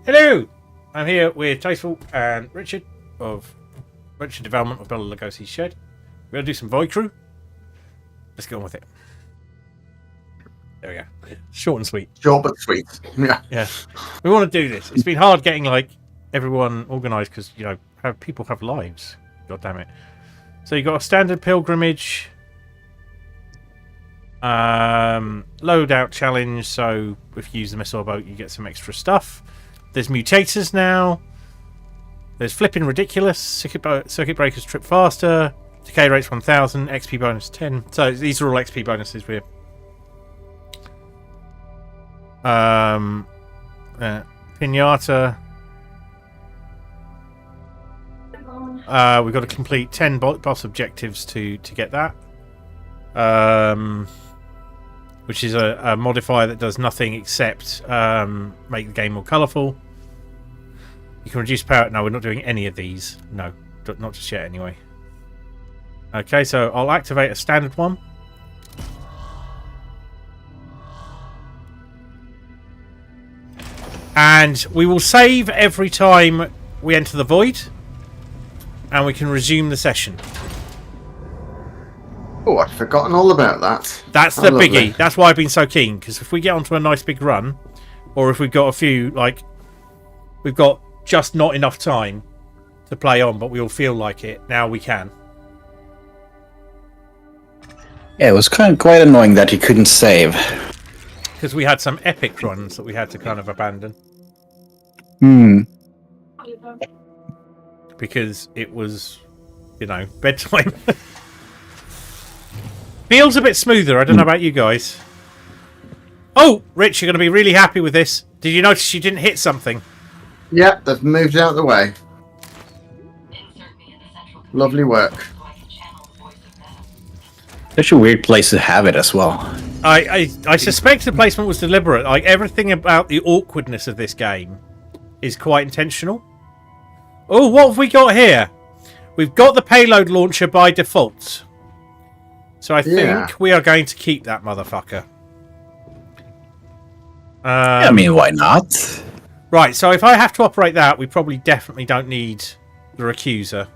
Hello! I'm here with Tasteful and Richard of Richard Development of Bella Lugosi's Shed. We're going to do some Void Crew. Let's get on with it. There we go. Short and sweet. Short but sweet. Yeah. Yeah. We want to do this. It's been hard getting everyone organised because, people have lives. God damn it. So you've got a standard pilgrimage. Loadout challenge. So if you use the missile boat, you get some extra stuff. There's mutators now. There's flipping ridiculous. Circuit breakers trip faster. Decay rates 1000. XP bonus 10. So these are all XP bonuses. We're Pinata. We've got to complete 10 boss objectives to get that. Which is a modifier that does nothing except make the game more colourful. You can reduce power. No, we're not doing any of these. No, not just yet anyway. Okay, so I'll activate a standard one. And we will save every time we enter the void. And we can resume the session. Oh, I'd forgotten all about that. That's the biggie. That's why I've been so keen. Because if we get onto a nice big run, or if we've got a few, we've got just not enough time to play on, but we all feel like it, now we can. Yeah, it was quite annoying that you couldn't save. Because we had some epic runs that we had to kind of abandon. Because it was, bedtime. Feels a bit smoother. I don't know about you guys. Oh, Rich, you're going to be really happy with this. Did you notice you didn't hit something? Yep, they've moved out of the way. Lovely work. Such a weird place to have it as well. I suspect the placement was deliberate. Everything about the awkwardness of this game is quite intentional. Oh, what have we got here? We've got the payload launcher by default. So I think we are going to keep that motherfucker. I mean, why not? Right, so if I have to operate that, we probably definitely don't need the Recuser.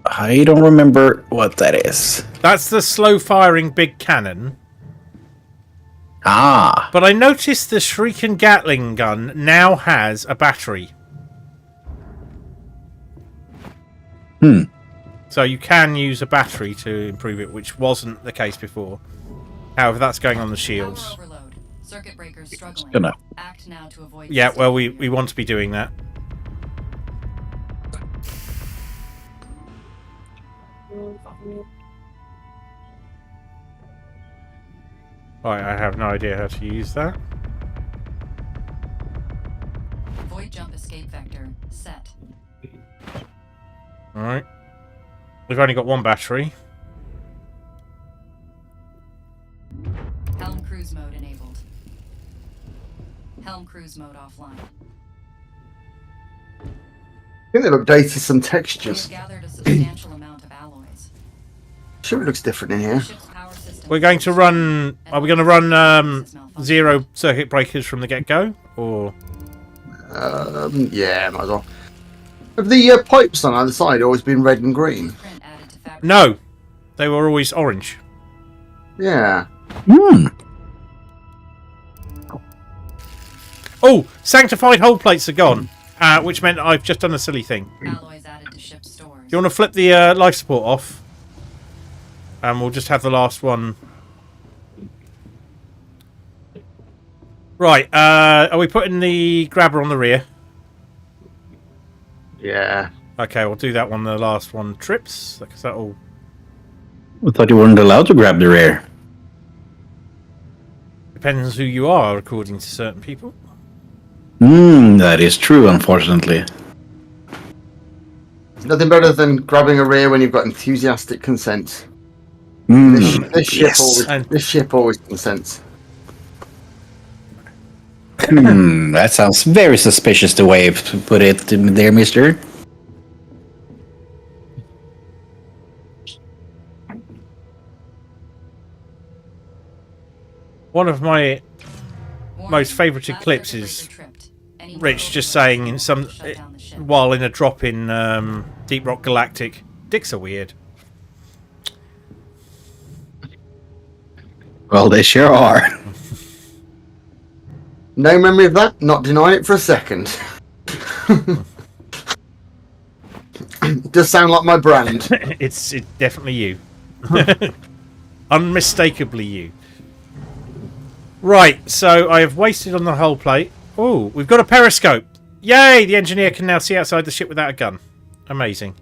I don't remember what that is. That's the slow-firing big cannon. Ah. But I noticed the Shuriken Gatling gun now has a battery. So you can use a battery to improve it, which wasn't the case before. However, that's going on the shields. Power overload. Circuit breakers struggling. Gonna. Act now to avoid Yeah, well, we want to be doing that. Right, I have no idea how to use that. Void jump escape vector set. Alright. We've only got one battery. Helm cruise mode enabled. Helm cruise mode offline. I think they've updated some We textures. have gathered a substantial amount of alloys. Sure, it looks different in here. Ship's power system. We're going to run... Are we going to run 0 circuit breakers from the get-go? Or... Yeah, might as well. Have the pipes on either side always been red and green? Print added to fabric. No! They were always orange. Yeah. Oh! Sanctified hull plates are gone. Which meant I've just done a silly thing. Alloys added to ship stores. Do you want to flip the life support off? And we'll just have the last one. Right, are we putting the grabber on the rear? Yeah. Okay, we'll do that one, the last one trips. Because that'll... I thought you weren't allowed to grab the rear. Depends who you are, according to certain people. That is true, unfortunately. Nothing better than grabbing a rear when you've got enthusiastic consent. This ship always consents. That sounds very suspicious the way to put it there, mister. One of my Warning, most favourited last clips circuit is breaker tripped. Any Rich power just overload saying in will some... shut down the ship. While in a drop in Deep Rock Galactic, dicks are weird. Well, they sure are. No memory of that, not denying it for a second. It does sound like my brand. It's definitely you. Unmistakably you. Right, so I have wasted on the hull plate. Oh, we've got a periscope. Yay! The engineer can now see outside the ship without a gun. Amazing.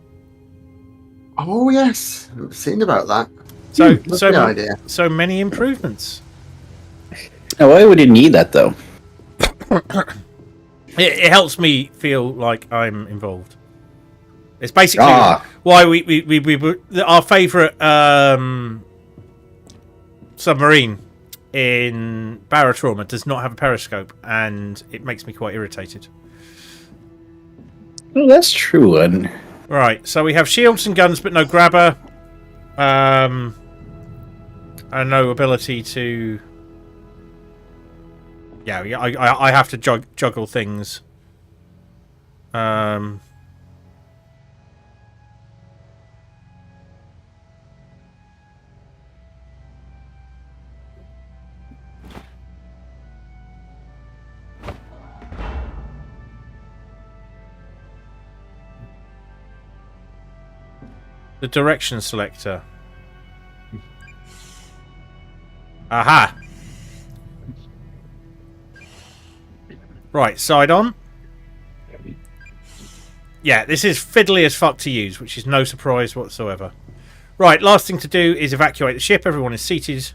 Oh yes, I've seen about that. So Idea. so many improvements. Now, why would you need that, though? It helps me feel like I'm involved. It's basically why we our favourite submarine in Barotrauma does not have a periscope, and it makes me quite irritated. Well, that's true, and Right, so we have shields and guns, but no grabber, and no ability to. Yeah, I have to juggle things. The direction selector. Aha! Right, side on. Yeah, this is fiddly as fuck to use, which is no surprise whatsoever. Right, last thing to do is evacuate the ship. Everyone is seated.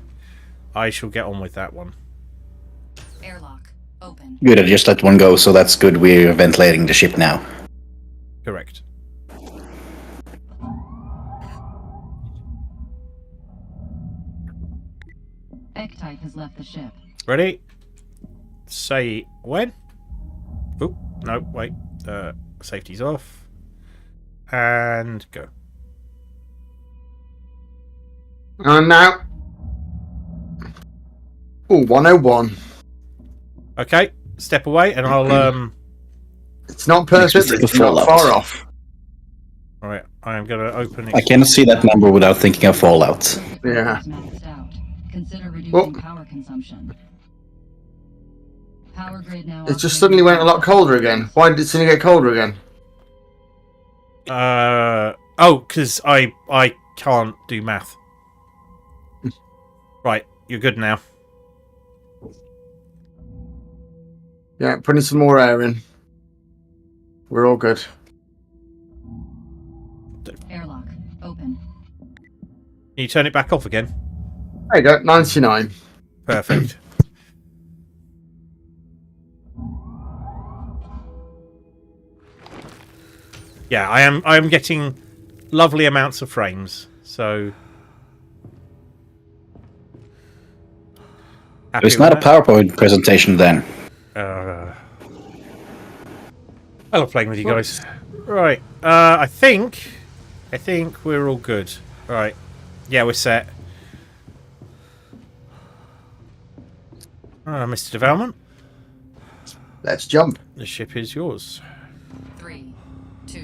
I shall get on with that one. Airlock open. good. I just let one go, so that's good. We're ventilating the ship now. Correct. X-Type has left the ship. Ready? Say when? Oop, no, wait. Safety's off. And go. And now. Oh, 101. Okay, step away, and I'll It's not perfect, Next we but it's take a not fallout. far off. All right, I am going to open it. I cannot see that number without thinking of Fallout. Yeah. Maxed out. Consider reducing Well, power consumption. Power grid now. it just suddenly went a lot colder again. Why did it suddenly get colder again? Oh, because I can't do math. Right, you're good now. Yeah, putting some more air in. We're all good. Airlock open. Can you turn it back off again? There you go, 99. Perfect. Yeah, I am getting lovely amounts of frames. So happy It's with not a that. PowerPoint presentation then. I love playing with you guys. Right. I think we're all good. Right. Yeah, we're set. Mr. Development, Let's jump. the ship is yours. 3, 2,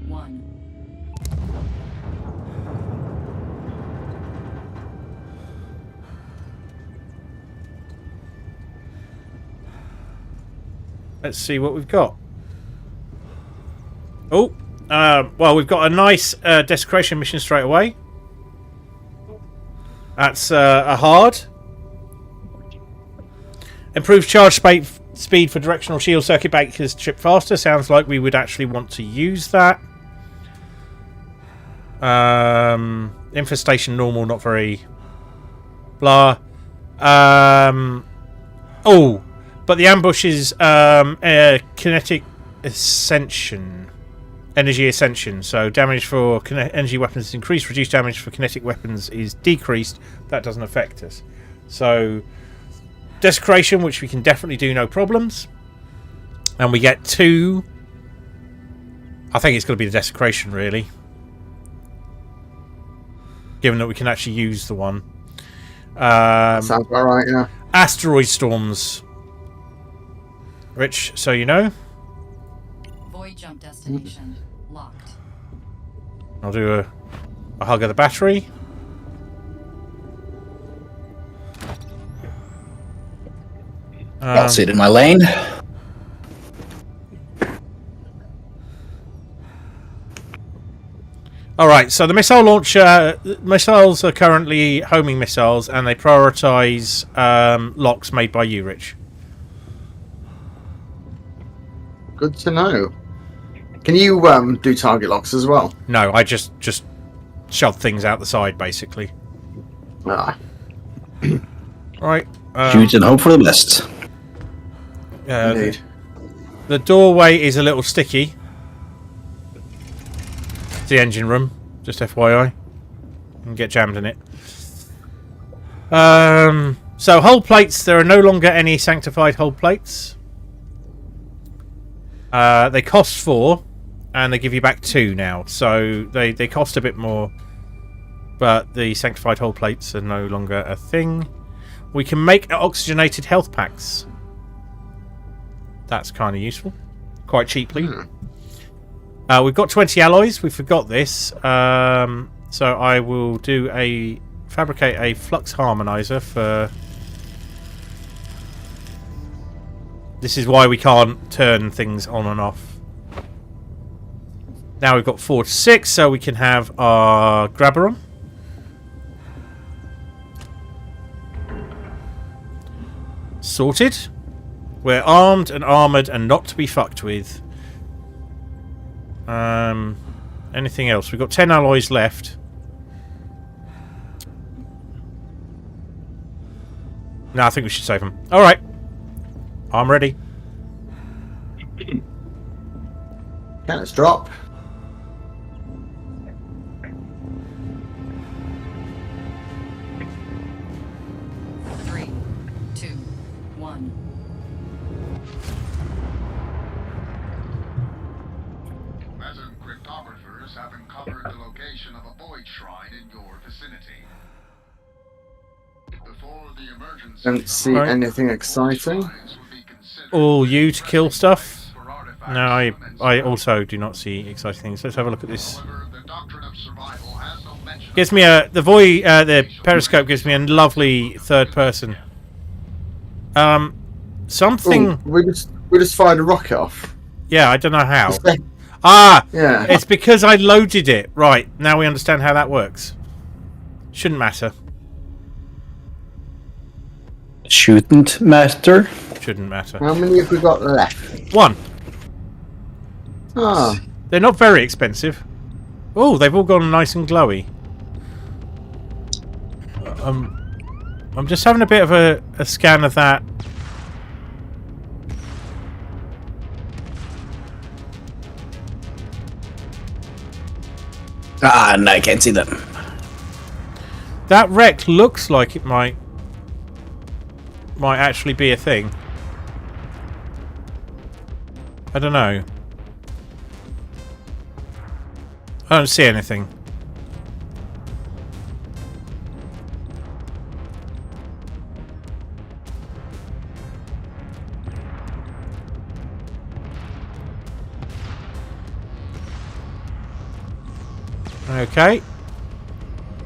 1. Let's see what we've got. Oh, well, we've got a nice desecration mission straight away. That's a hard. Improved charge speed for directional shield circuit breakers trip faster. Sounds like we would actually want to use that. Infestation normal, not very blah. Oh, but the ambush is kinetic ascension. Energy ascension. So damage for energy weapons is increased. Reduced damage for kinetic weapons is decreased. That doesn't affect us. So desecration, which we can definitely do no problems. And we get 2. I think it's going to be the desecration, really. Given that we can actually use the one. Sounds about right, yeah. Asteroid storms. Rich, so you know. Void jump destination locked. I'll do a hug of the battery. I'll sit in my lane. Alright, so the missile launcher... missiles are currently homing missiles, and they prioritise locks made by you, Rich. Good to know. Can you do target locks as well? No, I just shove things out the side, basically. Ah. Right. Shoot and hope for the best. Indeed. The doorway is a little sticky. It's the engine room, just FYI. You can get jammed in it. So hull plates, there are no longer any sanctified hull plates. They cost 4, and they give you back 2 now. So they cost a bit more, but the sanctified hull plates are no longer a thing. We can make oxygenated health packs. That's kind of useful. Quite cheaply. We've got 20 alloys. We forgot this. So I will fabricate a flux harmonizer for... This is why we can't turn things on and off. Now we've got 4 to 6, so we can have our grabber on. Sorted. We're armed and armoured and not to be fucked with. Anything else? We've got 10 alloys left. No, I think we should save them. Alright. I'm ready. Okay, let's drop. Three, two, one. Present cryptographers have uncovered the location of a void shrine in your vicinity. Don't see anything exciting. All you to kill stuff. No, I also do not see exciting things. Let's have a look at this. Gives me the periscope gives me a lovely third person. Something. Ooh, we just fired a rocket off. Yeah, I don't know how. Yeah. It's because I loaded it. Right, now we understand how that works. Shouldn't matter. Shouldn't matter. Shouldn't matter. How many have we got left? 1. Ah. They're not very expensive. Oh, they've all gone nice and glowy. I'm just having a bit of a scan of that. Ah, no, I can't see them. That wreck looks like it might actually be a thing. I don't know. I don't see anything. Okay.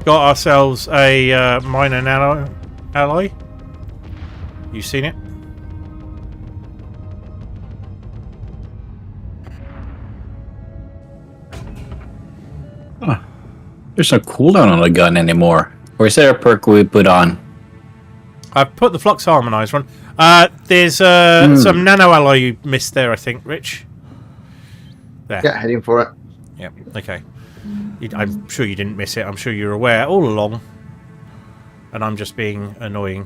Got ourselves a minor nano alloy. You seen it? Huh. There's no cooldown on the gun anymore. Or is there a perk we put on? I've put the flux harmonizer on. There's some nano alloy you missed there, I think, Rich. There. Yeah, heading for it. Yeah, okay. I'm sure you didn't miss it. I'm sure you're aware all along. And I'm just being annoying.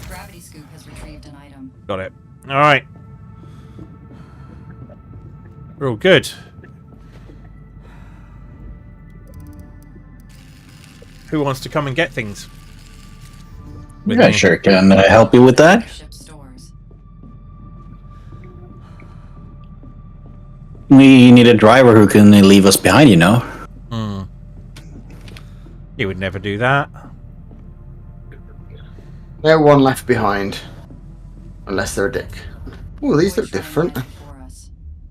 Gravity scoop has retrieved an item. Got it. Alright. We're all good. Who wants to come and get things? With Yeah, me? sure can help you with that. Ship stores. We need a driver who can leave us behind, you know. He would never do that. No one left behind. Unless they're a dick. Oh, these look different.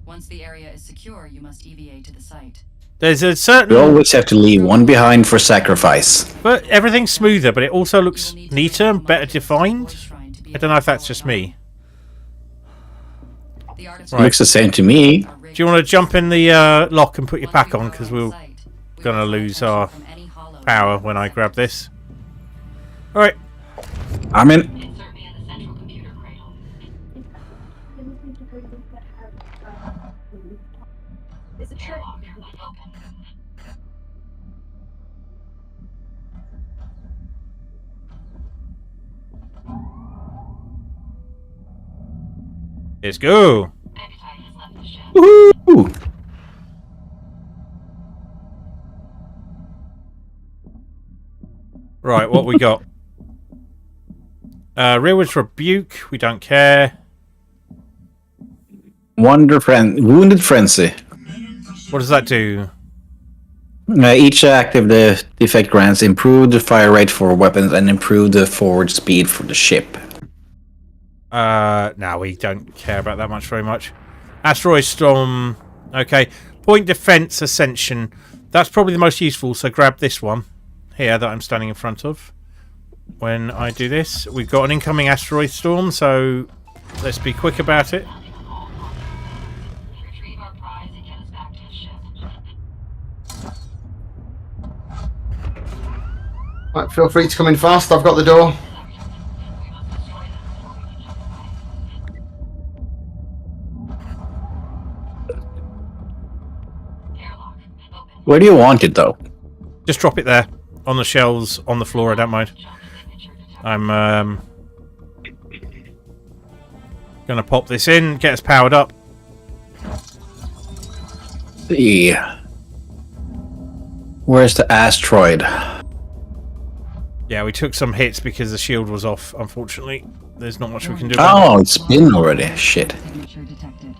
Once the area is secure, you must EVA to the site. There's a certain... We always have to leave one behind for sacrifice. But everything's smoother, but it also looks neater and better defined. I don't know if that's just me. Right. Looks the same to me. Do you want to jump in the lock and put your pack on? Because we're going to lose our power when I grab this. Alright. I'm in. Let's go. Woohoo! Right, what we got? Rearwards Rebuke, we don't care. Wounded Frenzy. What does that do? Each active effect grants improved fire rate for weapons and improved the forward speed for the ship. No, we don't care about that much very much. Asteroid Storm. Okay. Point Defense Ascension. That's probably the most useful, so grab this one here that I'm standing in front of. When I do this, we've got an incoming asteroid storm, so let's be quick about it. Right, feel free to come in fast. I've got the door. Where do you want it, though? Just drop it there. On the shelves, on the floor, I don't mind. I'm gonna pop this in, get us powered up. Where's the asteroid? Yeah, we took some hits because the shield was off, unfortunately. There's not much we can do about it. Oh, it's been already. Shit. Signature detected.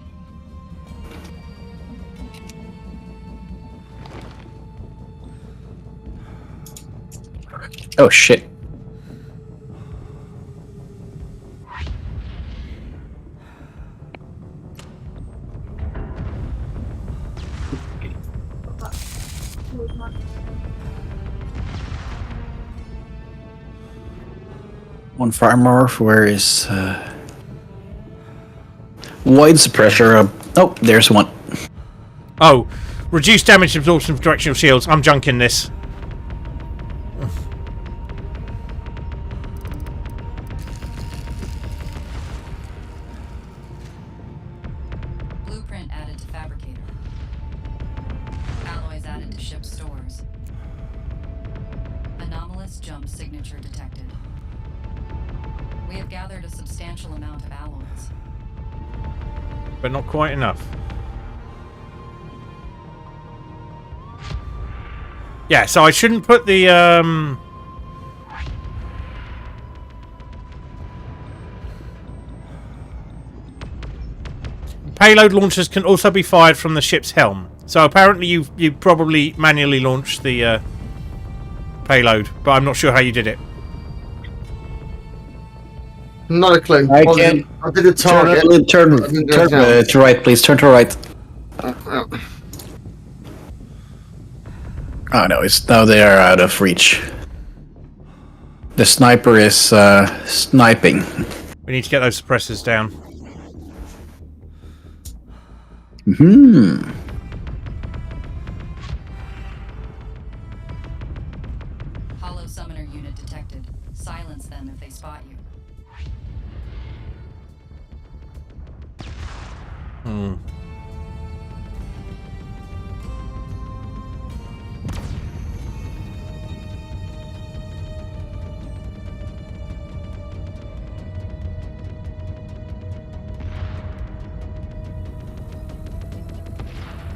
Oh, shit. One farmer, where is wide suppressor? Oh, there's one. Oh, reduce damage absorption from directional shields. I'm junking this. Blueprint added to fabricator. Alloys added to ship stores. Anomalous jump signature detected. We have gathered a substantial amount of alloys. But not quite enough. Yeah, so I shouldn't put the payload launchers can also be fired from the ship's helm. So apparently you probably manually launched the payload, but I'm not sure how you did it. Not a clue. I can I did a target. Turn to right, please. Turn to right. Oh no, it's now they are out of reach. The sniper is sniping. We need to get those suppressors down. Hmm. Hollow summoner unit detected. Silence them if they spot you. Hmm.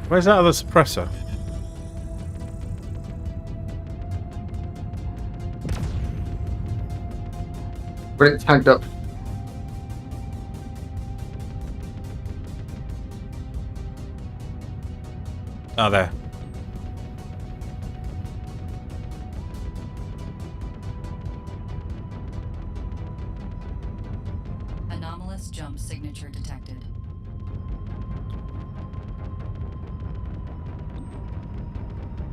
Where's that other suppressor? But it's tagged up. Oh, there. Anomalous jump signature detected.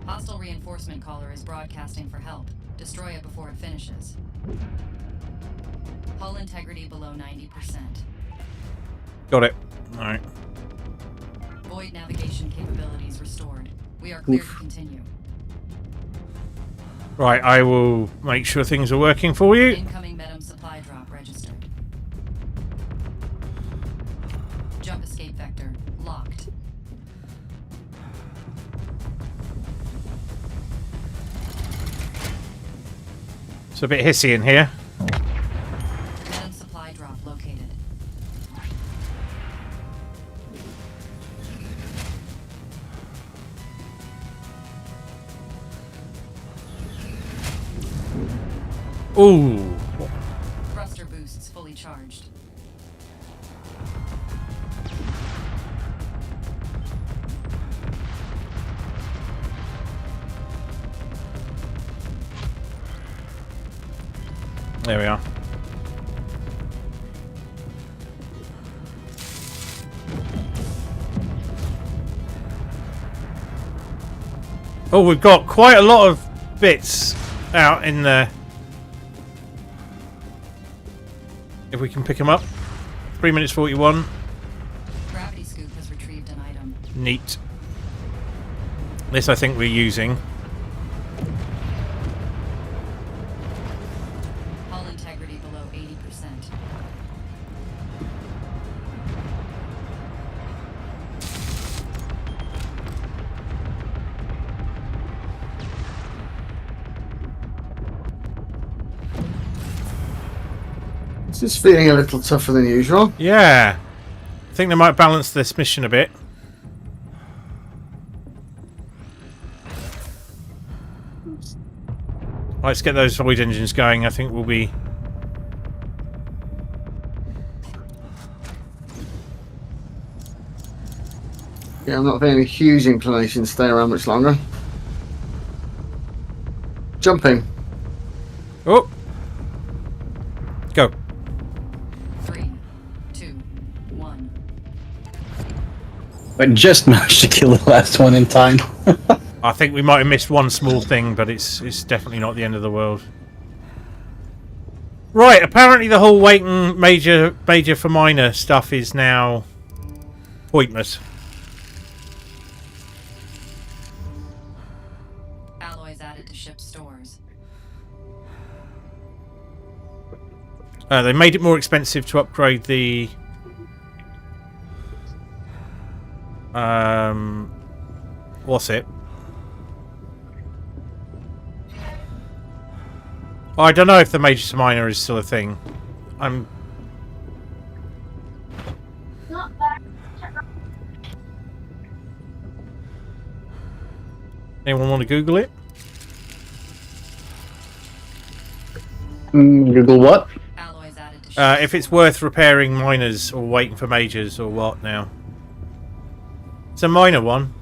Hostile reinforcement caller is broadcasting for help. Destroy it before it finishes. Hull integrity below 90%. Got it. Alright. Void navigation capabilities restored. We are clear to continue. Right, I will make sure things are working for you. Incoming medum supply drop registered. Jump escape vector locked. It's a bit hissy in here. Medum supply drop located. Ooh. Thruster boosts fully charged. There we are. Oh, we've got quite a lot of bits out in there. If we can pick them up. 3 minutes 41. Gravity scoop has retrieved an item. Neat. This I think we're using. Hull integrity below 80%. This is feeling a little tougher than usual. Yeah. I think they might balance this mission a bit. Let's get those void engines going. I think we'll be... Yeah, I'm not feeling a huge inclination to stay around much longer. Jumping. Oh! Go. 3, 2, 1. I just managed to kill the last one in time. I think we might have missed one small thing, but it's definitely not the end of the world. Right, apparently the whole waiting major for minor stuff is now pointless. Alloys added to ship stores. They made it more expensive to upgrade the... what's it? I don't know if the major to minor is still a thing. I'm... Anyone want to Google it? Google what? Alloys added to ship If it's worth repairing minors or waiting for majors or what now. It's a minor one.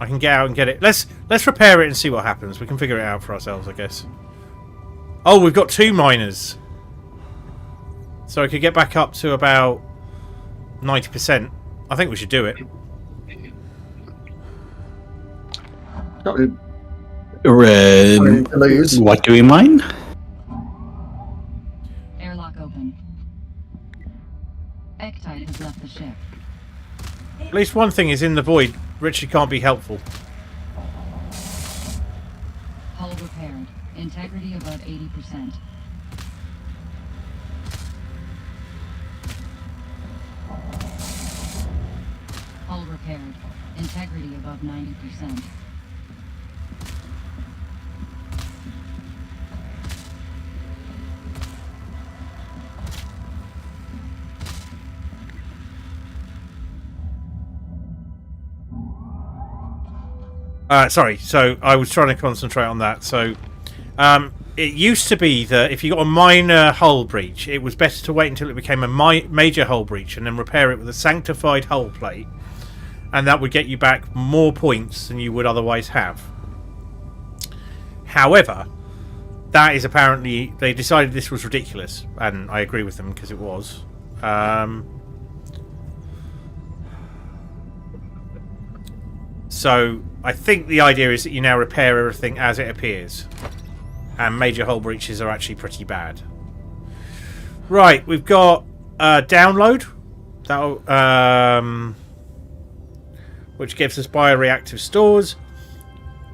I can get out and get it. Let's repair it and see what happens. We can figure it out for ourselves, I guess. Oh, we've got 2 minors. So I could get back up to about 90%. I think we should do it. What do we mine? Airlock open. Ektite has left the ship. At least one thing is in the void. Richard can't be helpful. Hull repaired. Integrity above 80%. Hull repaired. Integrity above 90%. Sorry, so I was trying to concentrate on that. So, it used to be that if you got a minor hull breach, it was better to wait until it became a major hull breach and then repair it with a sanctified hull plate, and that would get you back more points than you would otherwise have. However, that is apparently... They decided this was ridiculous, and I agree with them because it was. So, I think the idea is that you now repair everything as it appears. And major hull breaches are actually pretty bad. Right, we've got download. That'll, which gives us bioreactive stores.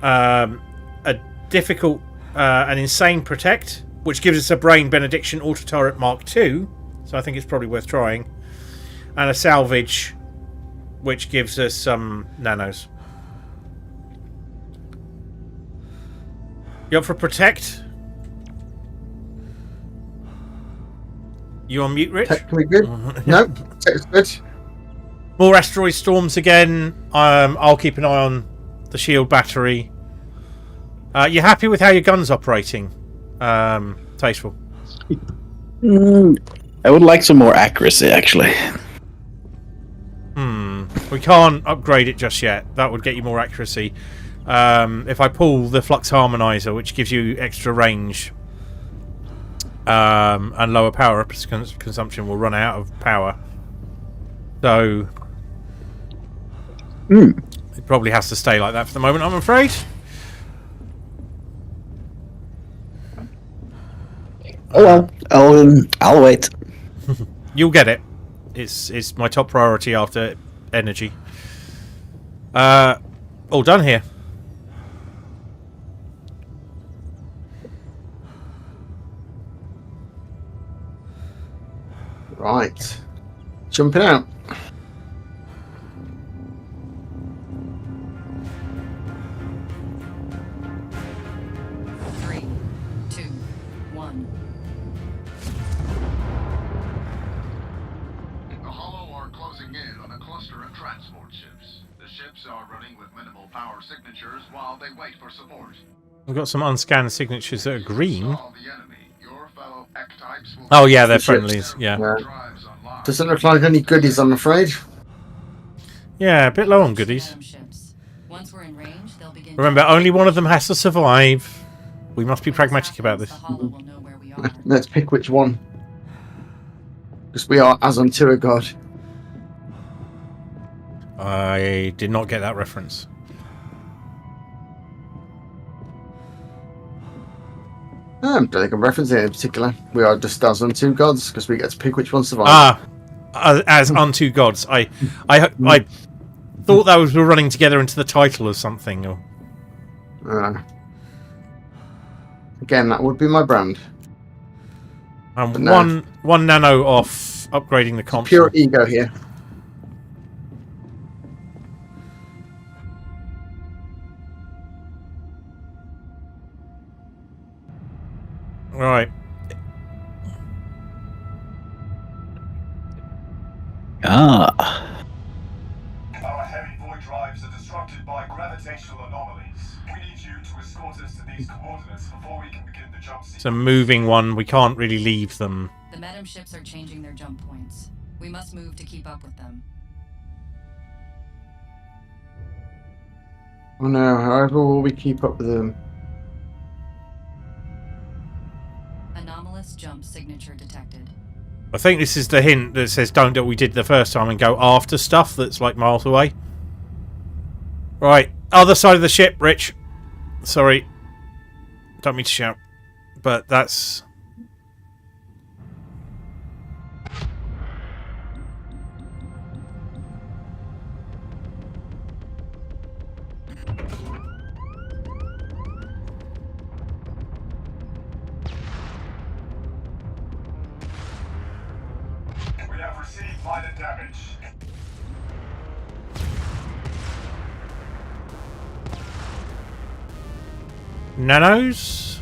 A difficult and insane protect, which gives us a brain benediction auto turret Mark II. So I think it's probably worth trying. And a salvage, which gives us some nanos. You up for protect? You on mute, Rich? Tech can be good. No, tech's good. More asteroid storms again. I'll keep an eye on the shield battery. You happy with how your gun's operating? Tasteful. I would like some more accuracy, actually. We can't upgrade it just yet. That would get you more accuracy. If I pull the flux harmonizer, which gives you extra range and lower power consumption, will run out of power. So it probably has to stay like that for the moment, I'm afraid. Oh well, I'll wait. You'll get it. It's my top priority after energy. All done here. Right. Jumping out. Three, two, one. The Hollow are closing in on a cluster of transport ships. The ships are running with minimal power signatures while they wait for support. We've got some unscanned signatures that are green. Solve the enemy. Your fellow X-types will Oh yeah, they're The ships. friendlies. Yeah. Yeah. drives unlocked. Doesn't look like any goodies, I'm afraid. Yeah, a bit low on goodies. Phantom ships. Once we're in range, they'll begin. Remember, only one of them has to survive. We must be pragmatic about this. The Hollow will know where we are. Let's pick which one. Because we are as unto a god. I did not get that reference. I don't think I'm referencing it in particular. We are just as unto gods because we get to pick which one survives. As unto gods. I thought that was we're running together into the title or something. Or Again, that would be my brand. I'm But no. one nano off upgrading the comp. Pure ego here. Right. Ah. Our heavy void drives are disrupted by gravitational anomalies. We need you to escort us to these coordinates before we can begin the jump sequence. It's a moving one. We can't really leave them. The Metam ships are changing their jump points. We must move to keep up with them. Oh no, however will we keep up with them? Anomalous jump signature detected. I think this is the hint that says don't do what we did the first time and go after stuff that's like miles away. Right. Other side of the ship, Rich. Sorry. Don't mean to shout. But that's... We have received minor damage. Nanos?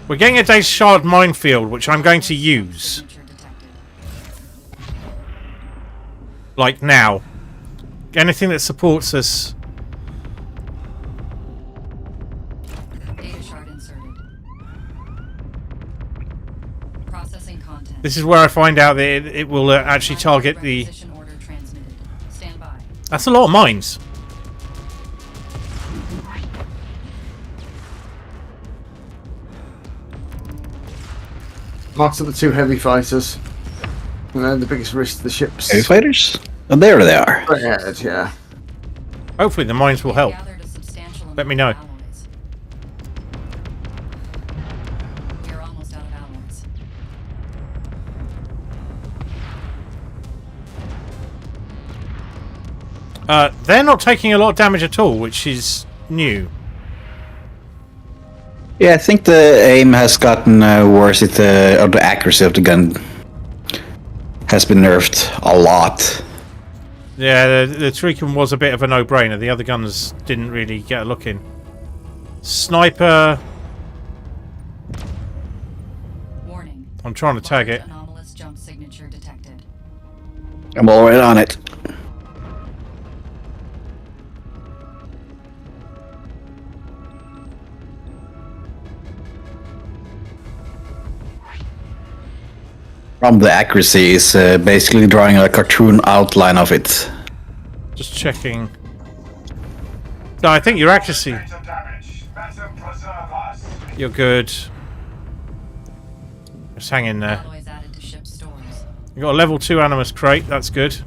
We're getting a Days Shard minefield, which I'm going to use. Signature detected. Like now. Anything that supports us. Data shard inserted. Processing content. This is where I find out that it will actually target the... Requisition order transmitted. Stand by. That's a lot of mines. Marks are the two heavy fighters. And they're the biggest risk to the ships. Heavy fighters? Oh, there they are. Yeah. Hopefully the mines will help. Gathered a substantial Let me amount know. of alloys. We are almost out of alloys. They're not taking a lot of damage at all, which is new. Yeah, I think the aim has gotten worse. Or the accuracy of the gun has been nerfed a lot. Yeah, the Triton was a bit of a no-brainer. The other guns didn't really get a look in. Sniper. Warning. I'm trying to tag it. Anomalous jump signature detected. I'm already on it. From the accuracy is basically drawing a cartoon outline of it. Just checking. No, I think your accuracy. Data damage. Metam preserve us. You're good. Just hang in there. Alloys added to ship stores. You got a level 2 Animus crate. That's good.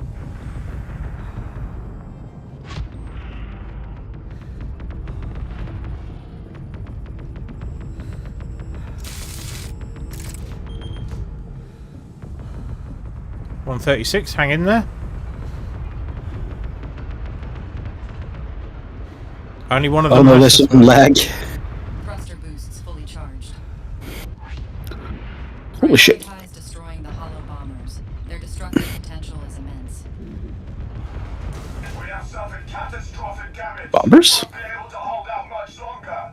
$136. Hang in there. Only one of Oh them. no, has there's to- some lag. Thruster boosts fully charged. Holy shit. Prioritize destroying the hollow bombers. Their destructive potential is immense. We have suffered catastrophic damage. Bombers? Won't be able to hold out much longer.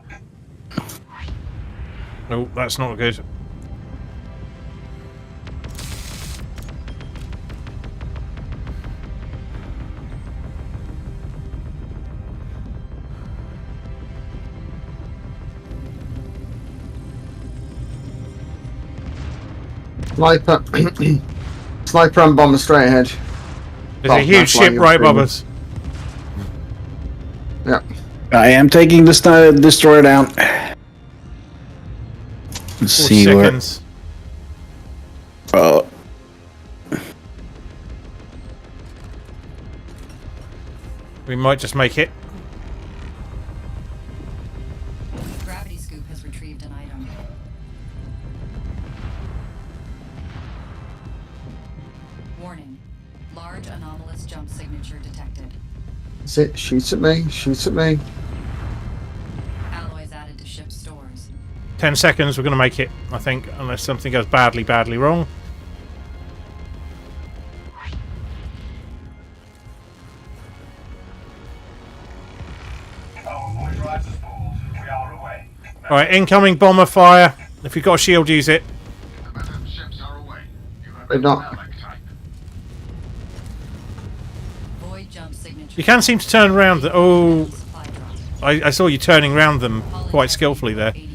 Oh, that's not good. Sniper. Sniper and bomber straight ahead. There's Oh, a huge that's ship lying right above green. us. Yeah. I am taking the destroyer down. Let's 4 see where. seconds. Oh, We might just make it. Gravity scoop has retrieved an item. Warning. Large anomalous jump signature detected. That's it. Shoots at me. Shoots at me. Alloys added to ship stores. 10 seconds, we're going to make it, I think, unless something goes badly, badly wrong. Our void drives are spooled. We are away. Alright, incoming bomber fire. If you've got a shield, use it. Command ships are away. You have They're a not. relic type. Void jump signature. You can seem to turn around. Oh, Supply drop. I saw you turning around them quite skillfully there. 80%.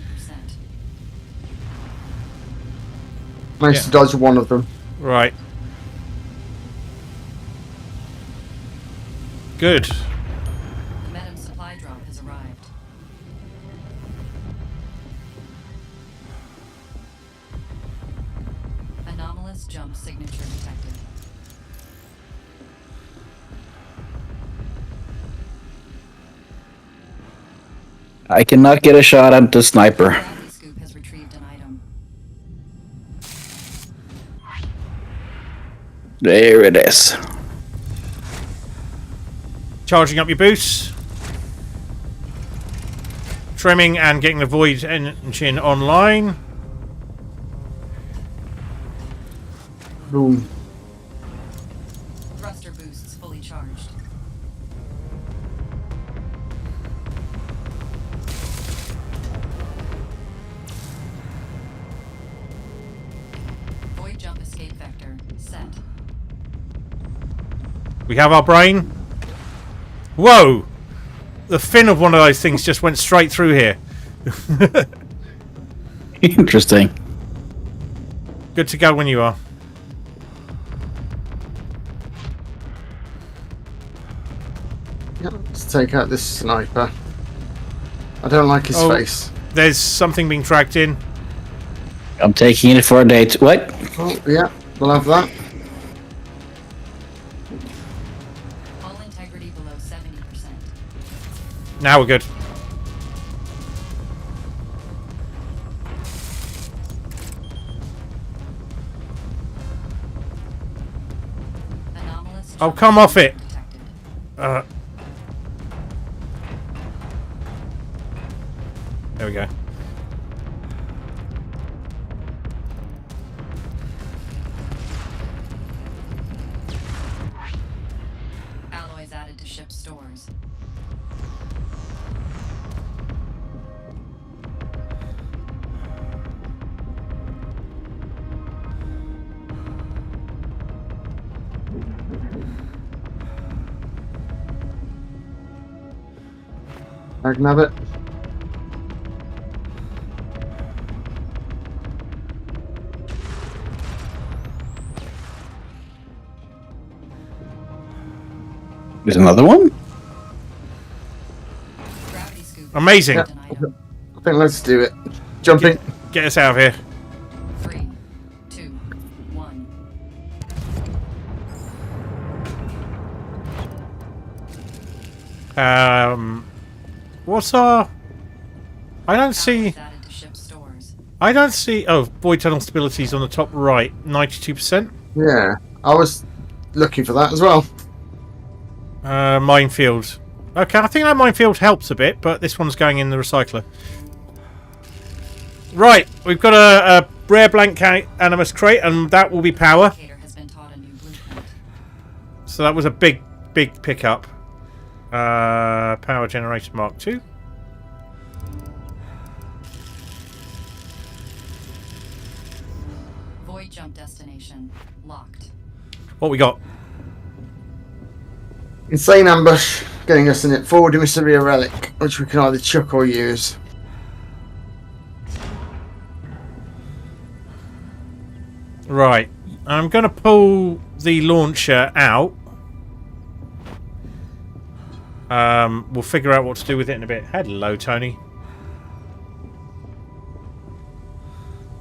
Managed to dodge one of them. Right. Good. The Medem supply drop has arrived. Anomalous jump signature detected. I cannot get a shot at the sniper. Gravity scoop has retrieved an item. There it is. Charging up your boosts. Trimming and getting the void engine online. Boom. Thruster boosts fully charged. Void jump escape vector set. We have our brain. Whoa! The fin of one of those things just went straight through here. Interesting. Good to go when you are. Yeah, let's take out this sniper. I don't like his Oh. face. There's something being dragged in. I'm taking it for a date. What? Oh, yeah, we'll have that. Hull integrity below 70%. Now we're good. Anomalous Oh, jump come off it. detected. There we go. Alloys added to ship stores. I can have it. There's another one? Gravity scoop. Amazing. Yeah. An item. I think let's do it. Jumping. Get us out of here. 3, 2, 1. What's our... I don't see... Alloys added to ship stores. I don't see... Oh, void tunnel stability's on the top right. 92%. Yeah, I was looking for that as well. Minefield. Okay, I think that minefield helps a bit, but this one's going in the recycler. Right, we've got a rare blank animus crate, and that will be power. Indicator has been taught a new blueprint. So that was a big pickup. Power generator Mark II. Void jump destination locked. What we got? Insane ambush, getting us in it. Forward emissary relic, which we can either chuck or use. Right. I'm going to pull the launcher out. We'll figure out what to do with it in a bit. Hello, Tony.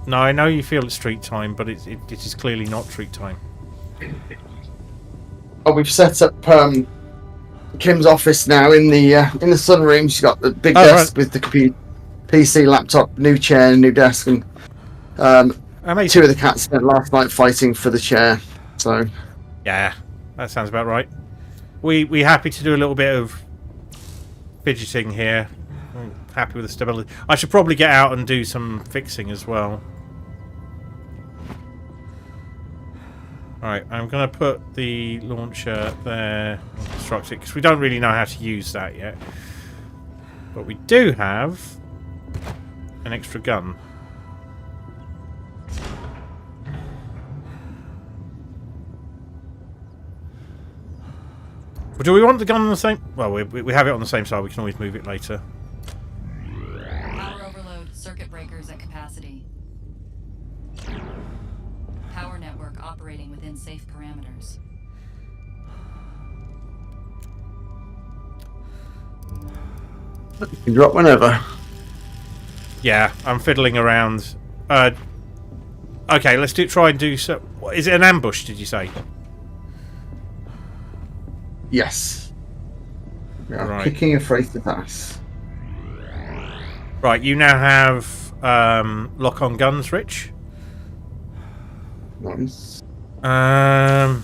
No, I know you feel it's treat time, but it is clearly not treat time. Oh, we've set up Kim's office now in the sunroom. She's got the big desk with the computer, PC, laptop, new chair, new desk, and Amazing. 2 of the cats spent last night fighting for the chair. So Yeah, that sounds about right. We happy to do a little bit of fidgeting here. I'm happy with the stability. I should probably get out and do some fixing as well. Alright, I'm going to put the launcher there, construct it, because we don't really know how to use that yet. But we do have an extra gun. But do we want the gun on the same... Well, we have it on the same side. We can always move it later. Power overload. Circuit breakers at capacity. Power network operating within safe parameters. you can drop whenever. Yeah, I'm fiddling around. Okay, let's try and do so. Is it an ambush, did you say? Yes. We are Right. kicking a freighter's ass. Right, you now have lock-on guns, Rich. Nice. I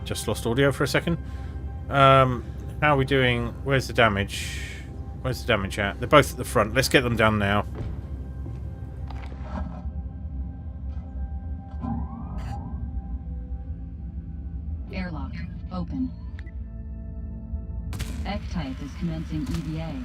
just lost audio for a second. How are we doing? Where's the damage? Where's the damage at? They're both at the front. Let's get them done now. Airlock open. F-type is commencing EVA.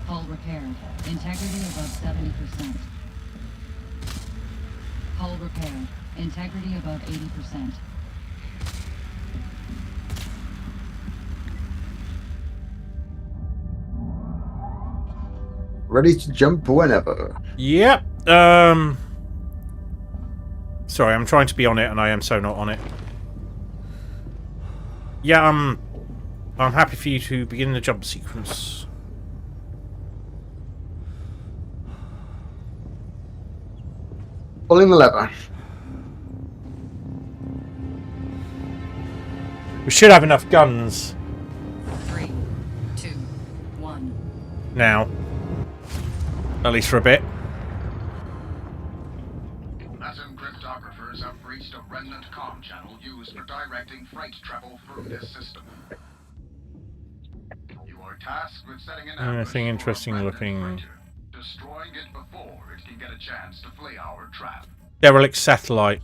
Hull repaired. Integrity above 70%. Hull repaired. Integrity above 80%. Ready to jump whenever. Yep. Sorry, I'm trying to be on it, and I am so not on it. Yeah, I'm happy for you to begin the jump sequence. Pulling the lever. We should have enough guns 3, 2, 1. now. At least for a bit. Massive cryptographers have breached a remnant comm channel used for directing freight travel through this system. You are tasked with setting an ambush Anything for a interesting remnant looking? freighter, destroying it before it can get a chance to flee our trap. Derelict satellite.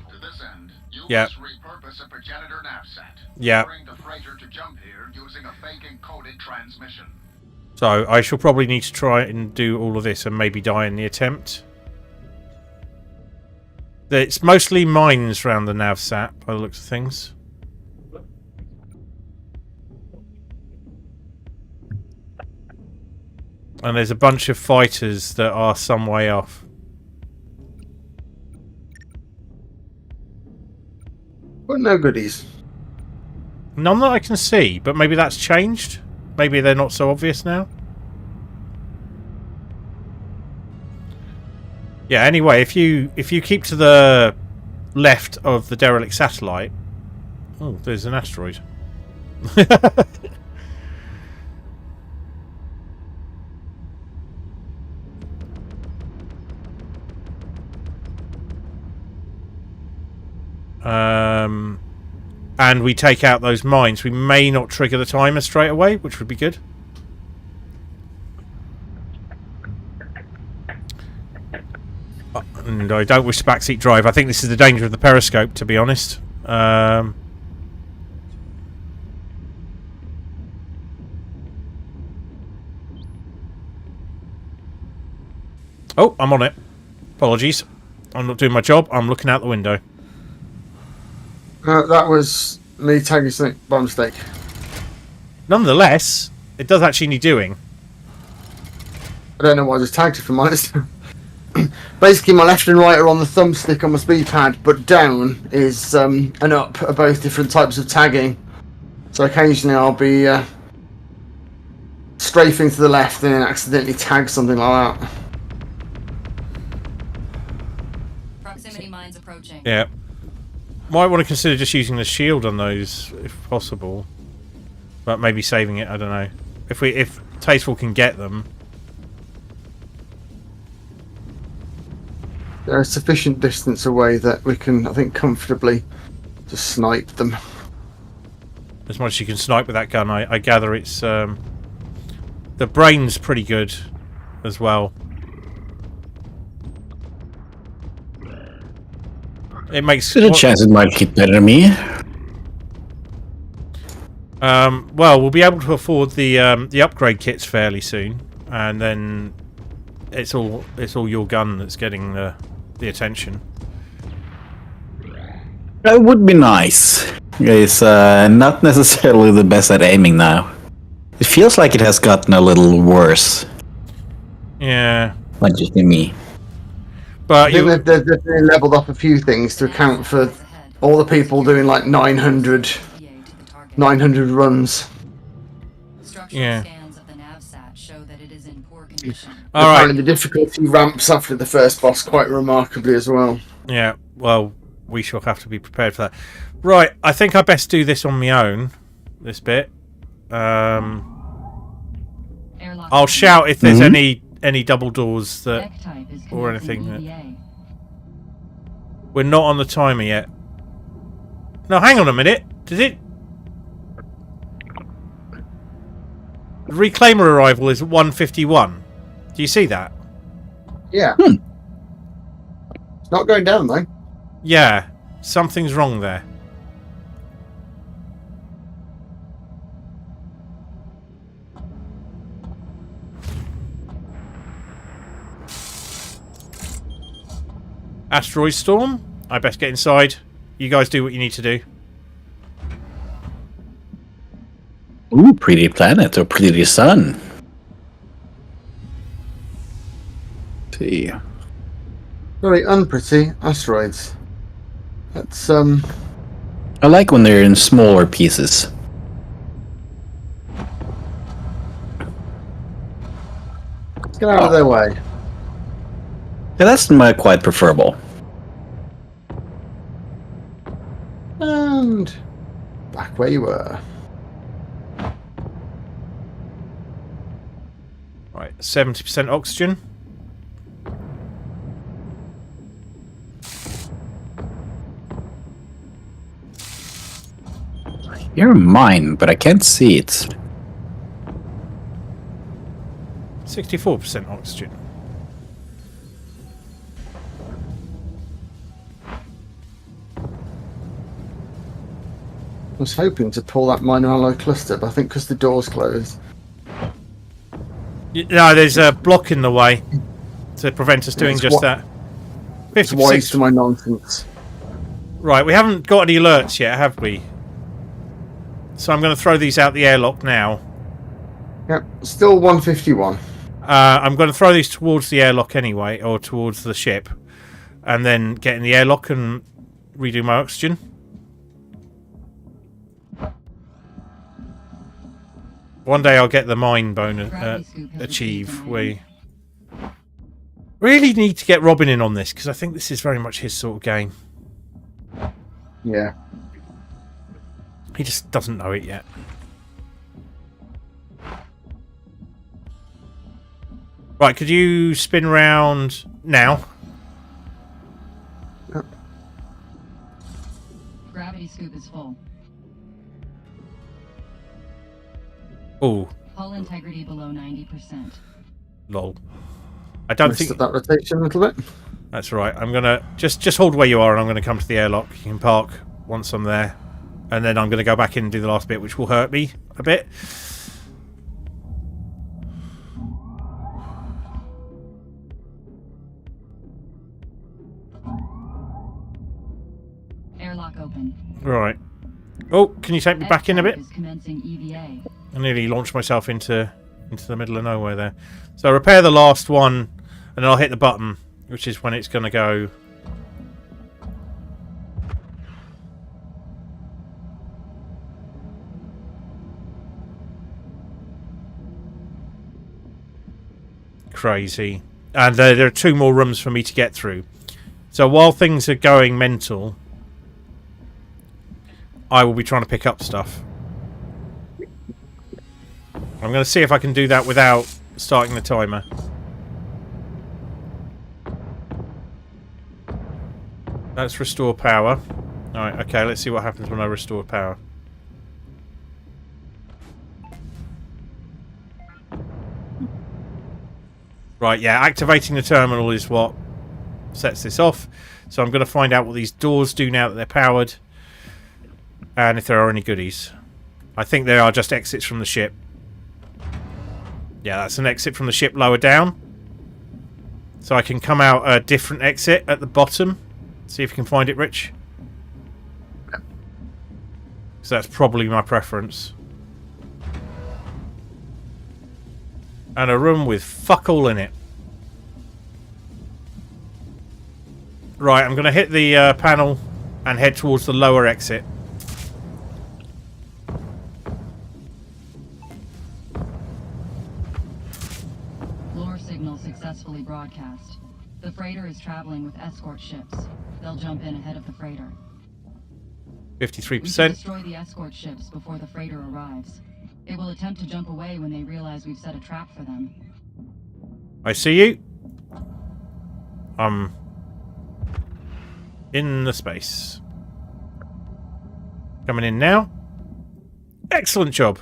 To this end, you Yep. must repurpose a progenitor navsat. Yep. Bring the freighter to jump here using a fake encoded transmission. So I shall probably need to try and do all of this and maybe die in the attempt. It's mostly mines around the navsat by the looks of things. And there's a bunch of fighters that are some way off. But no goodies. None that I can see, but maybe that's changed. Maybe they're not so obvious now. Yeah, anyway, if you keep to the left of the derelict satellite... Oh, there's an asteroid. And we take out those mines. We may not trigger the timer straight away, which would be good. And I don't wish to backseat drive. I think this is the danger of the periscope, to be honest. Oh, I'm on it. Apologies. I'm not doing my job. I'm looking out the window. That was me tagging something by mistake. Nonetheless, it does actually need doing. I don't know why I just tagged it, if I'm honest. Basically, my left and right are on the thumbstick on my speed pad, but down is and up are both different types of tagging. So occasionally I'll be strafing to the left and then accidentally tag something like that. Proximity mines approaching. Yeah. Might want to consider just using the shield on those, if possible. But maybe saving it, I don't know. If Tasteful can get them. They're a sufficient distance away that we can, I think, comfortably just snipe them. As much as you can snipe with that gun, I gather it's... the brain's pretty good as well. It makes... There's a chance it might get better than me. Well, we'll be able to afford the upgrade kits fairly soon. And then it's all your gun that's getting the attention. That would be nice. It's not necessarily the best at aiming now. It feels like it has gotten a little worse. Yeah. Not just in me. I But think they've definitely leveled up a few things to account for all the people doing like 900 runs. Structural Yeah. scans of the NavSat show that it is in poor condition. Apparently the difficulty ramps after the first boss quite remarkably as well. Yeah, well, we shall have to be prepared for that. Right, I think I best do this on my own, this bit. Airlock I'll shout if there's any double doors that Deck type is or connecting anything that... EVA. We're not on the timer yet. No, hang on a minute. Did it... The Reclaimer arrival is 1:51. Do you see that? Yeah. It's not going down though. Yeah, something's wrong there. Asteroid storm. I best get inside. You guys do what you need to do. Ooh, pretty planet or pretty sun. See. Very unpretty asteroids. That's I like when they're in smaller pieces. let's get out of their way. Yeah, that's quite preferable. And back where you were. Right, 70% oxygen. You're mine, but I can't see it. 64% oxygen. I was hoping to pull that minor alloy cluster, but I think because the door's closed. No, there's a block in the way to prevent us doing just that. It's wise to my nonsense. Right, we haven't got any alerts yet, have we? So I'm going to throw these out the airlock now. Yep, still 151. I'm going to throw these towards the airlock anyway, or towards the ship, and then get in the airlock and redo my oxygen. One day I'll get the mine bonus achieve. We really need to get Robin in on this, because I think this is very much his sort of game. Yeah. He just doesn't know it yet. Right, could you spin round now? Gravity scoop is full. Oh, Hull integrity below 90%. lol. I don't Missed think that rotation a little bit. that's right. I'm gonna just hold where you are, and I'm gonna come to the airlock. You can park once I'm there. And then I'm going to go back in and do the last bit, which will hurt me a bit. Airlock open. Right. Oh, can you take me back in a bit? Is commencing EVA. I nearly launched myself into the middle of nowhere there. So repair the last one, and then I'll hit the button, which is when it's going to go. Crazy. And there are 2 more rooms for me to get through. So while things are going mental, I will be trying to pick up stuff. I'm going to see if I can do that without starting the timer. Let's restore power. Alright, okay, let's see what happens when I restore power. Right, yeah, activating the terminal is what sets this off. So I'm going to find out what these doors do now that they're powered. And if there are any goodies. I think they are just exits from the ship. Yeah, that's an exit from the ship lower down. So I can come out a different exit at the bottom. See if you can find it, Rich. So that's probably my preference. And a room with fuck all in it. Right, I'm going to hit the panel and head towards the lower exit. Lure signal successfully broadcast. The freighter is traveling with escort ships. They'll jump in ahead of the freighter. 53%. We should destroy the escort ships before the freighter arrives. It will attempt to jump away when they realize we've set a trap for them. I see you. In the space. Coming in now. Excellent job.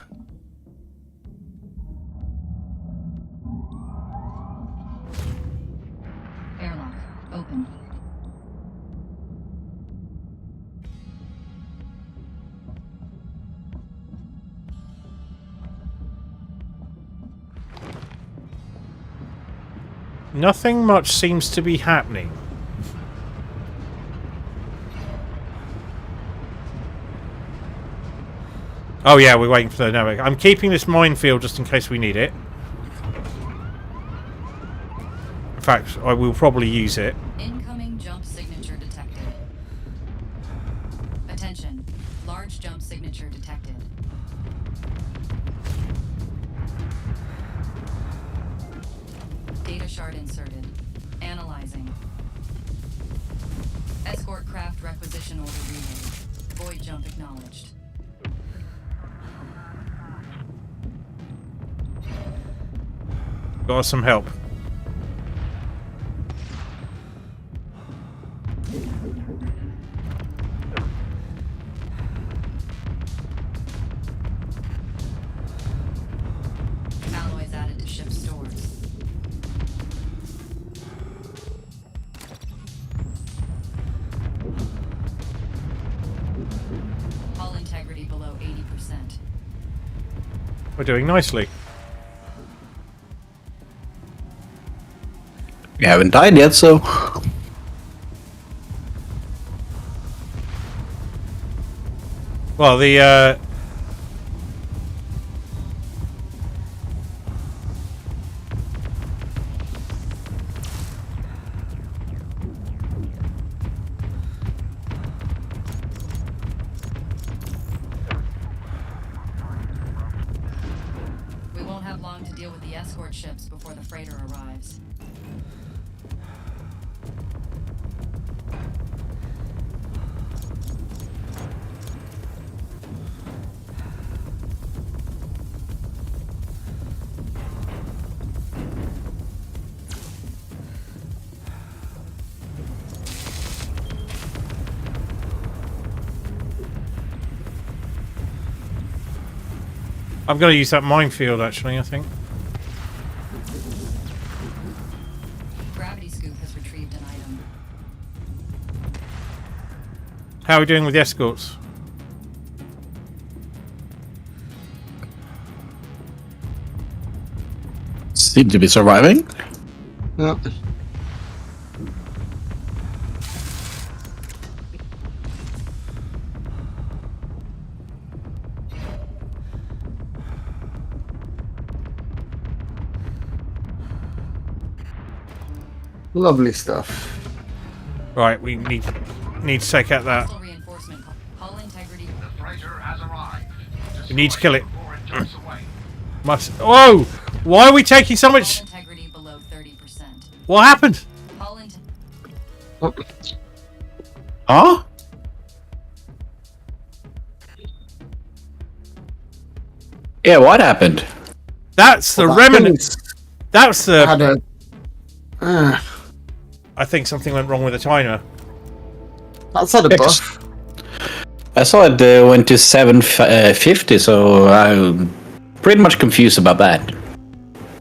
Airlock open. Nothing much seems to be happening. Oh yeah, we're waiting for the... No, I'm keeping this minefield just in case we need it. In fact, I will probably use it. Incoming jump signature detected. Attention. Large jump signature detected. Data shard inserted. Analyzing. Escort craft requisition order relayed. Void jump acknowledged. Got some help. Alloys added to ship stores. Hull integrity below 80%. We're doing nicely. We haven't died yet, so... Well, the We won't have long to deal with the escort ships before the freighter arrives. I'm going to use that minefield actually, I think. Gravity scoop has retrieved an item. How are we doing with the escorts? Seem to be surviving. Yeah. Lovely stuff. Right, we need to take out that. Missile reinforcement. Hull integrity. The freighter has arrived. We need to kill it. Before it jumps away. Must. Whoa! Why are we taking so Hull much? integrity below 30%. What happened? Hull in Oh, Huh? Yeah, what happened? That's the that remnant. That's thing's had the. a. I think something went wrong with the timer. That's had a Yeah, buff. I saw it went to 750, so I'm pretty much confused about that.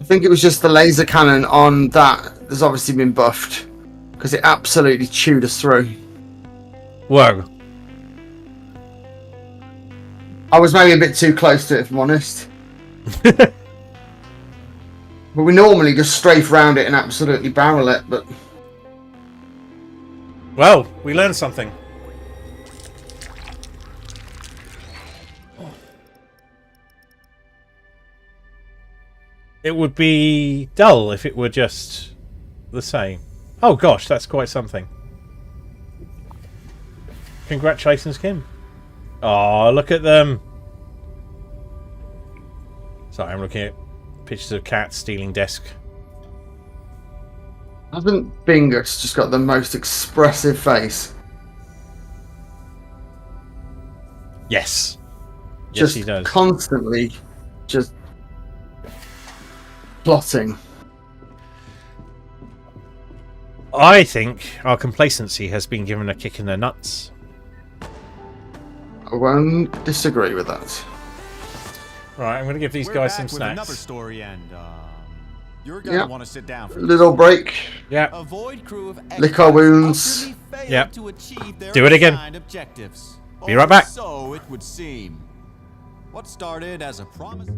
I think it was just the laser cannon on that has obviously been buffed because it absolutely chewed us through. Whoa. I was maybe a bit too close to it, if I'm honest. But we normally just strafe around it and absolutely barrel it, but Well, we learned something. It would be dull if it were just the same. Oh gosh, that's quite something. Congratulations, Kim. Oh, look at them. Sorry, I'm looking at pictures of cats stealing desk. hasn't Bingus just got the most expressive face? Yes. Yes, Just he does. constantly just plotting. I think our complacency has been given a kick in the nuts. I won't disagree with that. Right, I'm going to give these We're guys back some with another snacks. story, and you're gonna Yeah. want to sit down for Little break. Yeah. A void crew of Lick our experts wounds. utterly failed Yeah. to achieve their Do it again. assigned objectives. Be right Or back. So it would seem. What started as a promise.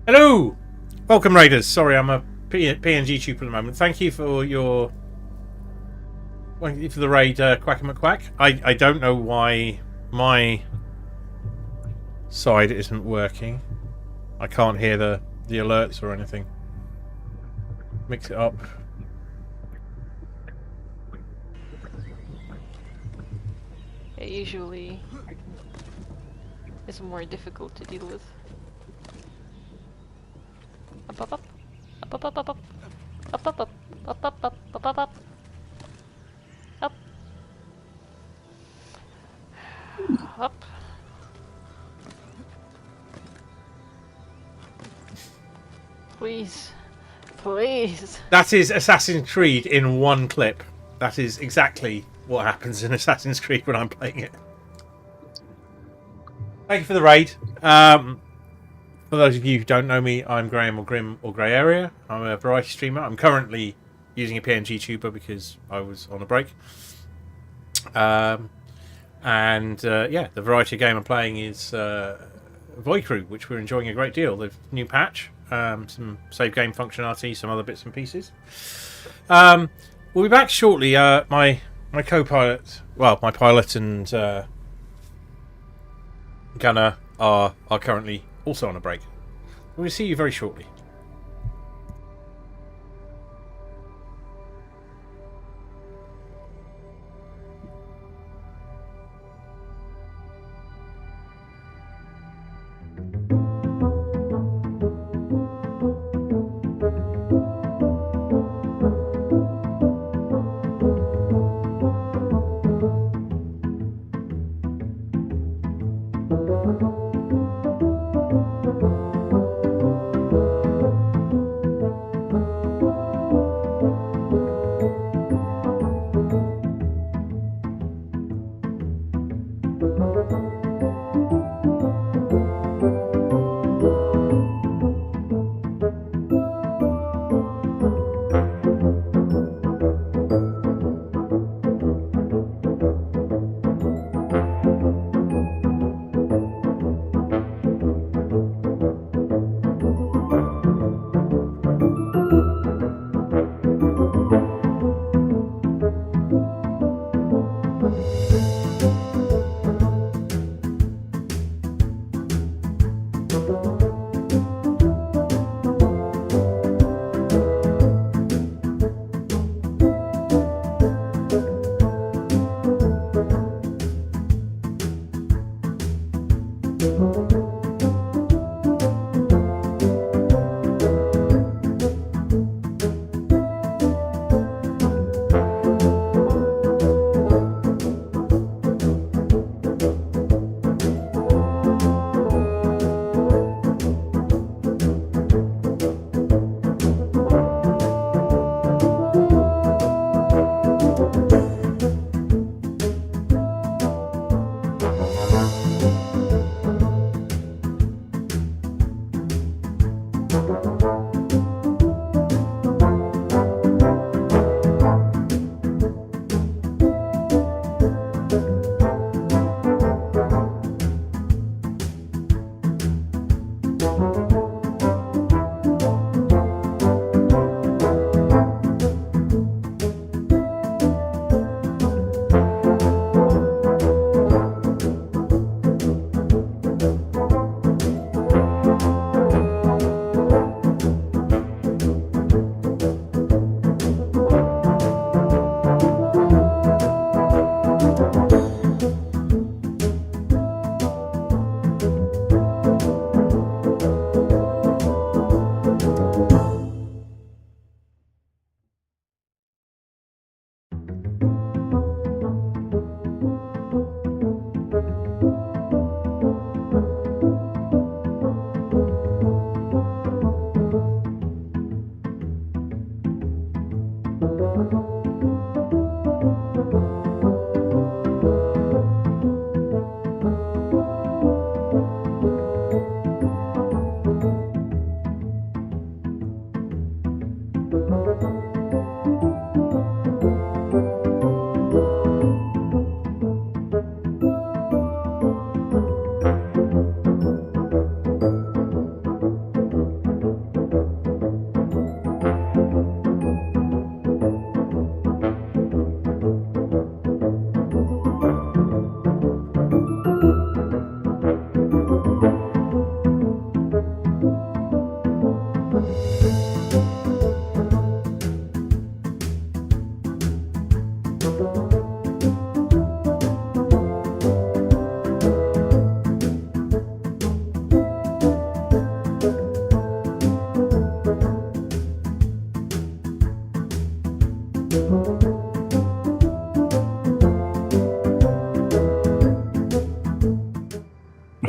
Hello! Welcome, Raiders. Sorry, I'm a PNG tube at the moment. Thank you for your... Thank you for the raid, Quack McQuack. I don't know why my side isn't working. I can't hear the alerts or anything. Mix it up. It usually is more difficult to deal with. Up, up, up. Up, up, up, up. Up, up, up. Up, up, up. Up, up, up. Up. Up. Please. Please. That is Assassin's Creed in one clip. That is exactly what happens in Assassin's Creed when I'm playing it. Thank you for the raid. For those of you who don't know me, I'm Graham or Grim or Grey Area. I'm a variety streamer. I'm currently using a PNG tuber because I was on a break. Yeah, the variety game I'm playing is Void Crew, which we're enjoying a great deal. The new patch, some save game functionality, some other bits and pieces. We'll be back shortly. My co-pilot, well, my pilot and Gunner are currently also on a break. We'll see you very shortly.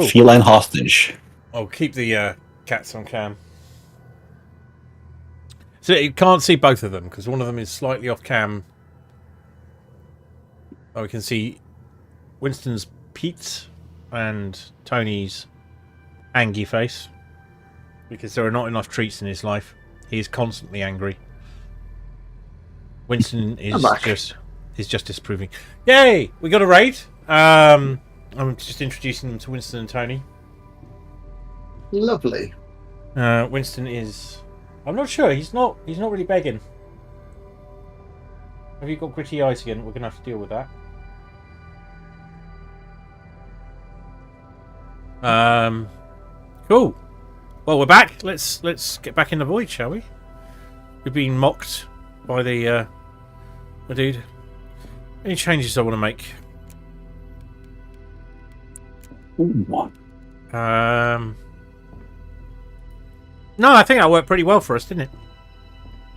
Cool. feline hostage. I'll keep the cats on cam. So you can't see both of them because one of them is slightly off cam. Oh, we can see Winston's Pete and Tony's angry face because there are not enough treats in his life. He is constantly angry. Winston is just disapproving. Yay! We got a raid. I'm just introducing them to Winston and Tony. Lovely. Winston is. I'm not sure. He's not really begging. Have you got gritty eyes again? We're gonna have to deal with that. Cool. Well, we're back. Let's get back in the void, shall we? We've been mocked by the dude. Any changes I want to make? Ooh. No, I think that worked pretty well for us, didn't it?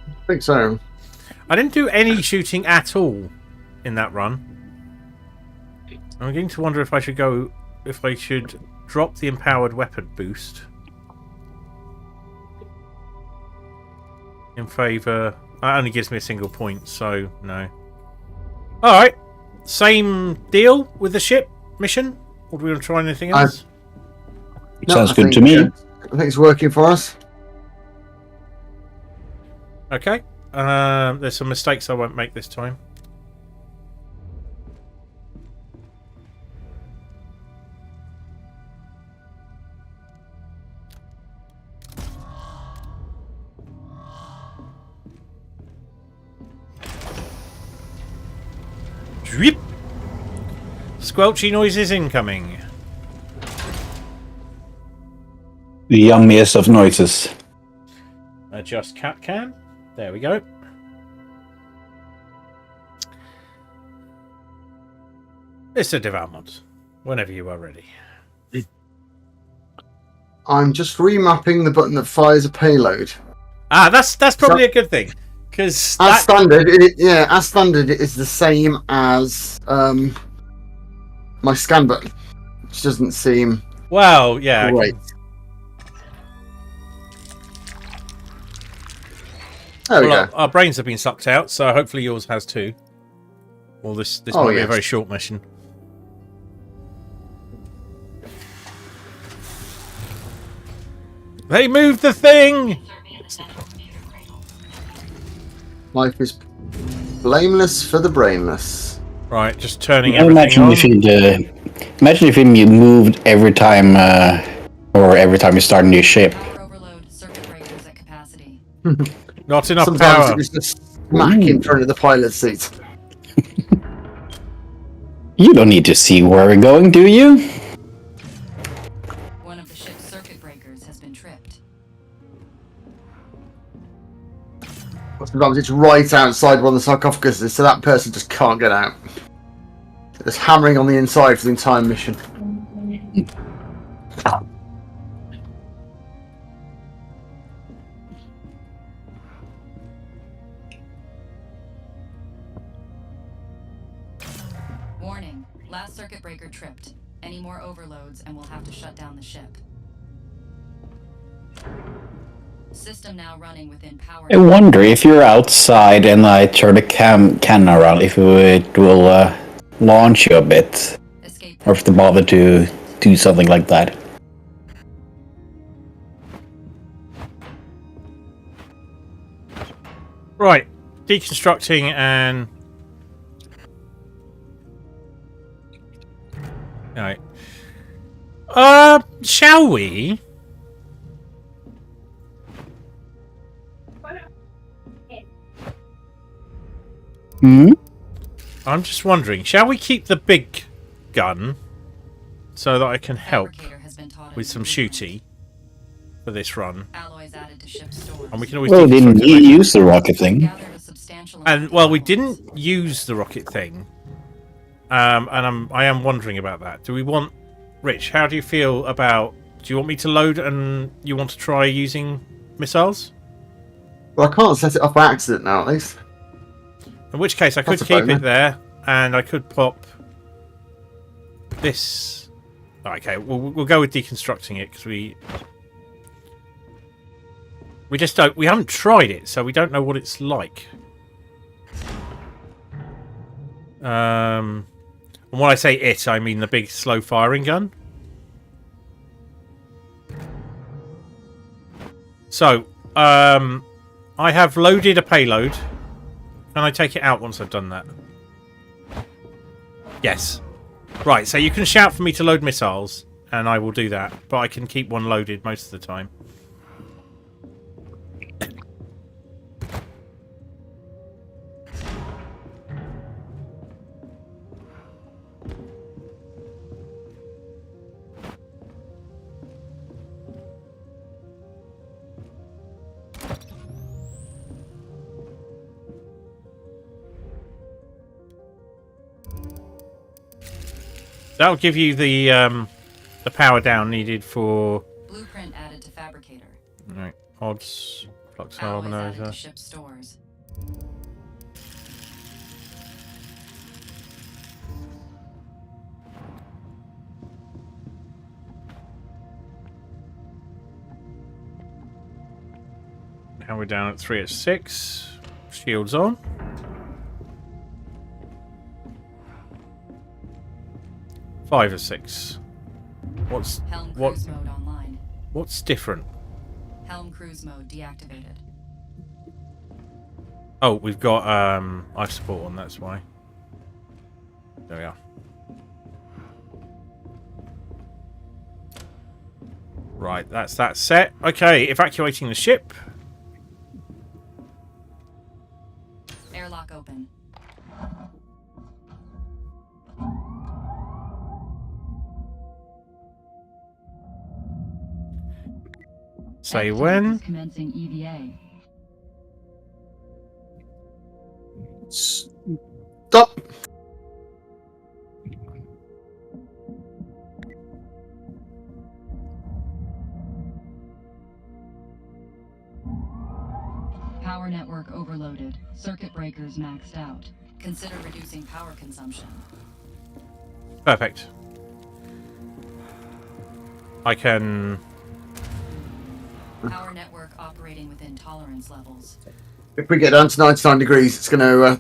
I think so. I didn't do any shooting at all in that run. I'm beginning to wonder if I should drop the empowered weapon boost in favour. That only gives me a single point, so no. Alright. Same deal with the ship mission? Or do we want to try anything else? Sounds good to me. I think it's working for us. Okay. There's some mistakes I won't make this time. Drip. Squelchy noises incoming. The yummiest of noises. Adjust cat cam. There we go. Mr. Devalmont, whenever you are ready. I'm just remapping the button that fires a payload. Ah, that's probably a good thing, because As standard, as standard, it is the same as my scan button, which doesn't seem well, yeah, great. There we go. Our brains have been sucked out, so hopefully yours has too. Well, this might be a very short mission. They moved the thing! Life is blameless for the brainless. Right, just turning Imagine everything if you moved every time, or every time you start a new ship. Power overload. Circuit breakers at capacity. on. Not enough Sometimes power. it was just smack in front of the pilot's seat. You don't need to see where we're going, do you? One of the ship's circuit breakers has been tripped. Sometimes it's right outside one of the sarcophaguses, so that person just can't get out. It's hammering on the inside for the entire mission. Warning. Last circuit breaker tripped. Any more overloads and we'll have to shut down the ship. System now running within power. I wonder if you're outside and I turn the cannon around, if it will launch you a bit. Escape. Or if to bother to do something like that. Right, deconstructing and... Alright. Shall we? Hmm? I'm just wondering, shall we keep the big gun so that I can help Fabricator has been taught with some shooty for this run? Alloys added to ship stores. And we can always Well, didn't deconstruct it you later. use the rocket thing? Gathered a substantial amount And of well, we minerals. didn't use the rocket thing, and I am wondering about that. Do we want, Rich? How do you feel about? Do you want me to load and you want to try using missiles? Well, I can't set it up by accident now, at least. In which case, I could That's a keep bonus. it there, and I could pop this Okay, we'll go with deconstructing it because we just don't. We haven't tried it, so we don't know what it's like. And when I say it, I mean the big slow firing gun. So, I have loaded a payload. Can I take it out once I've done that? Yes. Right, so you can shout for me to load missiles, and I will do that. But I can keep one loaded most of the time. That'll give you the power down needed for. Blueprint added to fabricator. Right, odds, flux Alloys added to harmonizer. ship stores. Now we're down at 3 at 6. Shields on. Five or 6. Helm cruise mode online. What's different? Helm cruise mode deactivated. Oh, we've got life support on. That's why. There we are. Right, that's that set. Okay, evacuating the ship. Airlock open. Say F-type when. is commencing EVA. Stop. Power network overloaded. Circuit breakers maxed out. Consider reducing power consumption. Perfect. I can. Power network operating within tolerance levels. If we get down to 99 degrees, it's going to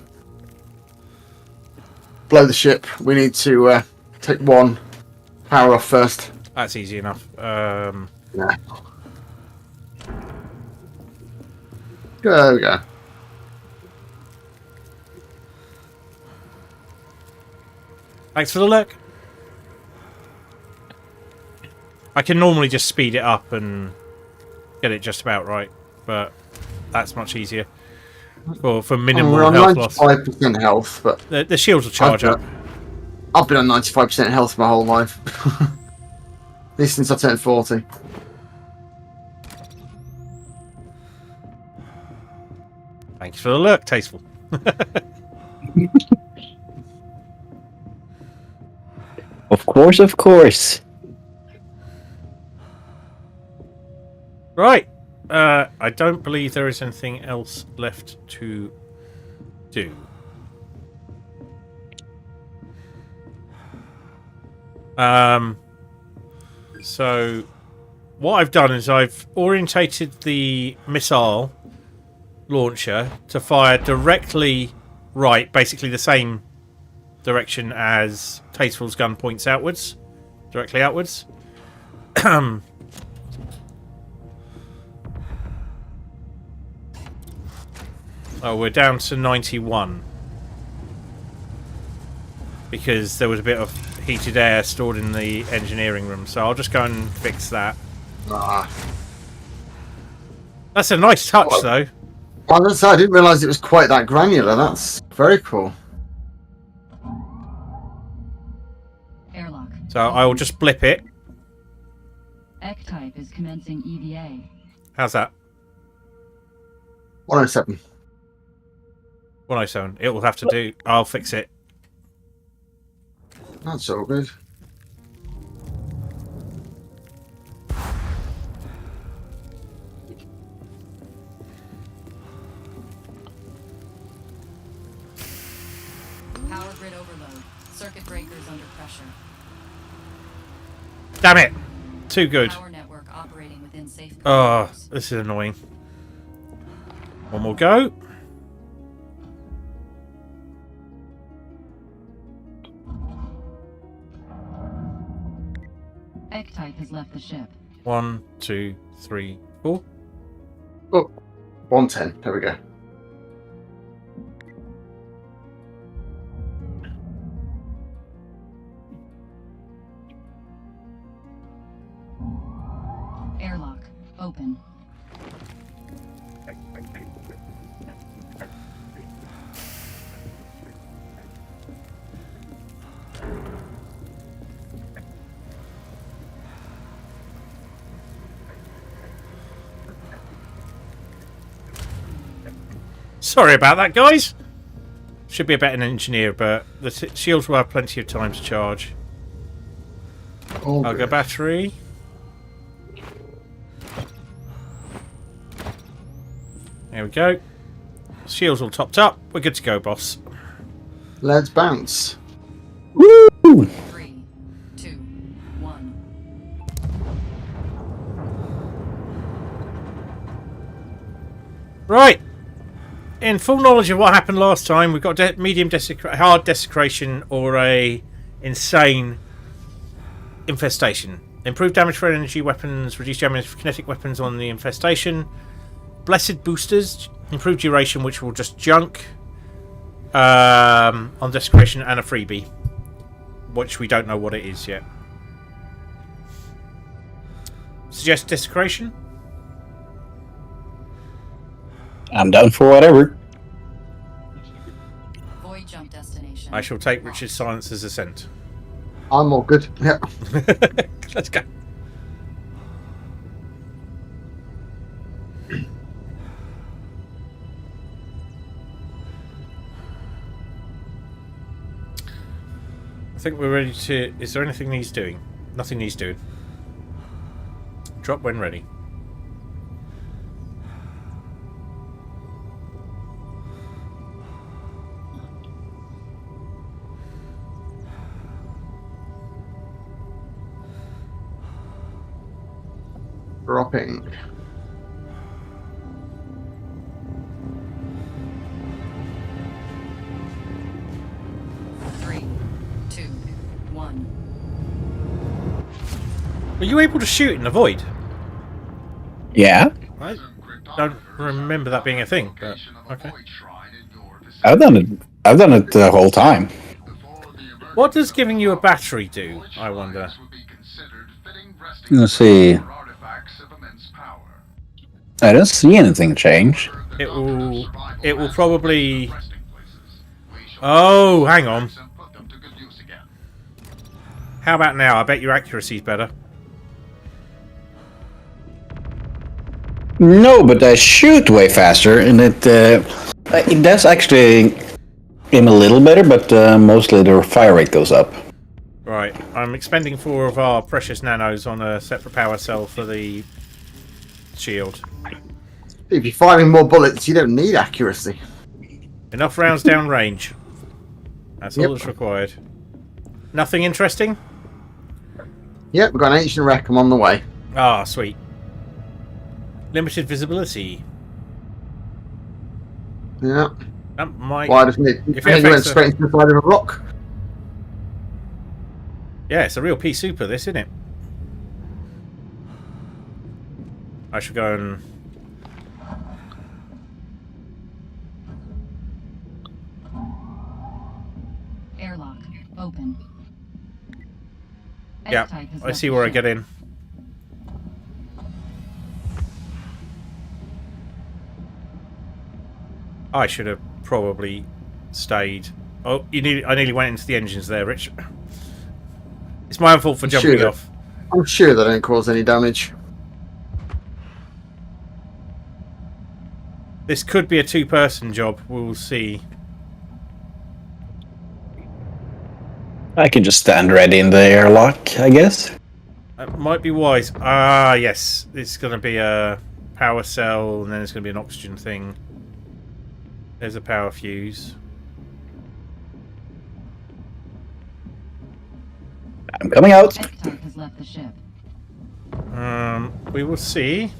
blow the ship. We need to take one power off first. That's easy enough. Yeah. There we go. Thanks for the look. I can normally just speed it up and get it just about right, but that's much easier for minimal We're on health loss. 95% health, but The shields will charge up. I've been on 95% health my whole life. At least since I turned 40. Thanks for the look, tasteful. Of course, of course. Right. I don't believe there is anything else left to do. So what I've done is I've orientated the missile launcher to fire directly right, basically the same direction as Tasteful's gun points outwards, directly outwards. Oh, we're down to 91 because there was a bit of heated air stored in the engineering room, so I'll just go and fix that. Ah. That's a nice touch, What? though. I didn't realise it was quite that granular. That's very cool. Airlock. So I will just blip it. X-type is commencing EVA. How's that? 107. 107. It will have to do. I'll fix it. That's all good. Power grid overload. Circuit breakers under pressure. Damn it! Too good. Power network operating within safe Oh, parameters. this is annoying. One more go. Egg-type has left the ship. 1, 2, 3, 4. Oh, 110. There we go. Airlock open. Sorry about that, guys. Should be a better engineer, but the shields will have plenty of time to charge. All I'll go good. battery. There we go. Shields all topped up. We're good to go, boss. Let's bounce. Woo! 3, 2, 1. Right. In full knowledge of what happened last time, we've got medium hard desecration or a insane infestation. Improved damage for energy weapons, reduced damage for kinetic weapons on the infestation. Blessed boosters, improved duration, which will just junk on desecration, and a freebie, which we don't know what it is yet. Suggest desecration. I'm down for whatever. Void jump destination. I shall take Richard's silence as assent. I'm all good. Yeah. Let's go. I think we're ready to... Is there anything he's doing? Nothing he's doing. Drop when ready. Dropping. Three, two, one. Were you able to shoot in the void? Yeah, I don't remember that being a thing, but okay. I've done it. I've done it the whole time. What does giving you a battery do, I wonder? Let's see. I don't see anything change. It will probably... Oh, hang on. How about now? I bet your accuracy's better. No, but I shoot way faster, and it does actually aim a little better, but mostly the fire rate goes up. Right, I'm expending 4 of our precious nanos on a separate power cell for the shield. If you're firing more bullets, you don't need accuracy. Enough rounds down range. That's all Yep. that's required. Nothing interesting? Yep, we've got an ancient wreck. I'm on the way. Ah, sweet. Limited visibility. Yeah. That might... Why doesn't it? If I it think it went affects the- straight into the side of a rock. Yeah, it's a real pea super, this, isn't it? I should go and... Airlock open. Yeah, Egg-type has I left see the where I ship. get in. I should have probably stayed. Oh, I nearly went into the engines there, Rich. It's my own fault for jumping Sure. off. I'm sure they don't cause any damage. This could be a 2-person job. We'll see. I can just stand ready in the airlock, I guess. That might be wise. Ah, yes. It's going to be a power cell, and then it's going to be an oxygen thing. There's a power fuse. I'm coming out. Egg-type has has left the ship. We will see.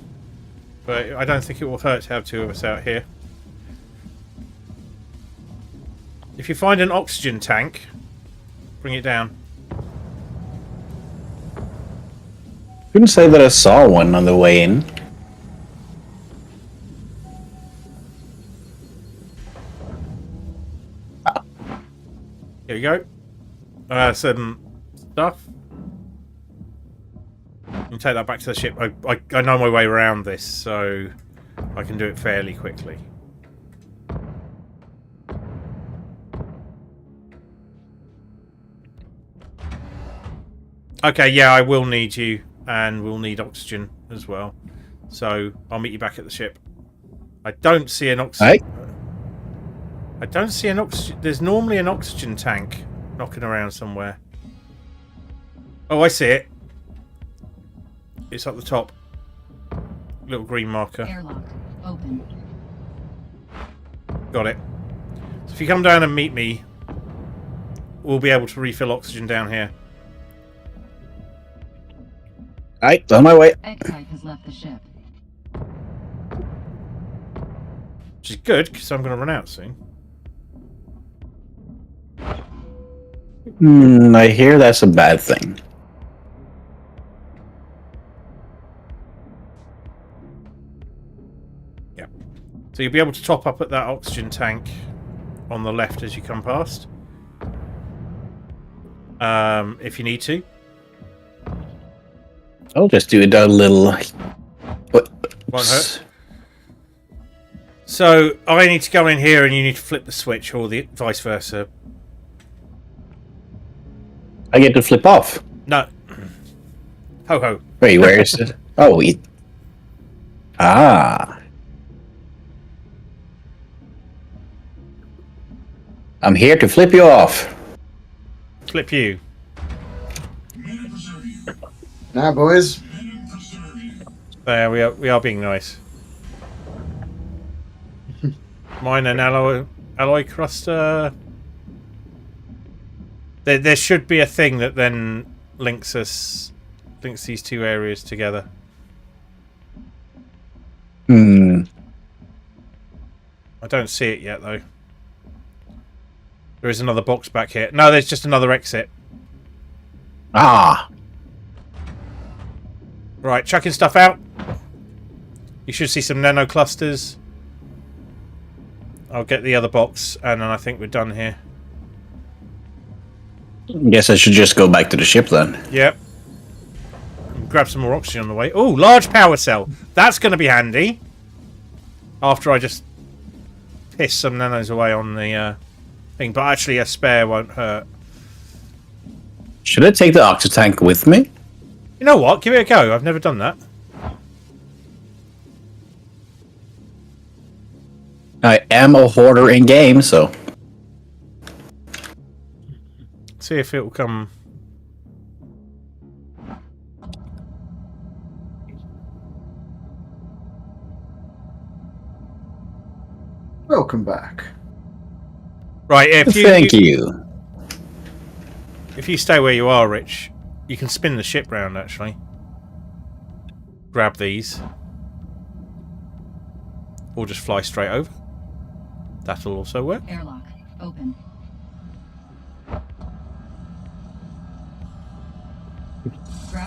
But I don't think it will hurt to have two of us out here. If you find an oxygen tank, bring it down. Couldn't say that I saw one on the way in. Here we go. Some stuff. You can take that back to the ship. I know my way around this, so I can do it fairly quickly. Okay, yeah, I will need you, and we'll need oxygen as well. So I'll meet you back at the ship. I don't see an oxygen. Right. I don't see an oxygen. There's normally an oxygen tank knocking around somewhere. Oh, I see it. It's up the top. Little green marker. Airlock open. Got it. So if you come down and meet me, we'll be able to refill oxygen down here. Right, on my way. X-Type has left the ship. Which is good, because I'm going to run out soon. I hear that's a bad thing. Yeah. So you'll be able to top up at that oxygen tank on the left as you come past. If you need to. I'll just do a little... Won't hurt. So I need to go in here and you need to flip the switch, or the vice versa. I get to flip off. No. Ho ho. Wait, where is it? Oh, Ah. I'm here to flip you off. Flip you. Now, boys. There we are being nice. Mine and alloy cluster. There should be a thing that then links these two areas together. Hmm. I don't see it yet though. There is another box back here. No, there's just another exit. Ah. Right, chucking stuff out. You should see some nano clusters. I'll get the other box, and then I think we're done here. Guess I should just go back to the ship then. Yep. Grab some more oxygen on the way. Oh, large power cell. That's going to be handy. After I just piss some nanos away on the thing. But actually, a spare won't hurt. Should I take the oxy tank with me? You know what? Give it a go. I've never done that. I am a hoarder in game, so... See if it will come. Welcome back. Right, if you... Thank you. If you stay where you are, Rich, you can spin the ship round, actually. Grab these. Or just fly straight over. That'll also work. Airlock open.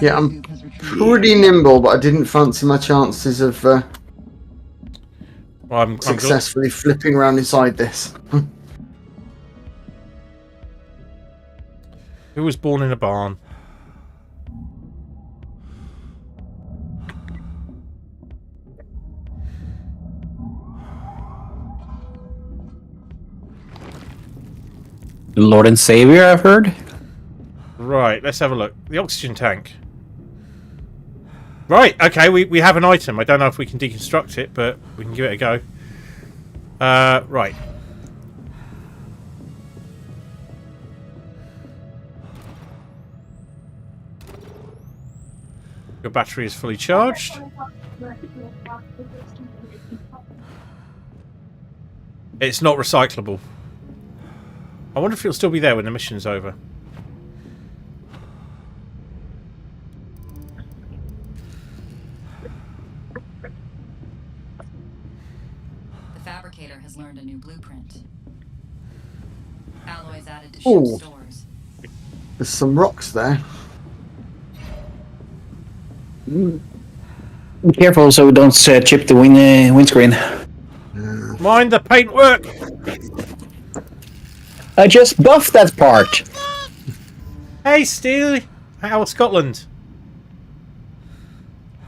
Yeah, I'm pretty nimble, but I didn't fancy my chances of Well, I'm successfully flipping around inside this. Who was born in a barn? Lord and Savior, I've heard. Right, let's have a look. The oxygen tank. Right, okay, we have an item. I don't know if we can deconstruct it, but we can give it a go. Right. Your battery is fully charged. It's not recyclable. I wonder if it'll still be there when the mission's over. fabricator has learned a new blueprint. Alloys added to Ooh. ship stores. There's some rocks there. Be careful so we don't chip the windscreen. Mind the paintwork! I just buffed that part. Hey, Steely! How was Scotland?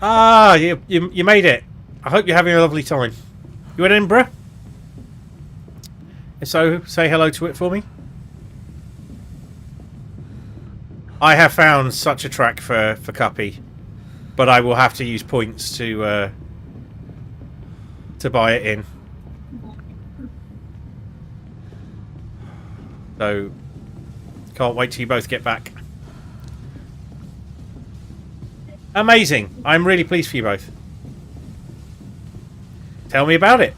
Ah, you made it. I hope you're having a lovely time. You in Edinburgh? If so, say hello to it for me. I have found such a track for Cuppy, but I will have to use points to buy it in. So, can't wait till you both get back. Amazing. I'm really pleased for you both. Tell me about it.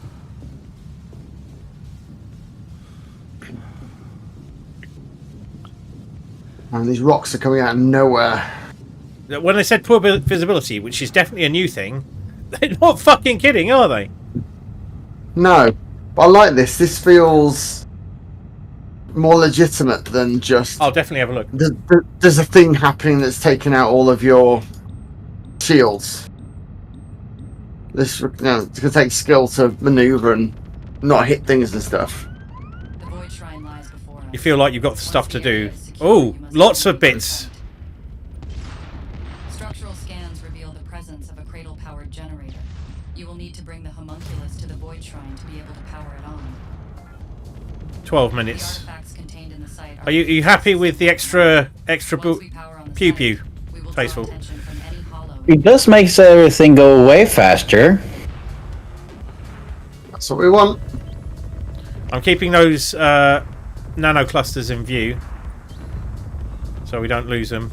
And these rocks are coming out of nowhere. When they said poor visibility, which is definitely a new thing, they're not fucking kidding, are they? No. But I like this. This feels more legitimate than just... I'll definitely have a look. There's a thing happening that's taken out all of your shields. This, it's going to take skill to maneuver and not hit things and stuff. The void shrine lies before us. You feel like you've got stuff to do. Oh, lots of bits. Structural scans reveal the presence of a cradle-powered generator. You will need to bring the homunculus to the void shrine to be able to power it on. 12 The minutes. artifacts contained in the site Are you happy with the extra Once we power on the pew site, pew? we will draw Tasteful. attention from any hollow. It does make everything go way faster. That's what we want. I'm keeping those nano clusters in view, so we don't lose them,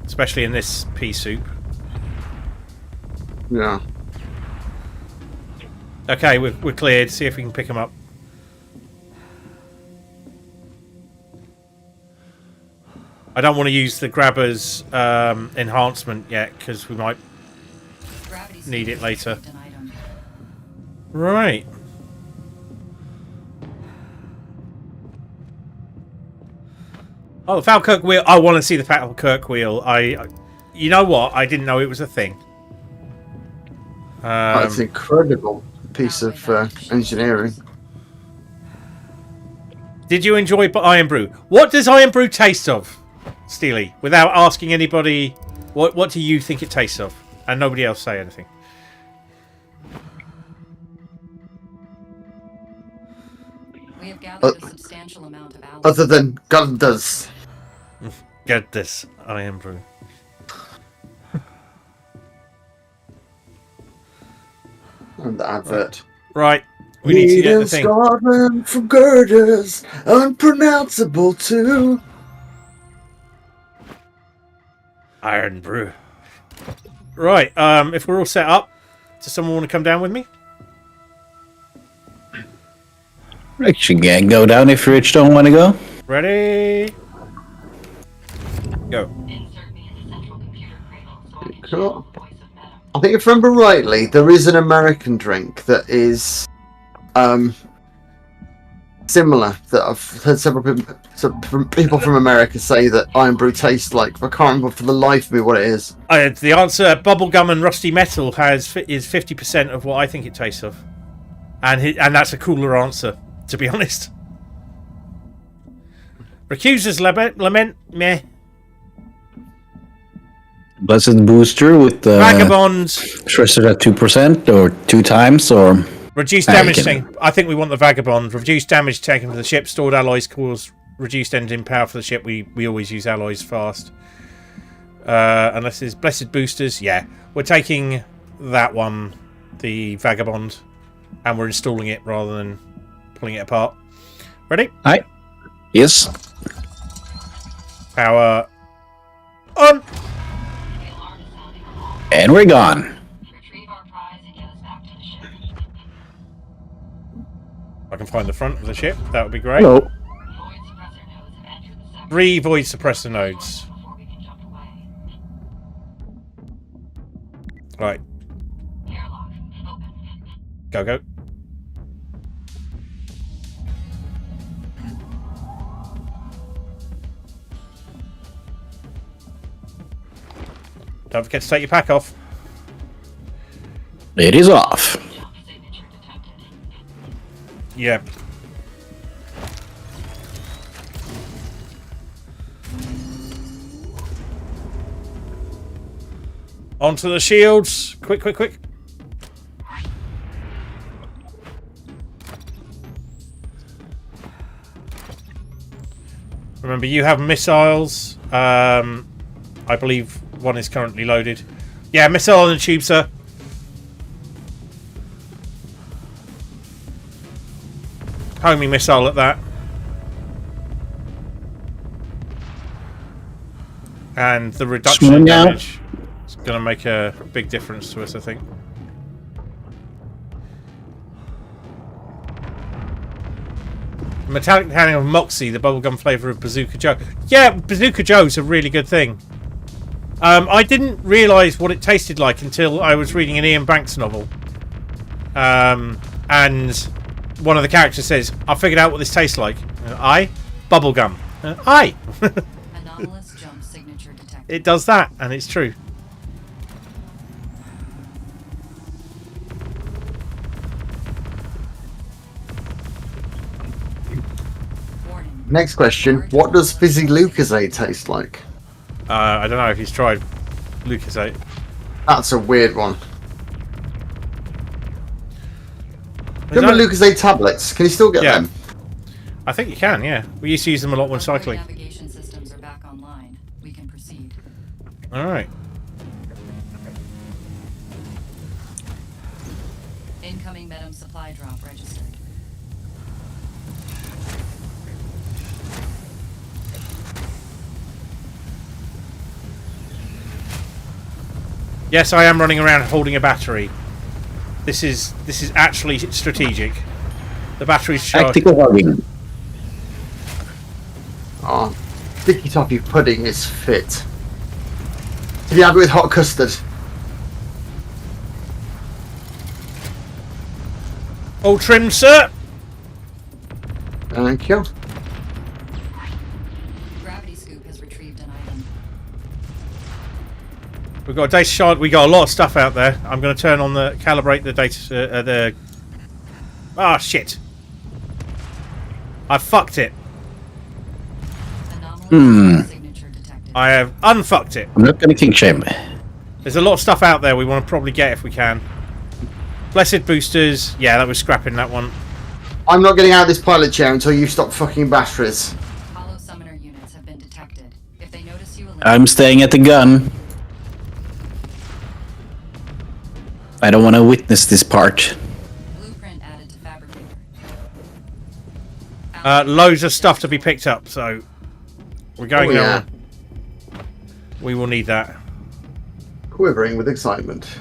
especially in this pea soup. Yeah. Okay, we're cleared. See if we can pick them up. I don't want to use the grabber's enhancement yet because we might Gravity need it later. an item. Right. Oh, the Falkirk wheel. I want to see the Falkirk wheel. You know what? I didn't know it was a thing. That's an incredible piece of engineering. Did you enjoy Iron Brew? What does Iron Brew taste of, Steely? Without asking anybody, what do you think it tastes of? And nobody else say anything. We have gathered a substantial amount of alloys. Other than Gunders. Get this, Iron Brew. And the advert. Right, we need to get the thing. Scotland from girders, unpronounceable too. Iron Brew. Right, if we're all set up, does someone want to come down with me? Actually, can go down if Rich don't want to go. Ready? Go. Cool. I think if I remember rightly, there is an American drink that is similar that I've heard several people from America say that Iron Brew tastes like, but I can't remember for the life of me what it is. The answer, bubblegum and rusty metal, is 50% of what I think it tastes of. And that's a cooler answer, to be honest. Recuser's lament, meh. Blessed booster with the Vagabond. trusted at 2% or 2 times or Reduced damage taken. I think we want the Vagabond. Reduced damage taken for the ship. Stored alloys cause reduced engine power for the ship. We always use alloys fast. Unless it's Blessed Boosters. Yeah. We're taking that one, the Vagabond, and we're installing it rather than pulling it apart. Ready? Hi. Yes. Power on. And we're gone. Retrieve our prize and get us back to the ship. I can find the front of the ship. That would be great. Hello. Void suppressor nodes have entered the sector 3 void suppressor nodes. before we can jump away. Right. Airlock, open. Go. Don't forget to take your pack off. It is off. Yeah. Onto the shields. Quick, quick, quick. Remember, you have missiles. I believe one is currently loaded. Yeah, missile on the tube, sir. Homing missile at that. And the reduction in damage is going to make a big difference to us, I think. Metallic tanning of Moxie, the bubblegum flavour of Bazooka Joe. Yeah, Bazooka Joe's a really good thing. I didn't realise what it tasted like until I was reading an Ian Banks novel. And one of the characters says, I figured out what this tastes like. I? Bubblegum. I. Anomalous jump signature detected. It does that, and it's true. Warning. Next question: what does fizzy Lucozade taste like? I don't know if he's tried Lucozade. That's a weird one. Remember Lucozade tablets? Can you still get them? I think you can, yeah. We used to use them a lot when Our cycling. navigation systems are back online. We can proceed. Alright. Incoming Medum supply drop registered. Yes, I am running around holding a battery. This is actually strategic. The battery's charged. Tactical hugging. Oh, sticky toffee pudding is fit. Did you have it with hot custard? All trimmed, sir. Thank you. Gravity scoop has retrieved an item. We've got a data shard. We got a lot of stuff out there. I'm going to turn on the calibrate the data. Ah, shit! I fucked it. Anomalous signature detected. I have unfucked it. I'm not gonna king shame. There's a lot of stuff out there we want to probably get if we can. Blessed boosters. Yeah, that was scrapping that one. I'm not getting out of this pilot chair until you stop fucking batteries. Hollow summoner units have been detected. If they notice you, I'm staying at the gun. I don't want to witness this part. blueprint added to fabricator. Loads of stuff to be picked up, so we're going yeah. now. We will need that. Quivering with excitement.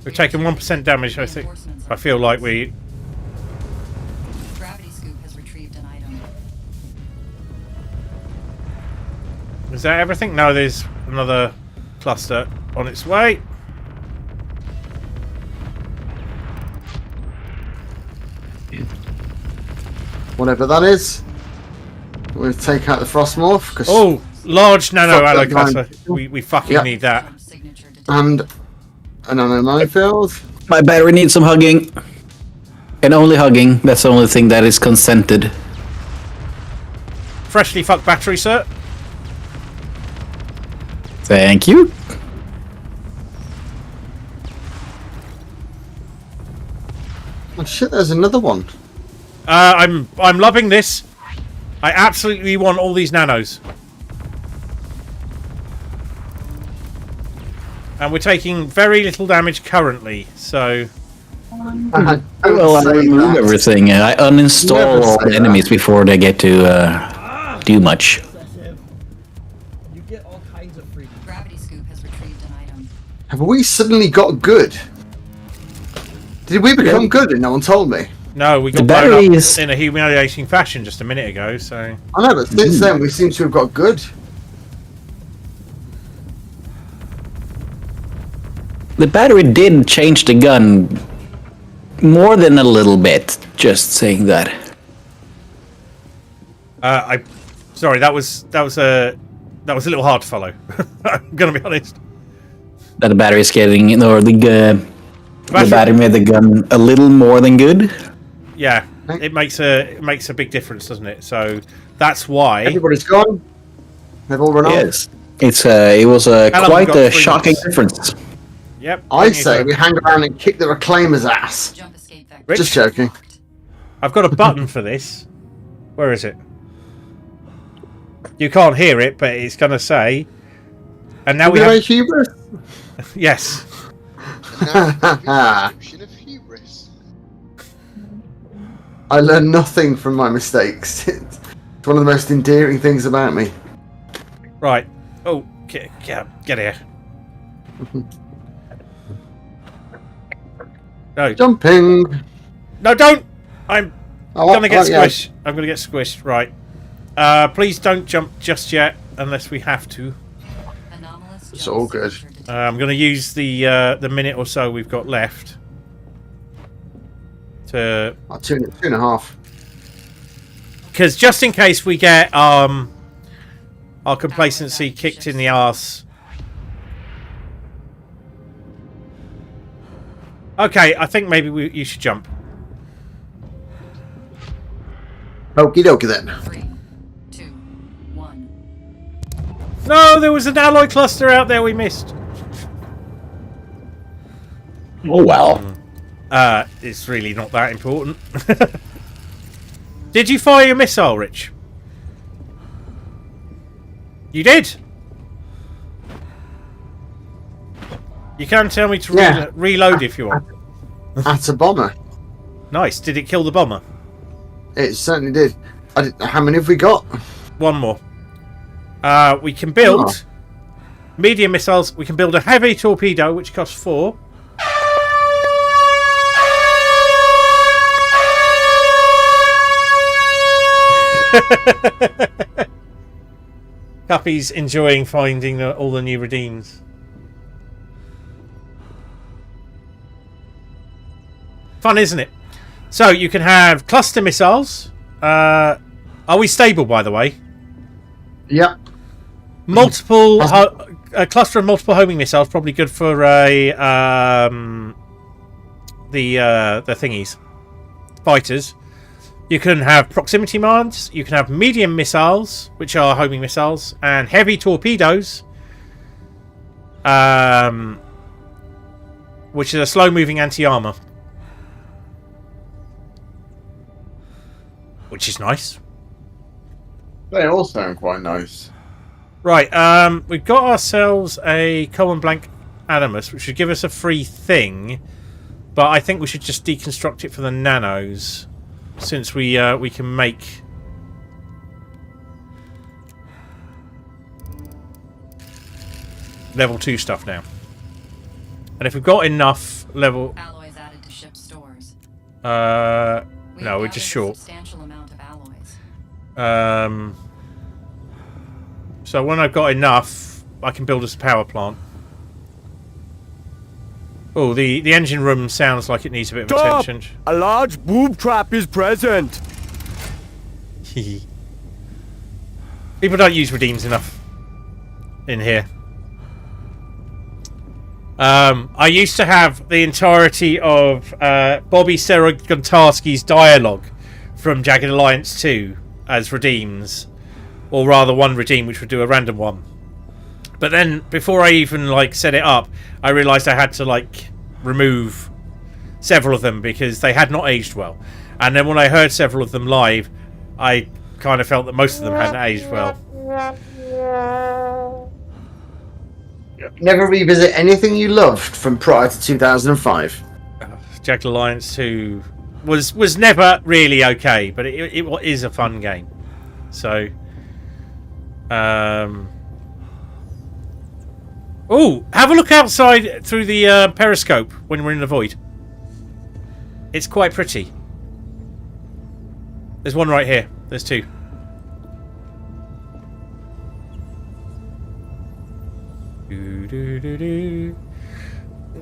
We've taken 1% damage, I think. I feel like we... Gravity scoop has retrieved an item. Is that everything? No, there's another cluster on its way. Whatever that is. We'll take out the frost morph. Cause Oh, large nano Fuck that alloy line. cluster. We fucking Yep. need that. Jump signature detected. and a nano minefield. My battery needs some hugging. And only hugging. That's the only thing that is consented. Freshly fucked battery, sir. Thank you. Oh shit! There's another one. I'm loving this. I absolutely want all these nanos. And we're taking very little damage currently, so... Well, Well, I remove everything. I uninstall Never all say the enemies before they get to do much. You get all kinds of freedom. Gravity scoop has retrieved an item. Have we suddenly got good? Did we become good and no one told me? No, we The got blown battery up is- in a humiliating fashion just a minute ago, so... I know, but since then we seem to have got good. The battery did change the gun more than a little bit. Just saying that. Sorry, that was a little hard to follow. I'm gonna be honest. That the battery is getting, or the battery made the gun a little more than good. Yeah, it makes a big difference, doesn't it? So that's why Everybody's gone. They've all run off. Yes, it was quite a shocking difference. Yep. I say we hang around and kick the Reclaimer's ass. Jump escape vector. Rich? Just joking. I've got a button for this. Where is it? You can't hear it, but it's gonna say. And now we have. Hubris? Yes. I learn nothing from my mistakes. It's one of the most endearing things about me. Right. Oh, get here. No. Jumping. No, don't. I'm gonna get squished. I'm gonna get squished. Right. Please don't jump just yet, unless we have to. It's all good. I'm gonna use the minute or so we've got left to. 2.5. Because just in case we get our complacency kicked in the arse. Okay, I think maybe you should jump. Okie dokie then. 3, 2, 1. No, there was an alloy cluster out there we missed. Oh well. It's really not that important. Did you fire your missile, Rich? You did. You can tell me to reload if you want. At a bomber. Nice. Did it kill the bomber? It certainly did. How many have we got? One more. We can build medium missiles. We can build a heavy torpedo, which costs 4. Guppy's enjoying finding all the new redeems. Fun, isn't it? So you can have cluster missiles. Are we stable, by the way? Yep. Multiple a cluster of multiple homing missiles, probably good for the thingies, fighters. You can have proximity mines. You can have medium missiles, which are homing missiles, and heavy torpedoes, which is a slow-moving anti-armor, which is nice. They all sound quite nice. Right, we've got ourselves a common blank Animus, which should give us a free thing, but I think we should just deconstruct it for the nanos, since we can make level 2 stuff now. And if we've got enough level Alloys added to ship stores. no, we're just short. Substantial amount of alloys. So when I've got enough, I can build us a power plant. Oh, the engine room sounds like it needs a bit of attention. A large boob trap is present. People don't use redeems enough in here. I used to have the entirety of Bobby Seragontarski's dialogue from Jagged Alliance 2 as redeems. Or rather, one redeem, which would do a random one. But then, before I even set it up, I realised I had to remove several of them because they had not aged well. And then when I heard several of them live, I kind of felt that most of them hadn't aged well. Never revisit anything you loved from prior to 2005. Jagged Alliance 2 was never really okay, but it is a fun game. So. Oh, have a look outside through the periscope when we're in the void. It's quite pretty. There's one right here. There's 2.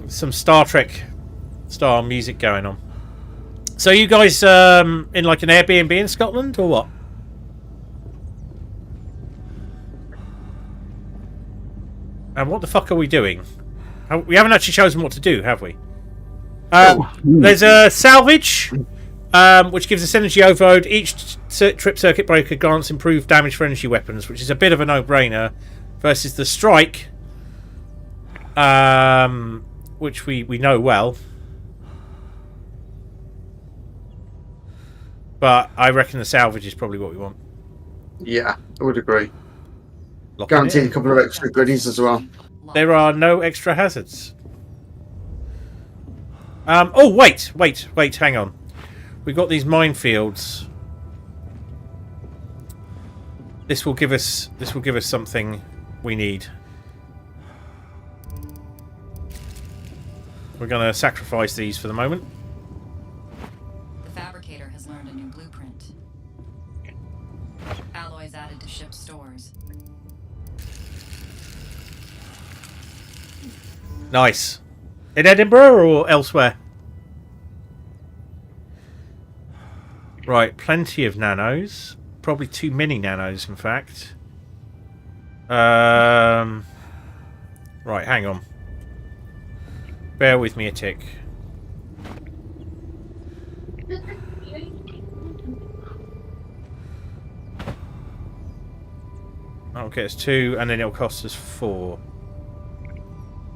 Some Star Trek style music going on. So you guys in like an Airbnb in Scotland or what? And what the fuck are we doing? We haven't actually chosen what to do, have we? There's a salvage, which gives us energy overload. Each trip circuit breaker grants improved damage for energy weapons, which is a bit of a no-brainer. Versus the strike, which we know well. But I reckon the salvage is probably what we want. Yeah, I would agree. Lock Guaranteed it. a couple of extra goodies as well. There are no extra hazards. Oh wait, hang on. We've got these minefields. This will give us something we need. We're going to sacrifice these for the moment. The fabricator has learned a new blueprint. Alloys added to ship stores. Nice. In Edinburgh or elsewhere? Right, plenty of nanos. Probably too many nanos, in fact. Right, hang on. Bear with me a tick. That'll get us 2, and then it'll cost us 4.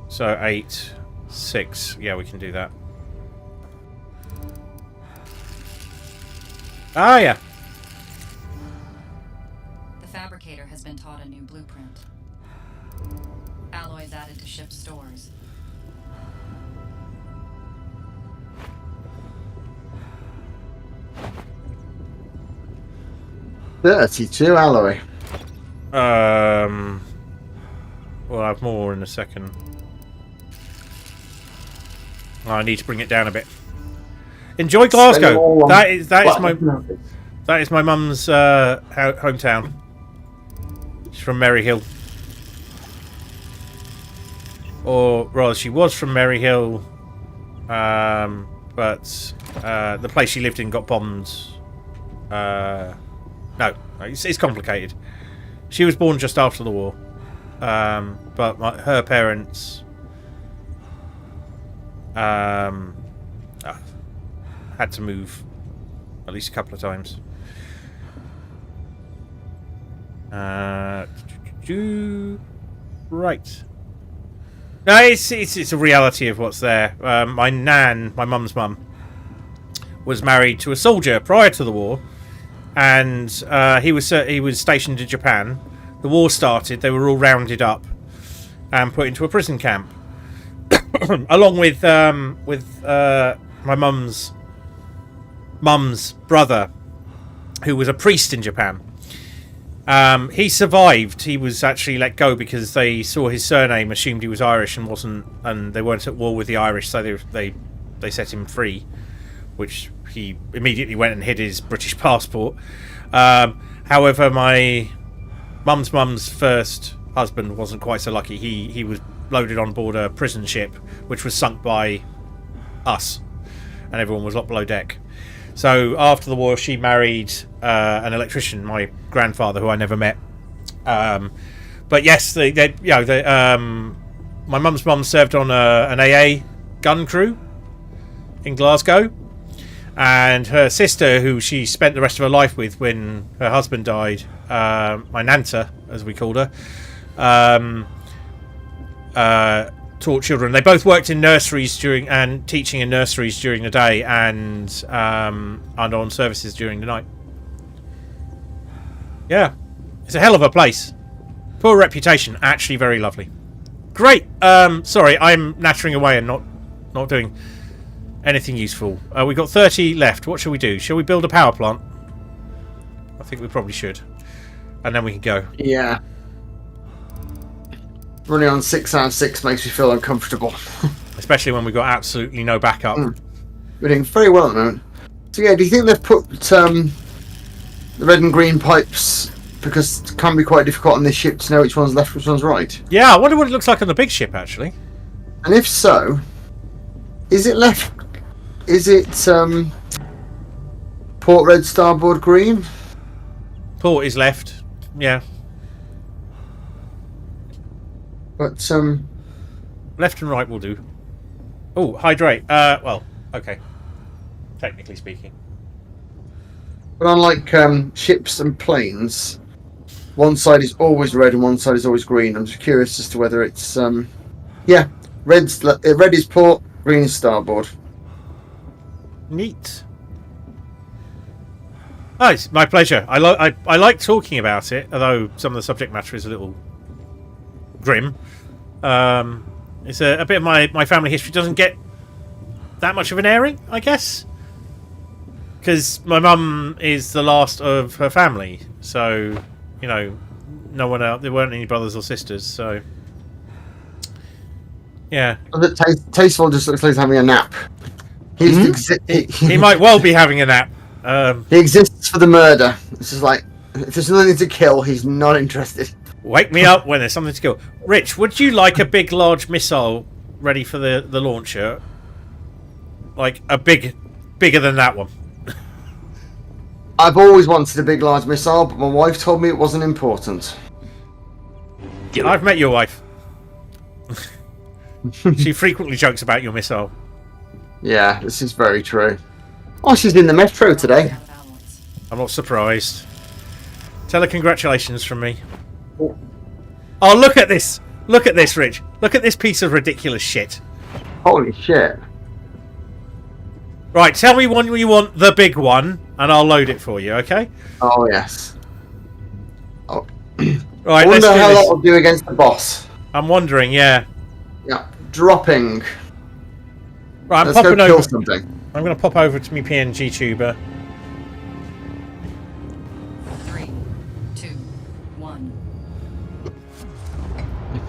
So 8, 6. Yeah, we can do that. Ah, yeah. The fabricator has been taught a new blueprint. Alloys added to ship stores. $32 alloy. We'll have more in a second. Oh, I need to bring it down a bit. Enjoy Glasgow. That is my mum's hometown. She's from Maryhill, or rather, she was from Maryhill, but the place she lived in got bombed. No, it's complicated. She was born just after the war, but her parents had to move at least a couple of times. Right. No, it's a reality of what's there. My nan, my mum's mum, was married to a soldier prior to the war, and he was stationed in Japan. The war started. They were all rounded up and put into a prison camp, along with my mum's brother, who was a priest in Japan. He survived. He was actually let go because they saw his surname, assumed he was Irish, and they weren't at war with the Irish, so they set him free, which he immediately went and hid his British passport. However, my mum's first husband wasn't quite so lucky. He was loaded on board a prison ship, which was sunk by us, and everyone was locked below deck. So after the war, she married an electrician, my grandfather, who I never met. But yes, my mum's mum served on an AA gun crew in Glasgow, and her sister, who she spent the rest of her life with when her husband died, my Nanta, as we called her, taught children. They both worked in nurseries teaching in nurseries during the day, and on services during the night. Yeah, it's a hell of a place. Poor reputation, actually very lovely. Great. Sorry, I'm nattering away and not doing anything useful. We've got 30 left. What shall we do? Shall we build a power plant? I think we probably should, and then we can go. Yeah. Running on 6 out of 6 makes me feel uncomfortable. Especially when we've got absolutely no backup. We're doing very well at the moment. So yeah, do you think they've put the red and green pipes, because it can be quite difficult on this ship to know which one's left, which one's right? Yeah, I wonder what it looks like on the big ship, actually. And if so, is it left? Is it Port red, starboard green. Port is left. Yeah. But Left and right will do. Oh, hydrate. Well, okay. Technically speaking. But unlike ships and planes, one side is always red and one side is always green. I'm just curious as to whether it's yeah, red is port, green is starboard. Neat. Oh, it's my pleasure. I like talking about it, although some of the subject matter is a little grim. It's a bit of my family history doesn't get that much of an airing, I guess. Because my mum is the last of her family, so no one else. There weren't any brothers or sisters, so yeah. Tasteful just looks like he's having a nap. He might well be having a nap. He exists for the murder. It's just like if there's nothing to kill, he's not interested. Wake me up when there's something to kill. Rich, would you like a big, large missile ready for the launcher? Like a bigger than that one. I've always wanted a big, large missile, but my wife told me it wasn't important. I've met your wife. She frequently jokes about your missile. Yeah, this is very true. Oh, she's in the metro today. I'm not surprised. Tell her congratulations from me. Oh, look at this! Look at this, Rich. Look at this piece of ridiculous shit. Holy shit. Right, tell me when you want the big one, and I'll load it for you, okay? Oh, yes. Oh. Right, I let's wonder do how this. that will do against the boss. I'm wondering, yeah. Yeah, dropping. Right, I'm Let's go popping kill over. something. I'm going to pop over to my PNG tuber. 3, 2, 1.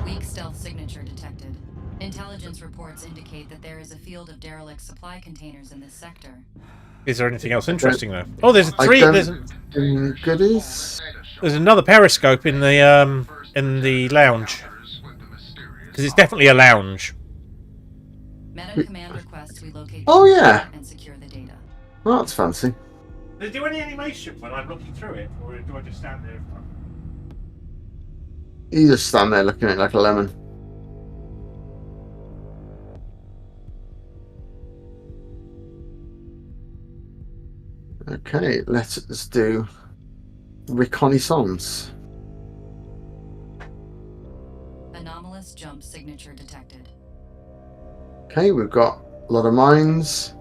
Weak stealth signature detected. Intelligence reports indicate that there is a field of derelict supply containers in this sector. Is there anything else interesting though? Oh, there's goodies. There's another periscope in the lounge. Because it's definitely a lounge. Meta command requests we locate and secure the data. Oh, that's fancy. Does it do any animation when I'm looking through it, or do I just stand there? You just stand there looking at it like a lemon. Okay, let's do reconnaissance. Anomalous jump signature detected. Okay, we've got a lot of mines.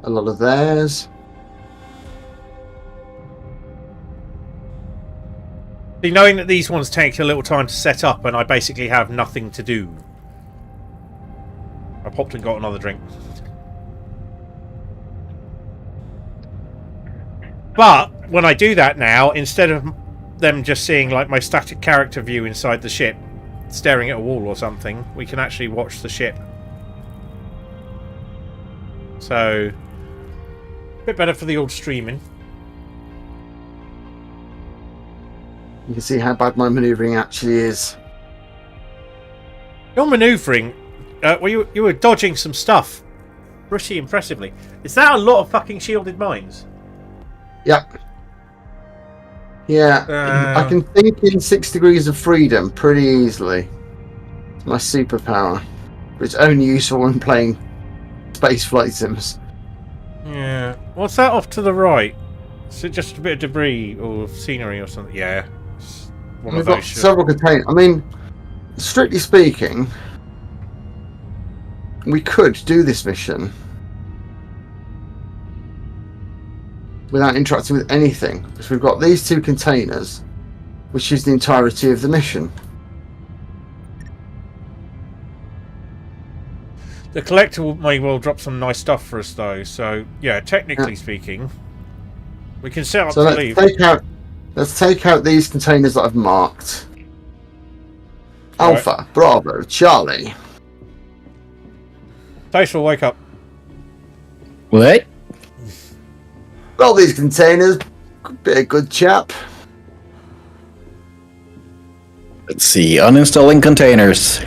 A lot of theirs. See, knowing that these ones take a little time to set up and I basically have nothing to do, I popped and got another drink. But when I do that now, instead of them just seeing like my static character view inside the ship, staring at a wall or something, we can actually watch the ship. So, a bit better for the old streaming. You can see how bad my manoeuvring actually is. Your manoeuvring, well, you were dodging some stuff pretty impressively. Is that a lot of fucking shielded mines? Yep. Yeah, I can think in 6 degrees of freedom pretty easily. It's my superpower. But it's only useful when playing space flight sims. Yeah. What's that off to the right? Is it just a bit of debris or scenery or something? Yeah. We've got several containers. I mean, strictly speaking, we could do this mission without interacting with anything, because we've got these 2 containers, which is the entirety of the mission. The collector may well drop some nice stuff for us, though. So, yeah, technically speaking, we can set up So to leave. let's take out these containers that I've marked. Right. Alpha, Bravo, Charlie. Tasteful, wake up. What? Well, these containers, be a good chap. Let's see. Uninstalling containers.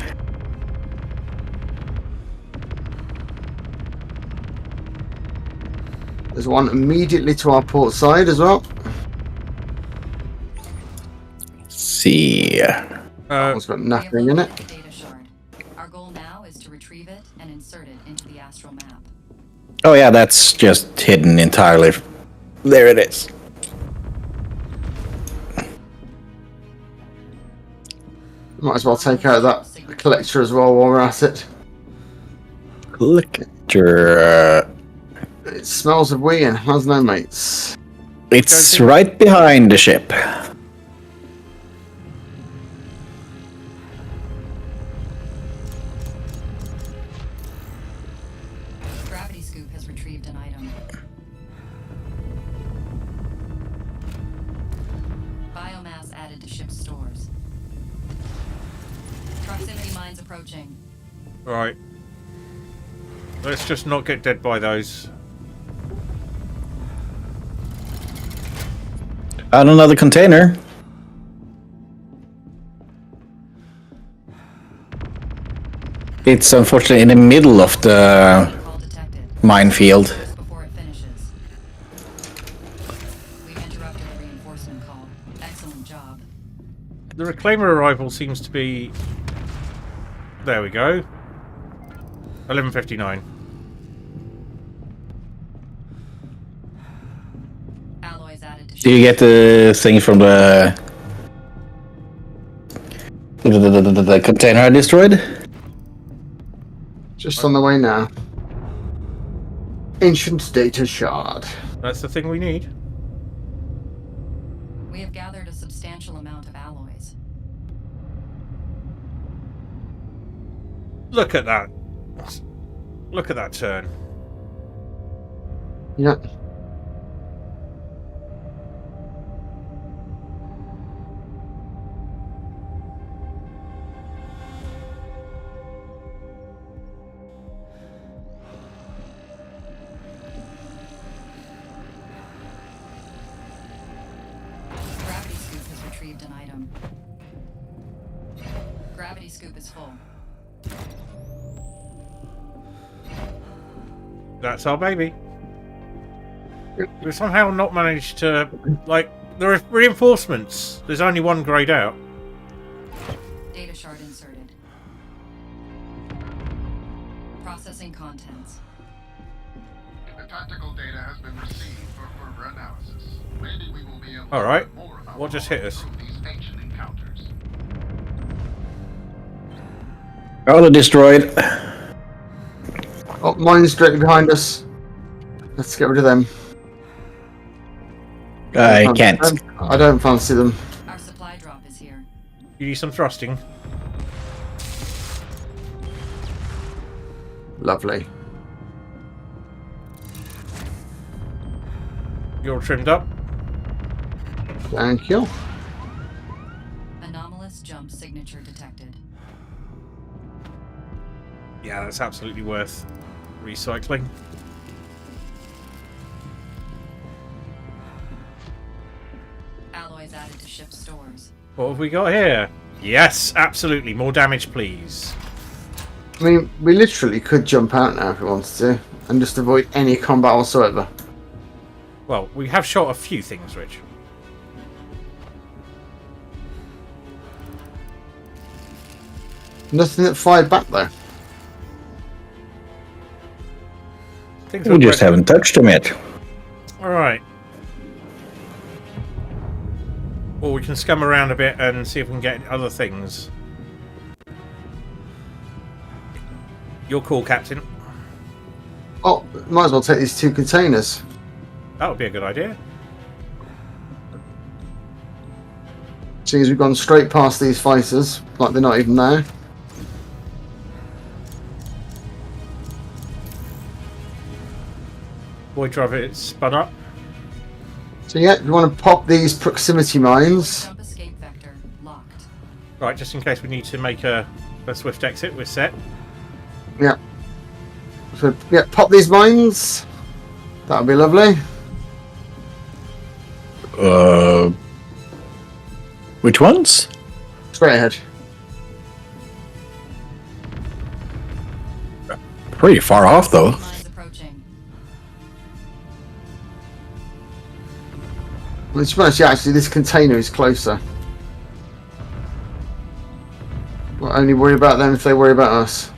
There's one immediately to our port side as well. See. It's got We have nothing in it. located the data shard. Our goal now is to retrieve it and insert it into the astral map. Oh yeah, that's just hidden entirely. There it is. Might as well take out that collector as well while we're at it. Collector. It smells of wee and has no mates. It's right behind the ship. Gravity Scoop has retrieved an item. Biomass added to ship's stores. Proximity mines approaching. Right. Let's just not get dead by those. Found another container. It's unfortunately in the middle of the Call detected. minefield. Before it finishes. We've interrupted the reinforcement call. Excellent job. The reclaimer arrival seems to be... There we go. 11:59. Alloys added to Do you get the thing from the container I destroyed? Just on the way now. Ancient data shard. That's the thing we need. We have gathered a substantial amount of alloys. Look at that. Look at that turn. Yep. Gravity Scoop has retrieved an item. Gravity Scoop is full. That's our baby. We've somehow not managed to... Like, there are reinforcements. There's only one grayed out. Data shard inserted. Processing contents. The tactical data has been received for further analysis. Maybe we will be able to Alright. learn more about What just hit us? these ancient encounters. All destroyed. Oh, mine's directly behind us. Let's get rid of them. I can't. I don't fancy them. Our supply drop is here. You need some thrusting. Lovely. You're all trimmed up. Thank you. Anomalous jump signature detected. Yeah, that's absolutely worth recycling. Alloys added to ship stores. What have we got here? Yes, absolutely. More damage, please. I mean, we literally could jump out now if we wanted to, and just avoid any combat whatsoever. Well, we have shot a few things, Rich. Nothing that fired back though. Things We just haven't touched them yet. Alright. Or we can scum around a bit and see if we can get other things. Your call, Captain. Oh, might as well take these two containers. That would be a good idea. Seeing as we've gone straight past these fighters, like they're not even there. Void driver, it's spun up. So yeah, we want to pop these proximity mines. Jump escape vector locked. Right, just in case we need to make a swift exit, we're set. Yeah. So yeah, pop these mines. That would be lovely. Which ones? Straight ahead. Pretty far off though. Mines approaching. Well, to be honest, yeah, actually, this container is closer. We'll only worry about them if they worry about us.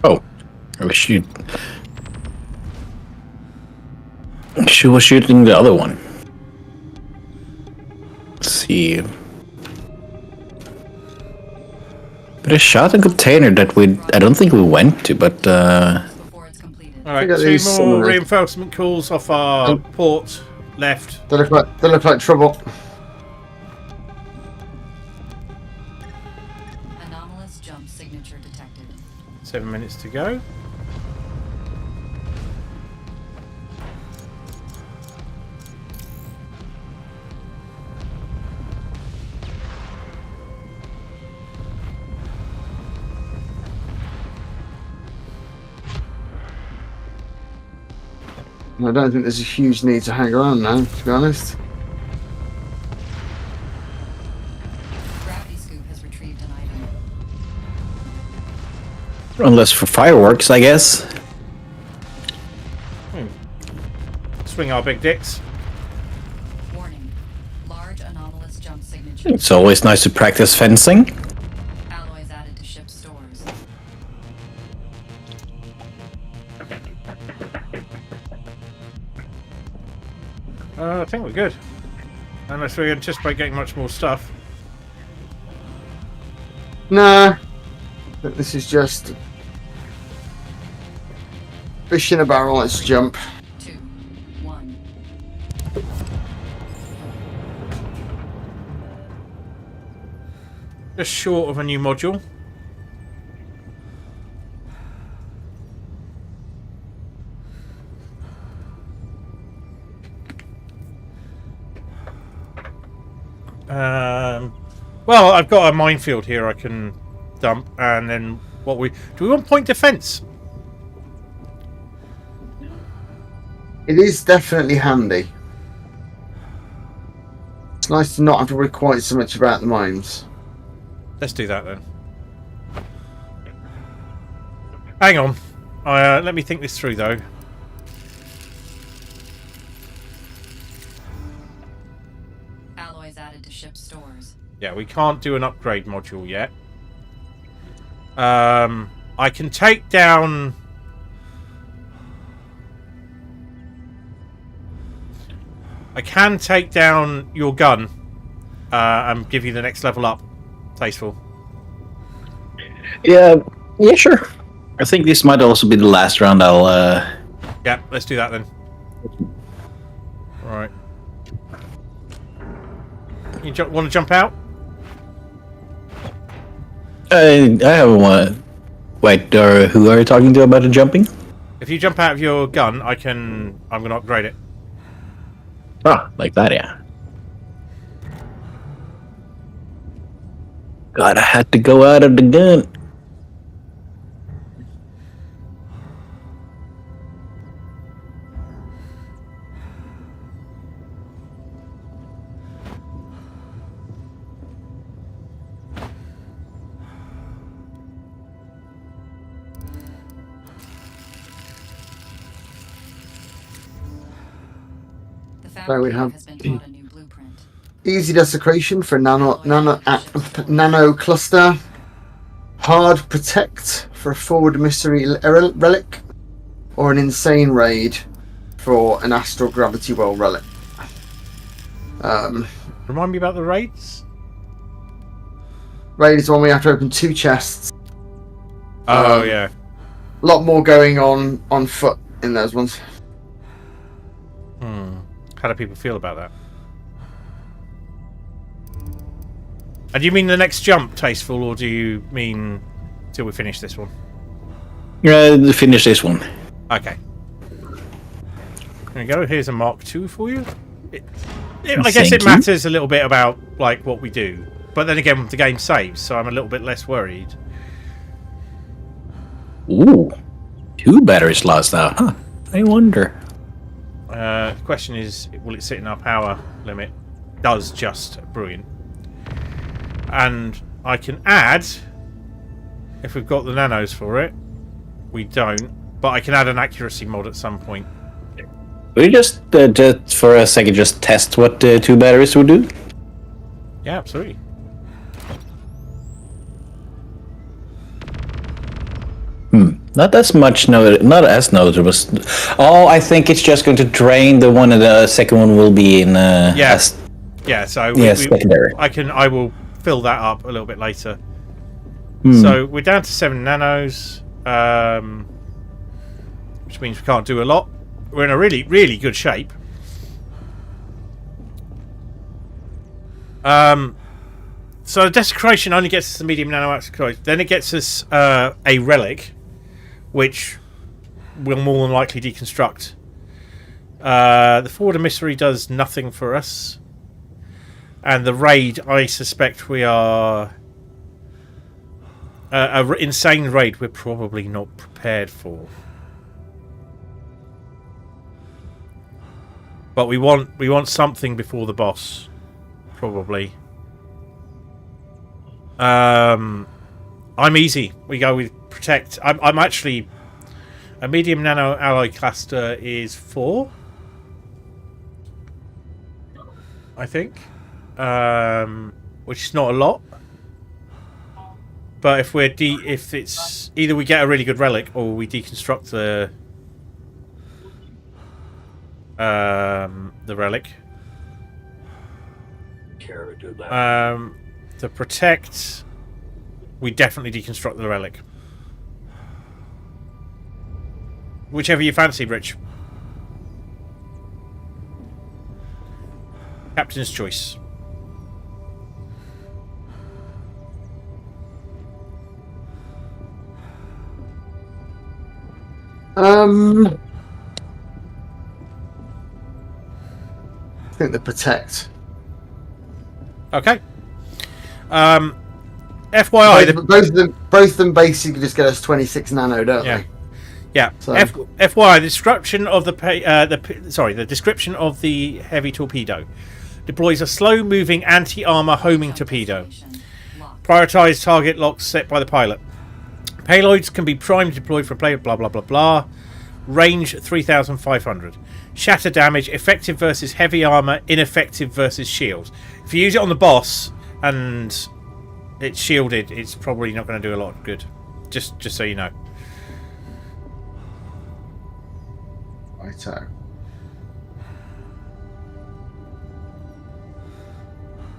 Oh, shoot! She was shooting the other one. Let's see. But I shot a container that I don't think we went to, but Before it's completed. Alright, got 2 these more somewhere. reinforcement calls off our Oh. port left. They look like trouble. Anomalous jump signature detected. 7 minutes to go. I don't think there's a huge need to hang around now, to be honest. Gravity scoop has retrieved an item. unless for fireworks, I guess. Swing our big dicks. Warning. Large anomalous jump signature. It's always nice to practice fencing. Alloys added to ship stores. I think we're good. Unless we anticipate getting much more stuff. Nah. But this is just fish in a barrel. Let's jump. 2, 1. Just short of a new module. Well, I've got a minefield here I can dump, and then what do we want point defense? It is definitely handy. It's nice to not have to worry quite so much about the mines. Let's do that then. Hang on. Let me think this through though. Alloys added to ship stores. Yeah, we can't do an upgrade module yet. I can take down... I can take down your gun and give you the next level up. Tasteful. Yeah, sure. I think this might also be the last round I'll Yeah, let's do that then. Alright. You want to jump out? I have one. Wait, who are you talking to about the jumping? If you jump out of your gun, I'm going to upgrade it. Oh, like that, yeah. God, I had to go out of the gun. The There we fabricator have has been taught a new blueprint. Easy desecration for nano cluster. Hard protect for a forward mystery relic, or an insane raid for an astral gravity well relic. Remind me about the raids? Raid is one we have to open 2 chests. Oh, yeah. A lot more going on foot in those ones. How do people feel about that? And do you mean the next jump, Tasteful, or do you mean till we finish this one? Finish this one. Okay. There we go. Here's a Mark II for you. I guess it matters a little bit about like what we do, but then again, the game saves, so I'm a little bit less worried. Ooh, 2 battery slots now, huh? I wonder. The question is, will it sit in our power limit? Does just brilliant. And I can add, if we've got the nanos for it. We don't, but I can add an accuracy mod at some point. We just for a second just test what 2 batteries would do. Yeah, absolutely. Not as much, not as noticeable. Oh, I think it's just going to drain the one, and the second one will be in. Yeah. Yeah. So secondary. I will fill that up a little bit later. So we're down to 7 nanos, which means we can't do a lot. We're in a really, really good shape. So desecration only gets us the medium nano acceleration. Then it gets us a relic, which will more than likely deconstruct. The forward emissary does nothing for us, and the raid, I suspect we are an insane raid. We're probably not prepared for, but we want something before the boss, probably. I'm easy. We go with protect. I'm actually a medium nano alloy cluster is 4, I think, which is not a lot. But if if it's either we get a really good relic or we deconstruct the relic. To protect, we definitely deconstruct the relic. Whichever you fancy, Rich. Captain's choice. I think the protect. Okay. FYI, both of them basically just get us 26 nano, don't they? Yeah. So. FYI, the description of the description of the heavy torpedo deploys a slow-moving anti-armor homing torpedo. Prioritize target locks set by the pilot. Payloads can be primed, deployed for play. Blah blah blah blah. Range 3,500. Shatter damage: effective versus heavy armor, ineffective versus shields. If you use it on the boss and it's shielded, it's probably not going to do a lot of good. Just so you know. Righto.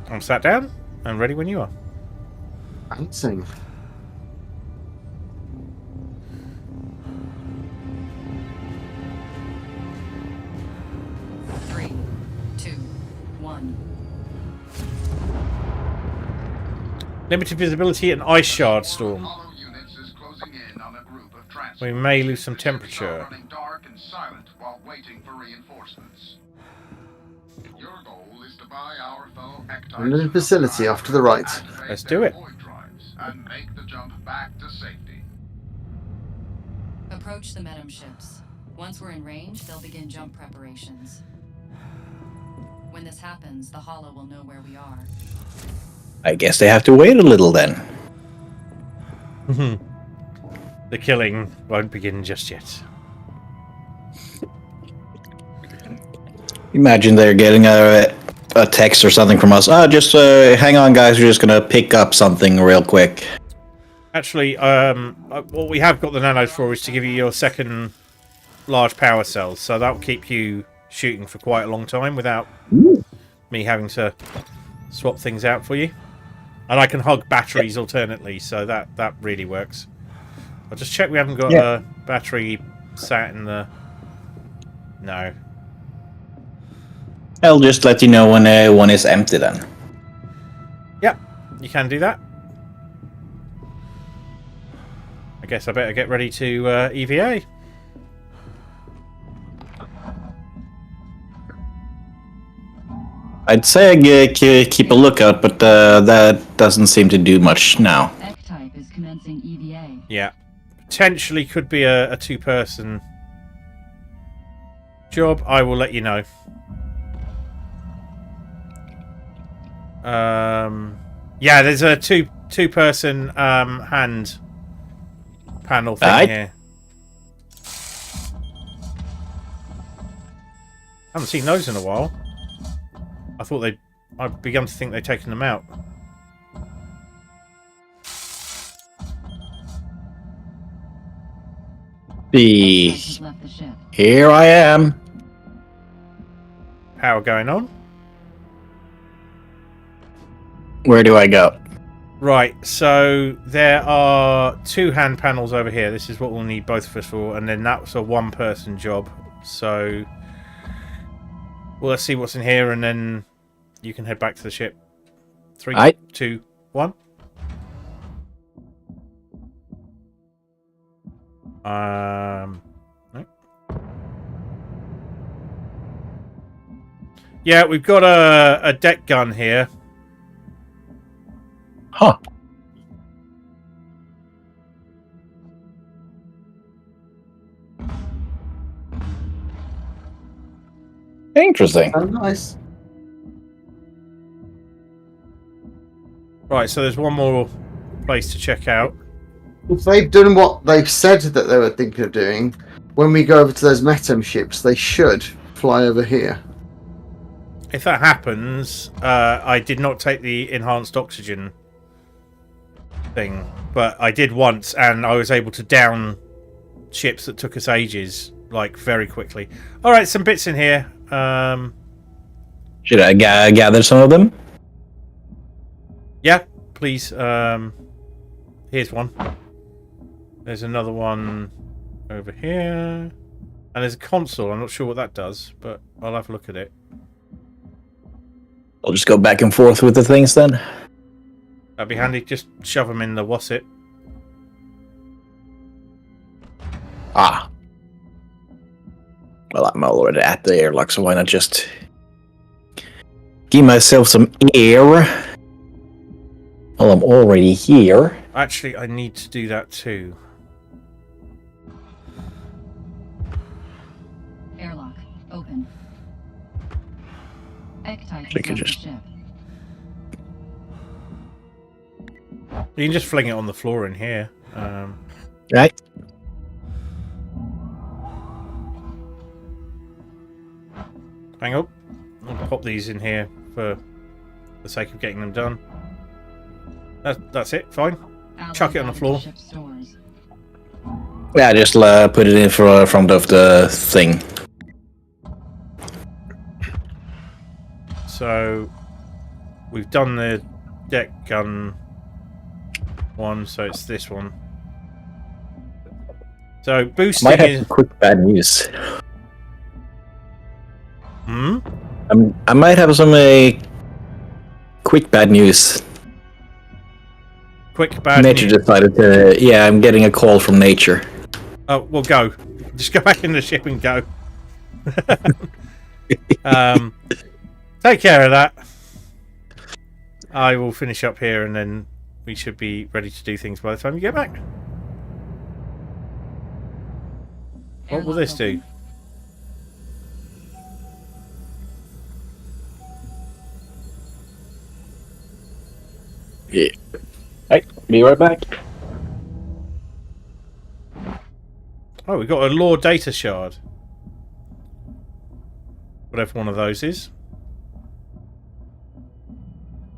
I'm sat down and ready when you are. Dancing. Three, two, one. Limited visibility and ice shard storm. Hollow units is closing in on a group of transports. We may lose some The ships temperature. are running dark and silent while waiting for reinforcements. Your goal is to buy our fellow Ectites Under the facility off to the right. Let's do it. void drives and make the jump back to safety. Approach the Medem ships. Once we're in range, they'll begin jump preparations. When this happens, the Hollow will know where we are. I guess they have to wait a little then. The killing won't begin just yet. Imagine they're getting a text or something from us. Just hang on, guys. We're just gonna pick up something real quick. Actually, what we have got the nanos for is to give you your second large power cells, so that'll keep you shooting for quite a long time without me having to swap things out for you. And I can hug batteries alternately, so that really works. I'll just check we haven't got a battery sat in the... No. I'll just let you know when one is empty then. Yep, you can do that. I guess I better get ready to EVA. I'd say keep a lookout, but that doesn't seem to do much now. Ectype is commencing EVA. Yeah. Potentially could be a two-person job. I will let you know. Yeah, there's a two-person hand panel thing here. Haven't seen those in a while. I've begun to think they've taken them out. Has left the ship. Here I am. Power going on. Where do I go? Right, so there are 2 hand panels over here. This is what we'll need both of us for, and then that's a one-person job. So, well, let's see what's in here, and then you can head back to the ship. 3, Aye. 2, 1. No. Yeah, we've got a deck gun here. Huh. Interesting. Oh, nice. Right, so there's one more place to check out. If they've done what they've said that they were thinking of doing, when we go over to those Metem ships, they should fly over here. If that happens, I did not take the enhanced oxygen thing, but I did once, and I was able to down ships that took us ages, like, very quickly. Alright, some bits in here. Should I gather some of them? Yeah, please. Here's one. There's another one over here. And there's a console. I'm not sure what that does, but I'll have a look at it. I'll just go back and forth with the things then. That'd be handy. Just shove them in the wassit. Ah. Well, I'm already at the airlock, so why not just give myself some air while I'm already here. Actually, I need to do that too. Airlock open. Ektype So you can left the just- ship. You can just fling it on the floor in here. Right? Hang on. I'll pop these in here for the sake of getting them done. That's it. Fine. Chuck it on the floor. Ship stores. Yeah, just put it in front of the thing. So we've done the deck gun one, so it's this one. So boosting Might have is. some quick bad news. Hmm? I might have some quick bad news. Quick bad Nature news. decided to. Yeah, I'm getting a call from nature. Oh, well, go. Just go back in the ship and go. Take care of that. I will finish up here, and then we should be ready to do things by the time you get back. What will this do? Yeah. Right, be right back. Oh, we've got a lore data shard. Whatever one of those is.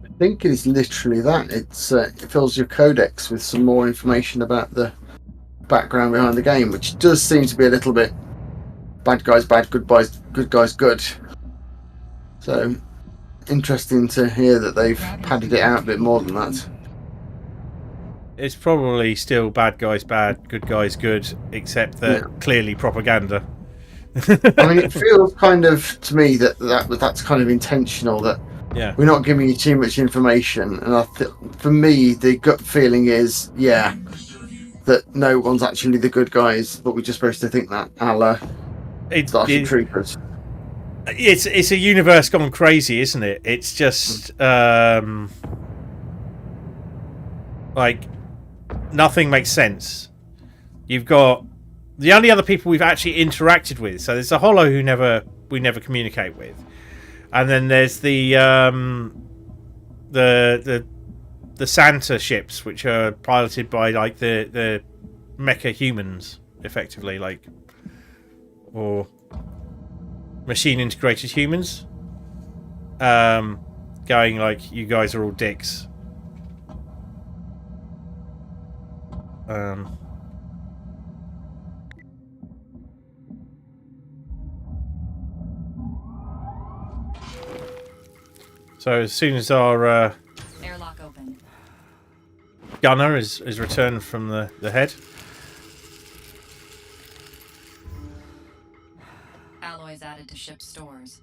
I think it is literally that. It fills your codex with some more information about the background behind the game, which does seem to be a little bit bad guys bad, good guys good. So interesting to hear that they've padded it out a bit more than that. It's probably still bad guys bad, good guys good, except that clearly propaganda. I mean, it feels kind of to me that's kind of intentional. That Yeah. we're not giving you too much information, and for me, the gut feeling is that no one's actually the good guys, but we're just supposed to think that, a la Starship Troopers. It's a universe gone crazy, isn't it? It's just like nothing makes sense. You've got the only other people we've actually interacted with. So there's a Hollow who we never communicate with, and then there's the Santa ships, which are piloted by like the mecha humans, effectively, like, or machine integrated humans. Going like, you guys are all dicks. So as soon as our Airlock open. gunner is returned from the head, Alloys added to ship stores.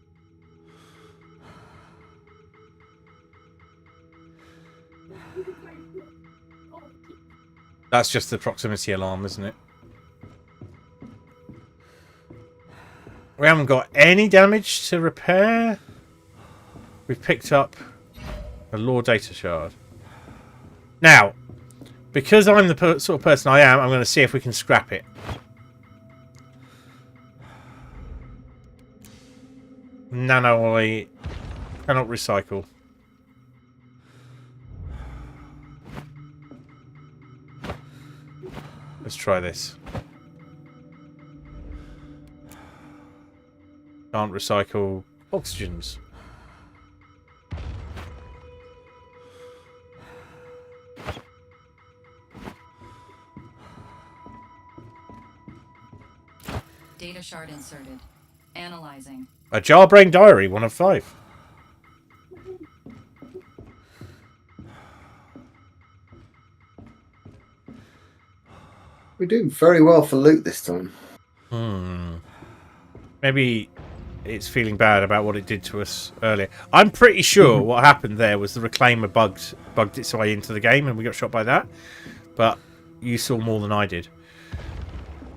that's just the proximity alarm, isn't it? We haven't got any damage to repair. We've picked up a lore data shard. Now, because I'm the sort of person I am, I'm going to see if we can scrap it. Nanoalloy cannot recycle. Let's try this. Can't recycle oxygens. Data shard inserted. Analyzing. A Jarbrain diary, 1 of 5. We're doing very well for loot this time. Maybe it's feeling bad about what it did to us earlier. I'm pretty sure what happened there was the Reclaimer bugged its way into the game and we got shot by that. But you saw more than I did.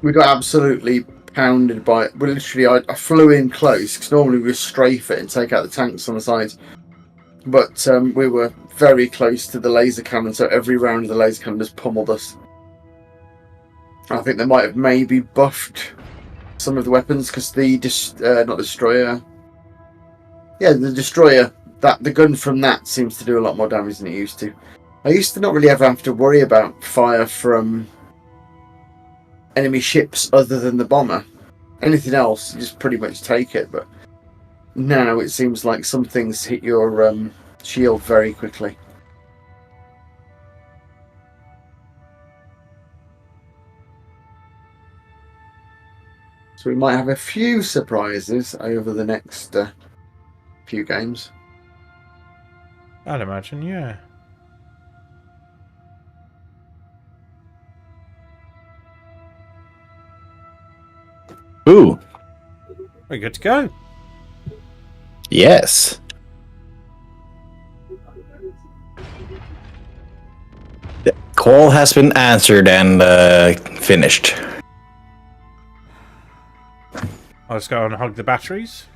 We got absolutely pounded by it. Well, literally, I flew in close because normally we strafe it and take out the tanks on the sides. But we were very close to the laser cannon, so every round of the laser cannon just pummeled us. I think they might have maybe buffed some of the weapons because the not destroyer. Yeah, the destroyer. The gun from that seems to do a lot more damage than it used to. I used to not really ever have to worry about fire from enemy ships other than the bomber. Anything else, you just pretty much take it. But now it seems like some things hit your shield very quickly. So we might have a few surprises over the next few games. I'd imagine, yeah. Ooh. We're good to go. Yes. The call has been answered and finished. I'll just go and hug the batteries.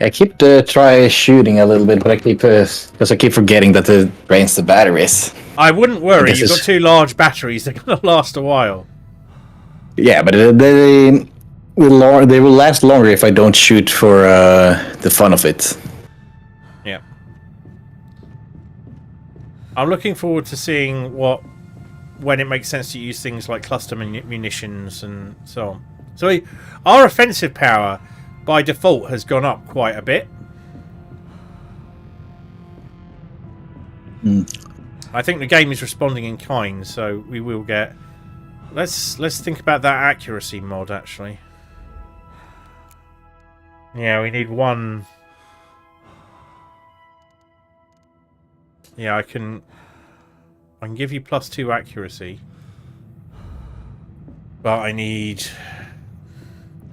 I keep try shooting a little bit, but I keep because I keep forgetting that it drains the batteries. I wouldn't worry. You've got is... 2 large batteries. They're going to last a while. Yeah, but they will last longer if I don't shoot for the fun of it. Yeah. I'm looking forward to seeing when it makes sense to use things like cluster munitions and so on. So our offensive power by default has gone up quite a bit. I think the game is responding in kind, so we will get... Let's think about that accuracy mod, actually. Yeah, we need 1... Yeah, I can give you +2 accuracy. But I need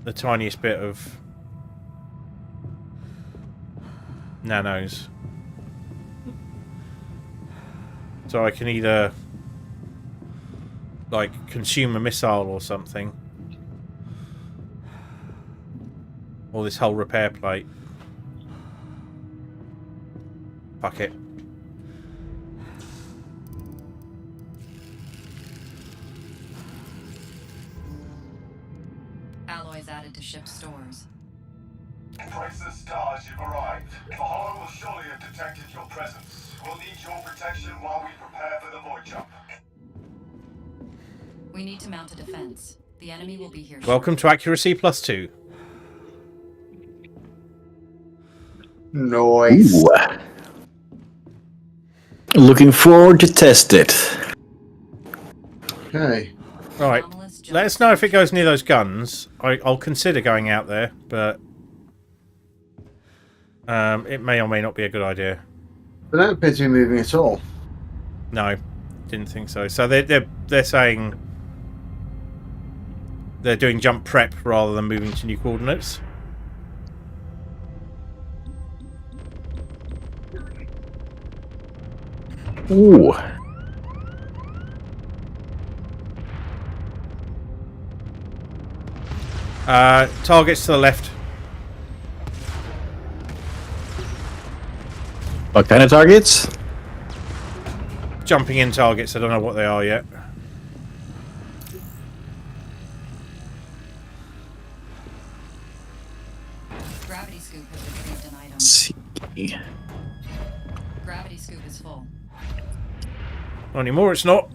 the tiniest bit of nanos. So I can either like consume a missile or something, or this whole repair plate. Fuck it. Alloys added to ship stores. Praise the stars, you've arrived. The Hollow will surely have detected your presence. We'll need your protection while we prepare for the void jump. We need to mount a defense. The enemy will be here. Welcome to accuracy +2. Nice. Ooh. Looking forward to test it. Okay. Right. Let us know if it goes near those guns. I'll consider going out there, but it may or may not be a good idea. They don't appear to be moving at all. No, didn't think so. So they're saying they're doing jump prep rather than moving to new coordinates. Ooh. Targets to the left. What kind of targets? Jumping in targets. I don't know what they are yet. Gravity scoop has retrieved an item. Let's see. Gravity scoop is full. Not anymore, it's not.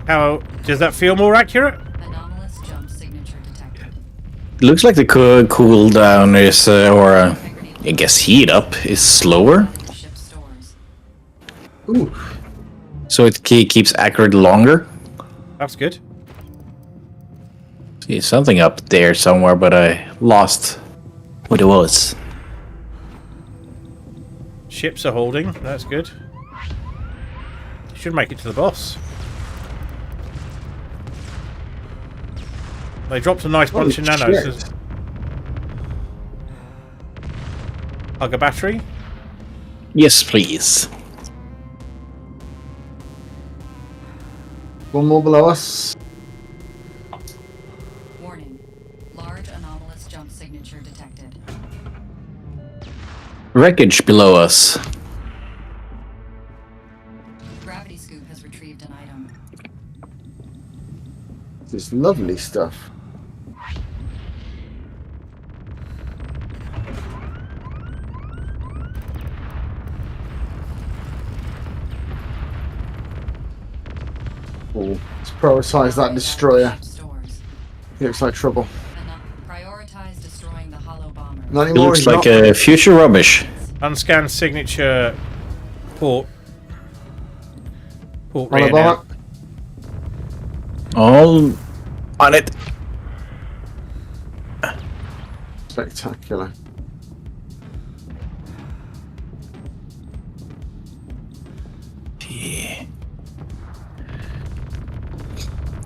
How does that feel more accurate? Anomalous jump signature detected. It looks like the cooldown is, I guess heat up is slower. Ship stores. Ooh. So it keeps accurate longer. That's good. See something up there somewhere, but I lost what it was. Ships are holding. That's good. Should make it to the boss. They dropped a nice bunch of nanos. Hug a battery. Yes, please. One more below us. Warning. Large anomalous jump signature detected. Wreckage below us. Gravity scoop has retrieved an item. This is lovely stuff. Oh, let's prioritize that destroyer. Ship stores. He looks like trouble. Prioritize destroying the hollow bomber. Not It anymore. looks he's like not. future rubbish. Unscanned signature port. Port Hollow rear now. bomber. All on it. Spectacular. Yeah.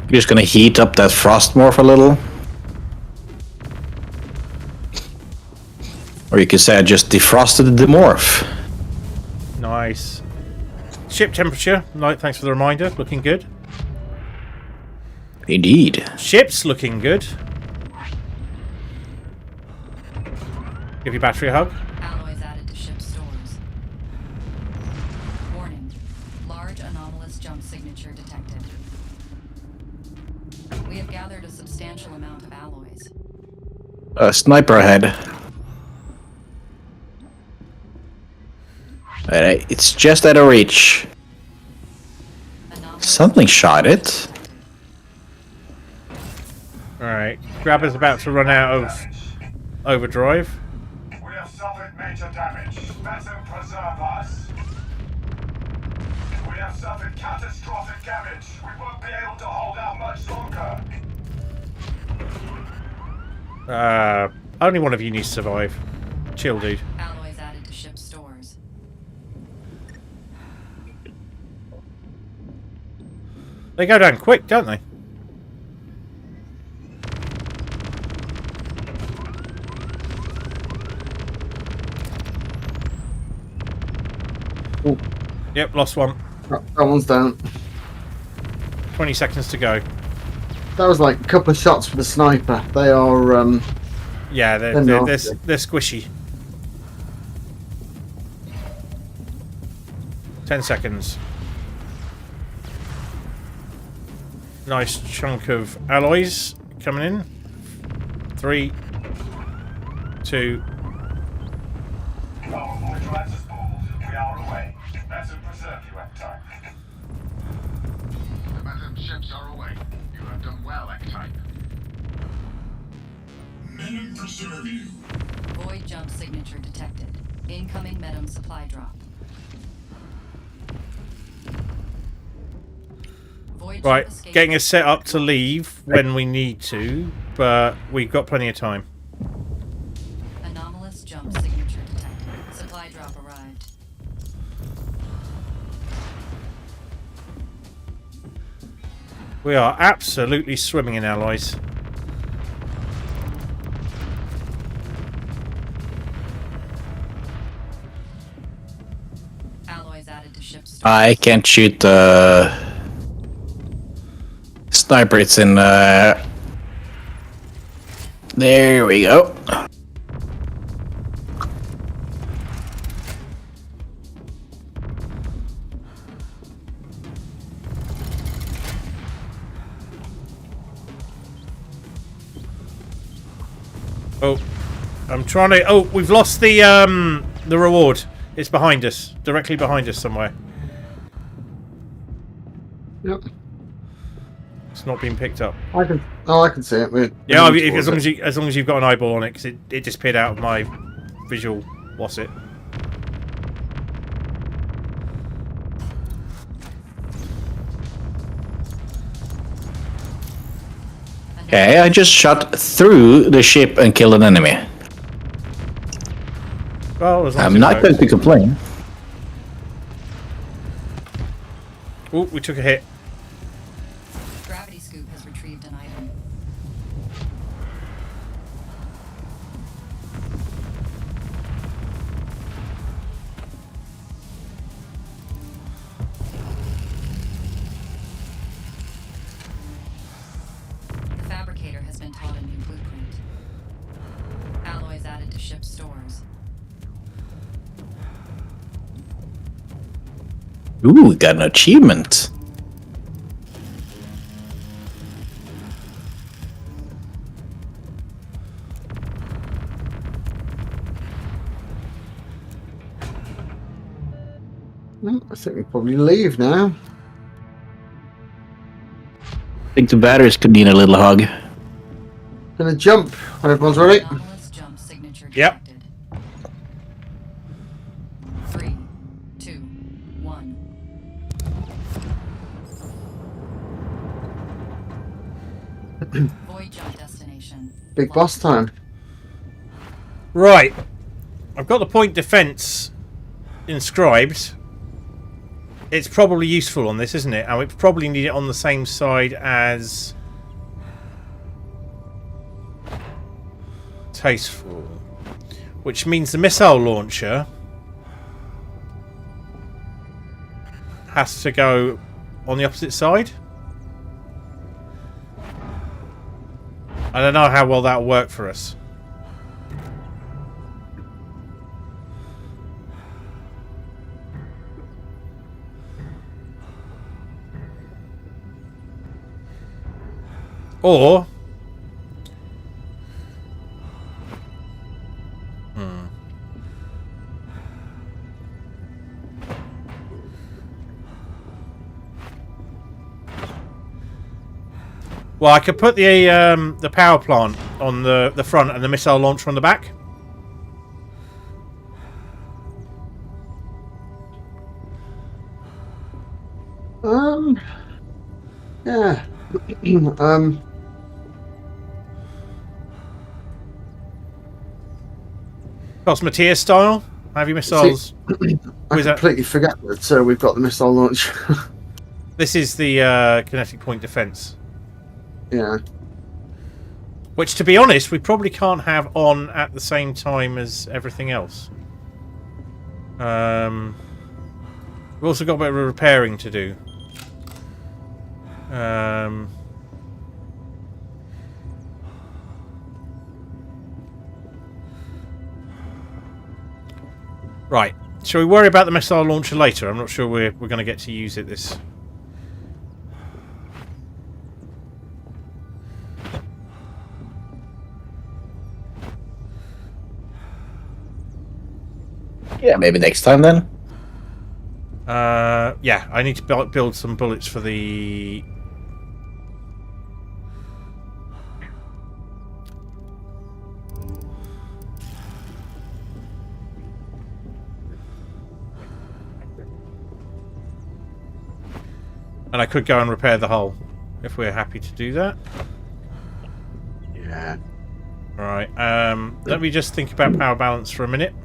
Just gonna heat up that frost morph a little. Or you could say I just defrosted the morph. Nice. Ship temperature. Right, thanks for the reminder. Looking good. Indeed. Ship's looking good. Give your battery a hug. Alloys added to ship stores. Warning. Large anomalous jump signature detected. We have gathered a substantial amount of alloys. A sniper ahead. Alright, it's just out of reach. Anomalous Something shot it. Alright. Grabber's about to run out of overdrive. We have suffered major damage. Better preserve us. We have suffered catastrophic damage. We won't be able to hold out much longer. Only one of you needs to survive. Chill, dude. alloys added to ship stores. They go down quick, don't they? Ooh. Yep, lost one. That one's down. 20 seconds to go. That was like a couple of shots for the sniper. They are, Yeah, they're squishy. 10 seconds. Nice chunk of alloys coming in. 3, 2. Our void drives are spooled. We are away. Better preserve you at time. The ships are away. You have done well, X-Type. Medum preserve you. Void jump signature detected. Incoming Medum supply drop. Void jump Right, escape. getting us set up to leave when we need to, but we've got plenty of time. Anomalous jump signature detected. Supply drop arrived. We are absolutely swimming in alloys. Alloys added to ship's stores. I can't shoot the sniper. It's in. There we go. Oh, I'm trying to. Oh, we've lost the reward. It's behind us, directly behind us somewhere. Yep. It's not being picked up. I can see it. Yeah, as long as you've got an eyeball on it, because it disappeared out of my visual. What's it? Okay, I just shot through the ship and killed an enemy. Well, as long as I'm it not works. going to complain. Oh, we took a hit. Gravity scoop has retrieved an item. The fabricator has been taught a new blueprint. Alloys added to ship's stores. Ooh, we got an achievement. I think we probably leave now. I think the batteries could need a little hug. Gonna jump when everyone's ready. Anomalous jump signature Yep. detected. 3, 2, 1. Void jump destination. Big boss time. Right. I've got the point defense inscribed. It's probably useful on this, isn't it? And we probably need it on the same side as Tasteful. Which means the missile launcher has to go on the opposite side. I don't know how well that'll work for us. Or well, I could put the power plant on the front and the missile launcher on the back. Yeah. Cosmeteer style. Have your missiles. I completely forget that we've got the missile launch. This is the kinetic point defense. Yeah. Which, to be honest, we probably can't have on at the same time as everything else. We've also got a bit of repairing to do. Right. Shall we worry about the missile launcher later? I'm not sure we're going to get to use it this. Yeah, maybe next time then. Yeah, I need to build some bullets for the And I could go and repair the hull, if we're happy to do that. Yeah. Right, let me just think about power balance for a minute.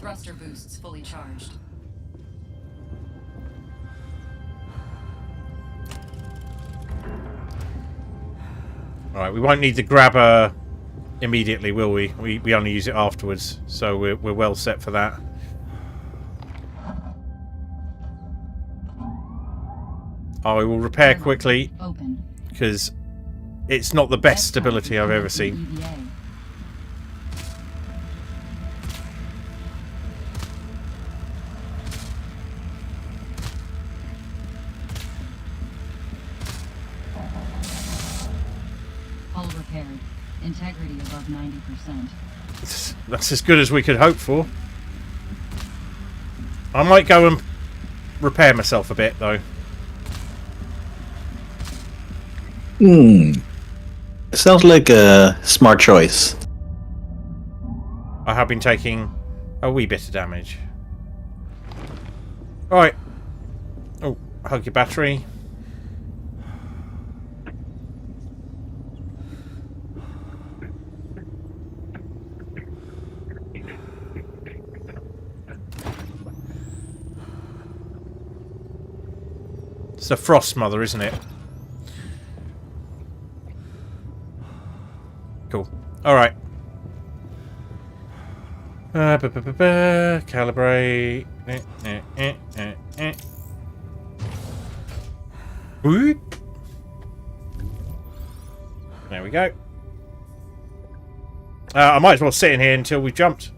Thruster boosts fully charged. Alright, we won't need the grabber immediately, will we? We only use it afterwards, so we're well set for that. I will repair quickly, Open. because it's not the best stability I've ever seen. EVA. Hull repaired. Integrity above 90%. That's as good as we could hope for. I might go and repair myself a bit, though. Sounds like a smart choice. I have been taking a wee bit of damage. Alright. Oh, hug your battery. It's the Frost Mother, isn't it? Cool. Alright. Calibrate. Whoop. There we go. I might as well sit in here until we jumped.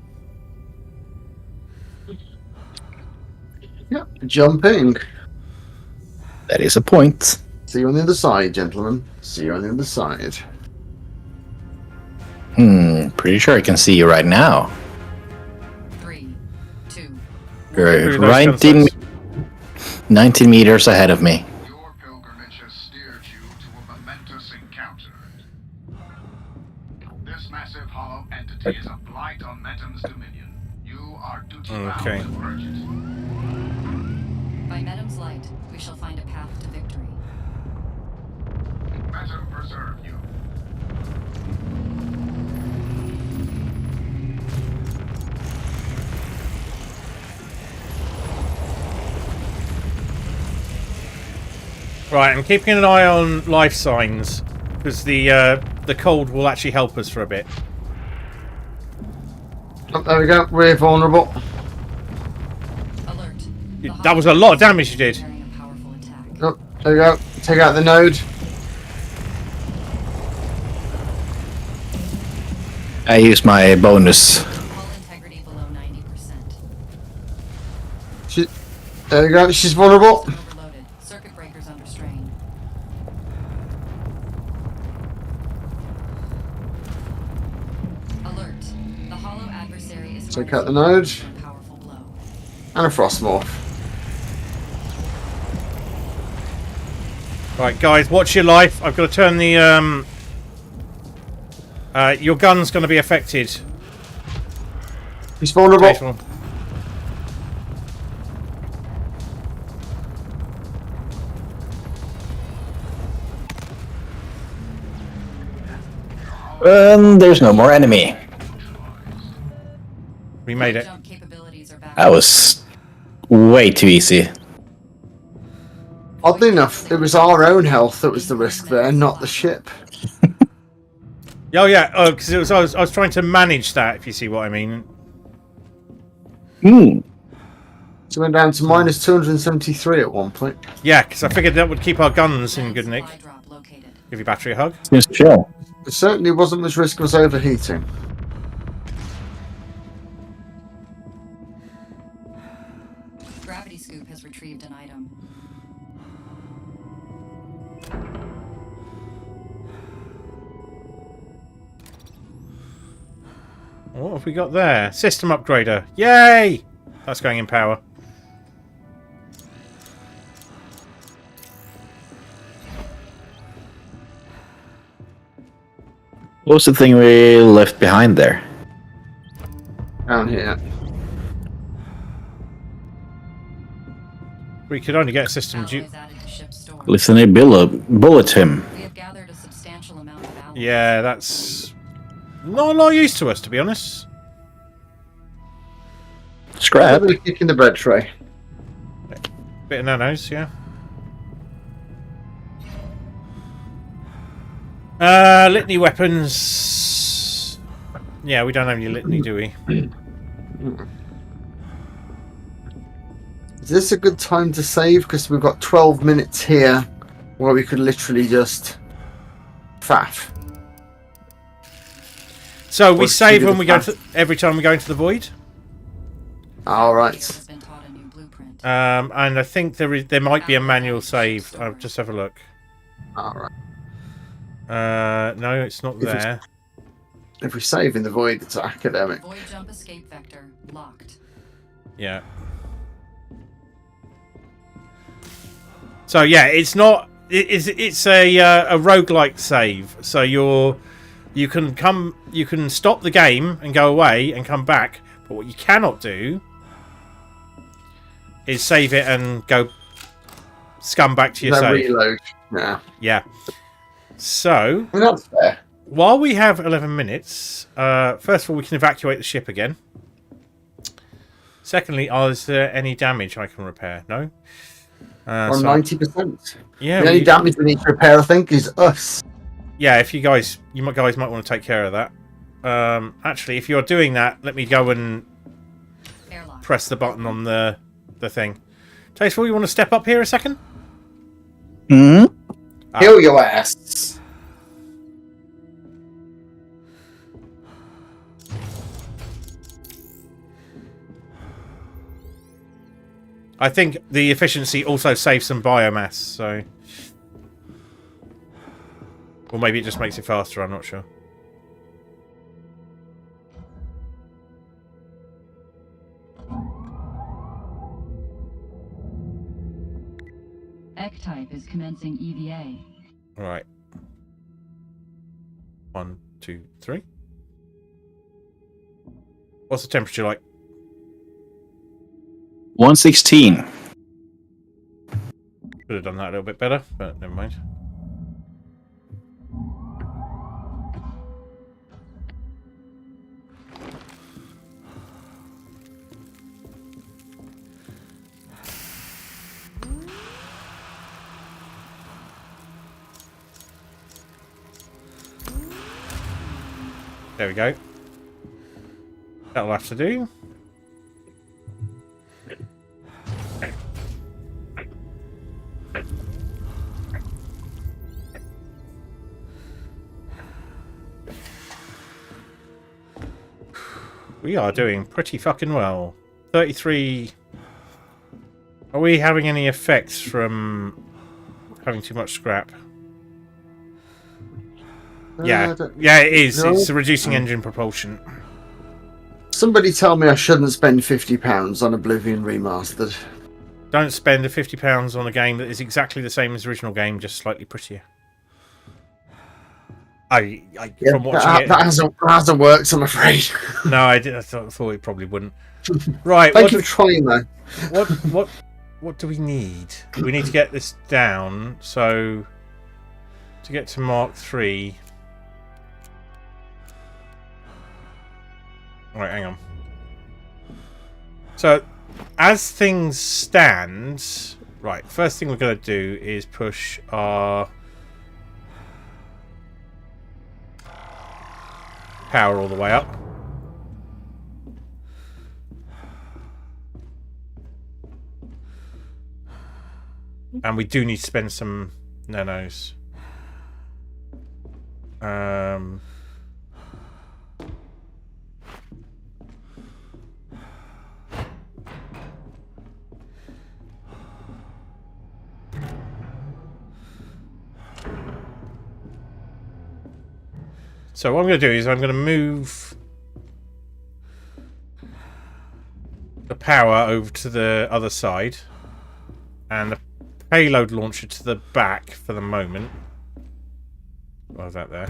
Yep, jumping. That is a point. See you on the other side, gentlemen. See you on the other side. Pretty sure I can see you right now. 3, 2. You're Those 19 meters ahead of me. Your pilgrimage has steered you to a momentous encounter. This massive hollow entity is a blight on Metam's dominion. You are duty-bound Okay. to purge it. By Metam's light, we shall find a path to victory. Metam preserve you. Right, I'm keeping an eye on life signs because the cold will actually help us for a bit. Oh, there we go. We're vulnerable. Alert. That was a lot of damage you did. Carrying a powerful attack. Oh, there we go. Take out the node. I use my bonus. Hull integrity below 90%. There we go. She's vulnerable. Overloaded. Circuit breakers under strain. Alert. The hollow adversary is Take out the node. a powerful blow. And a frost morph. Right, guys, watch your life. I've got to turn the your gun's going to be affected. He's vulnerable. Faithful. There's no more enemy. We made it. Jump capabilities are back. That was way too easy. Oddly enough, it was our own health that was the risk there, not the ship. Oh yeah, because I was trying to manage that. If you see what I mean. So we went down to minus 273 at one point. Yeah, because I figured that would keep our guns in good nick. Supply drop located. Give your battery a hug. Seems chill. It certainly wasn't much risk of us overheating. Gravity scoop has retrieved an item. What have we got there? System upgrader. Yay! That's going in power. What was the thing we left behind there? Down here. We could only get a system Alloys added to ship's storage. Listen, they bullet him. We have gathered a substantial amount of alloys. Yeah, that's not a lot of use to us, to be honest. Scrap. Probably kicking the bread tray. Bit of nanos, yeah. Litany weapons. Yeah, we don't have any litany, do we? Is this a good time to save? Because we've got 12 minutes here where we could literally just faff. So we Or save should when we we go faff? to every time we go into the void. Alright. Has been taught a new blueprint. And I think there might be a manual save. I'll just have a look. Alright. No, it's not If it's- there. If we save in the void, it's academic. Void jump escape vector locked. Yeah. So yeah, it's not. It's a roguelike save. So you can stop the game and go away and come back. But what you cannot do is save it and go scum back to your No save. reload. Yeah. Yeah. So I mean, that's fair. while we have 11 minutes, first of all, we can evacuate the ship again. Secondly, is there any damage I can repair? No? On So- 90%. Yeah, The only damage we need to repair, I think, is us. yeah, if you guys might want to take care of that. Actually, if you're doing that, let me go and Airlock. press the button on the thing. Tasteful, you want to step up here a second? Hmm? Kill your ass. I think the efficiency also saves some biomass, so... Or maybe it just makes it faster, I'm not sure. X-type is commencing EVA. Alright. 1, 2, 3. What's the temperature like? 116. Could have done that a little bit better, but never mind. There we go. That'll have to do. We are doing pretty fucking well. 33... Are we having any effects from having too much scrap? Yeah, yeah, it is. No. It's reducing engine propulsion. Somebody tell me I shouldn't spend £50 on Oblivion Remastered. Don't spend the £50 on a game that is exactly the same as the original game, just slightly prettier. Yeah, From watching that hasn't worked, I'm afraid. No, I thought it probably wouldn't. Right, Thank you for trying, though. what do we need? We need to get this down. So to get to Mark 3. Right, hang on. So as things stand, right, first thing we're going to do is push our power all the way up. And we do need to spend some nanos. So what I'm going to do is I'm going to move the power over to the other side and the payload launcher to the back for the moment. What was that there?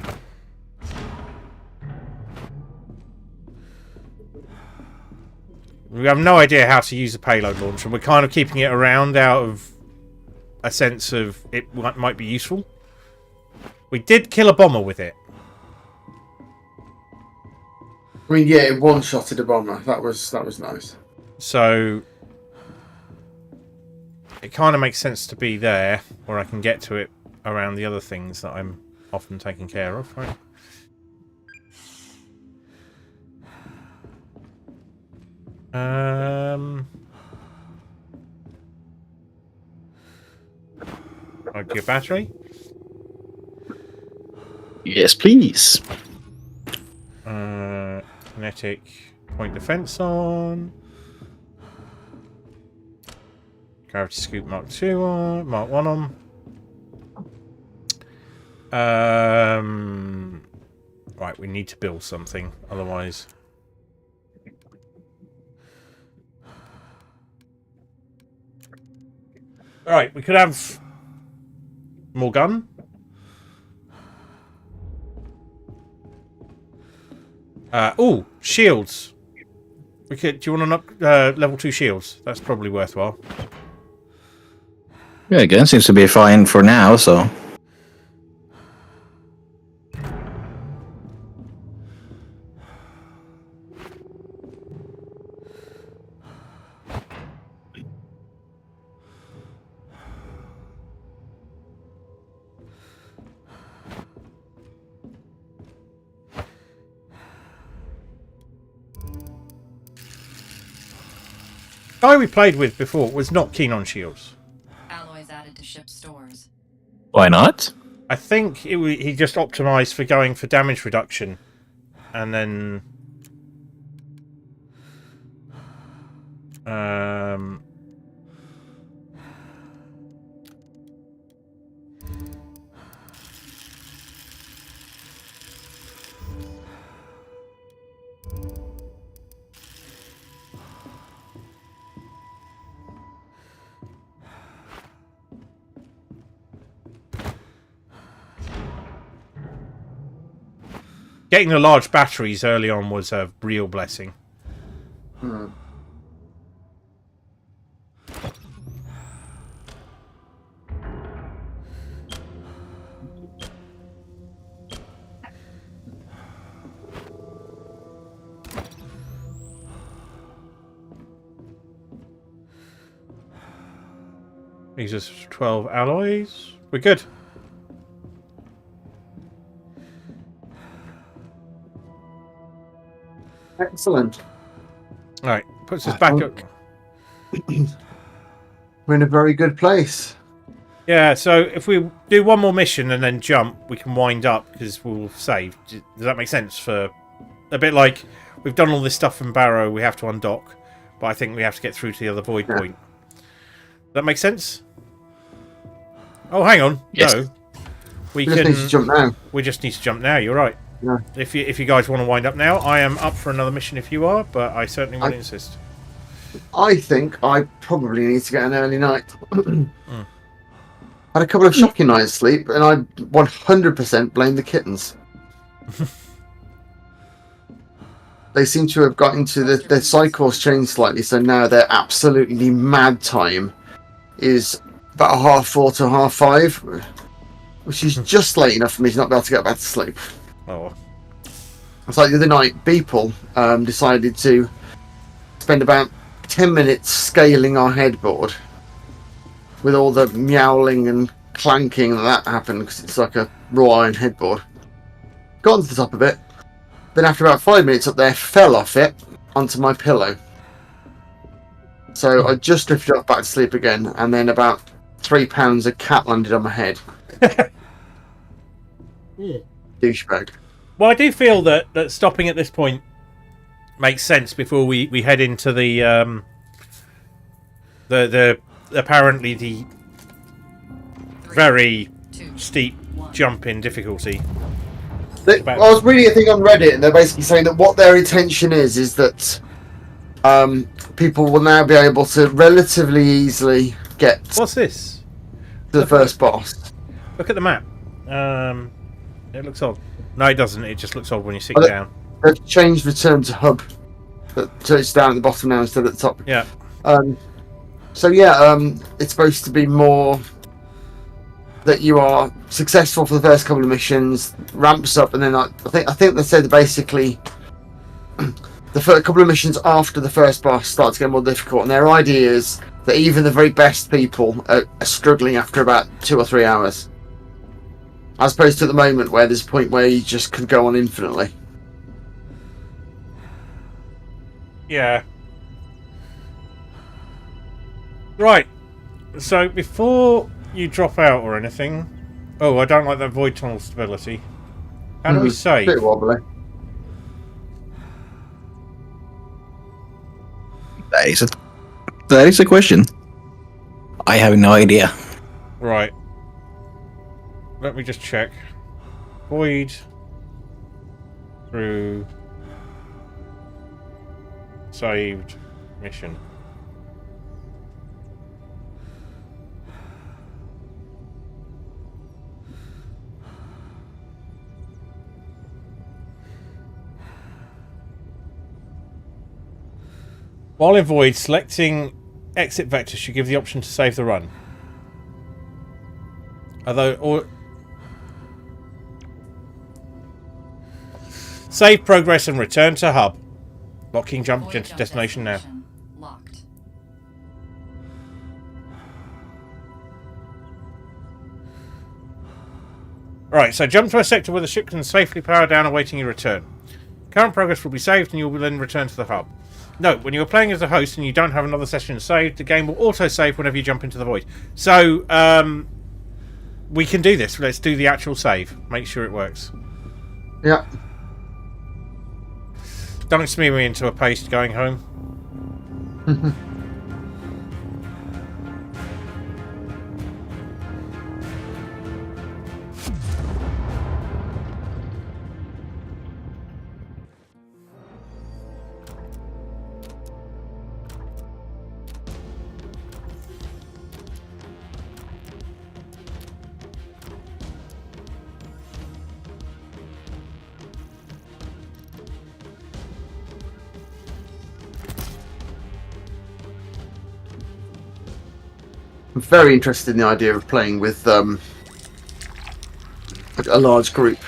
We have no idea how to use a payload launcher. We're kind of keeping it around out of a sense of it might be useful. We did kill a bomber with it. I mean, yeah, it one-shotted a bomber. That was nice. So it kind of makes sense to be there, where I can get to it around the other things that I'm often taking care of, right? I'll give battery. Yes, please. Kinetic point defense on. Gravity scoop Mark 2 on. Mark 1 on. Right, we need to build something, otherwise. Alright, we could have more gun. Oh, shields. We could. Do you want to knock level 2 shields? That's probably worthwhile. Yeah, again, seems to be fine for now, so. The guy we played with before was not keen on shields. Alloys added to ship stores. Why not? I think he just optimized for going for damage reduction, and then getting the large batteries early on was a real blessing. These are 12 alloys. We're good. Excellent. Alright, puts us back up. We're in a very good place. Yeah, so if we do one more mission and then jump, we can wind up because we'll save. Does that make sense? For a bit like we've done all this stuff from Barrow, we have to undock, but I think we have to get through to the other void point. Does that make sense? Oh, hang on. Yes. No. We just need to jump now. We just need to jump now, you're right. Yeah. If you guys want to wind up now, I am up for another mission if you are, but I certainly won't insist. I think I probably need to get an early night. Had a couple of shocking nights sleep, and I 100% blame the kittens. They seem to have got into their cycles changed slightly, so now their absolutely mad time is about 4:30 to 5:30, which is just late enough for me to not be able to get back to sleep. Oh. It's like the other night, Beeple decided to spend about 10 minutes scaling our headboard with all the meowling and clanking that happened because it's like a raw iron headboard. Got onto the top of it, then after about 5 minutes up there, fell off it onto my pillow. So I just drifted up back to sleep again, and then about 3 pounds of cat landed on my head. Douchebag. Well, I do feel that stopping at this point makes sense before we head into the apparently the very steep jump in difficulty. I was reading a thing on Reddit, and they're basically saying that what their intention is that people will now be able to relatively easily get. What's this? The first boss. Look at the map. It looks odd. No, it doesn't. It just looks odd when you sit down. They've changed return to hub. So it's down at the bottom now instead of at the top. Yeah. So yeah, it's supposed to be more that you are successful for the first couple of missions, ramps up, and then I think they said basically the first couple of missions after the first boss start to get more difficult, and their idea is that even the very best people are struggling after about 2 or 3 hours, as opposed to at the moment where there's a point where you just could go on infinitely. Yeah. Right. So before you drop out or anything... Oh, I don't like that void tunnel stability. How do we save? Bit wobbly. That is a question. I have no idea. Right. Let me just check. Void through saved mission. While in Void, selecting exit vector should give the option to save the run. Save progress and return to hub. Locking jump into destination now. Locked. Right, so jump to a sector where the ship can safely power down awaiting your return. Current progress will be saved and you will then return to the hub. Note, when you are playing as a host and you don't have another session saved, the game will auto-save whenever you jump into the void. So, we can do this. Let's do the actual save. Make sure it works. Yeah. Don't smear me into a paste going home. I'm very interested in the idea of playing with a large group.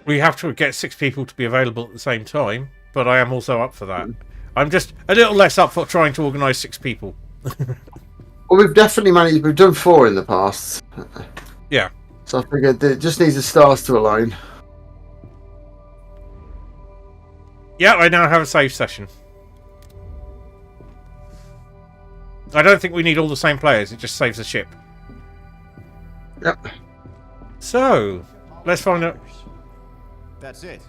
We have to get 6 people to be available at the same time, but I am also up for that. I'm just a little less up for trying to organise 6 people. Well, we've definitely managed. We've done 4 in the past. Yeah. So I figured it just needs the stars to align. Yeah, I now have a save session. I don't think we need all the same players. It just saves the ship. Yep. So, let's find out. That's it.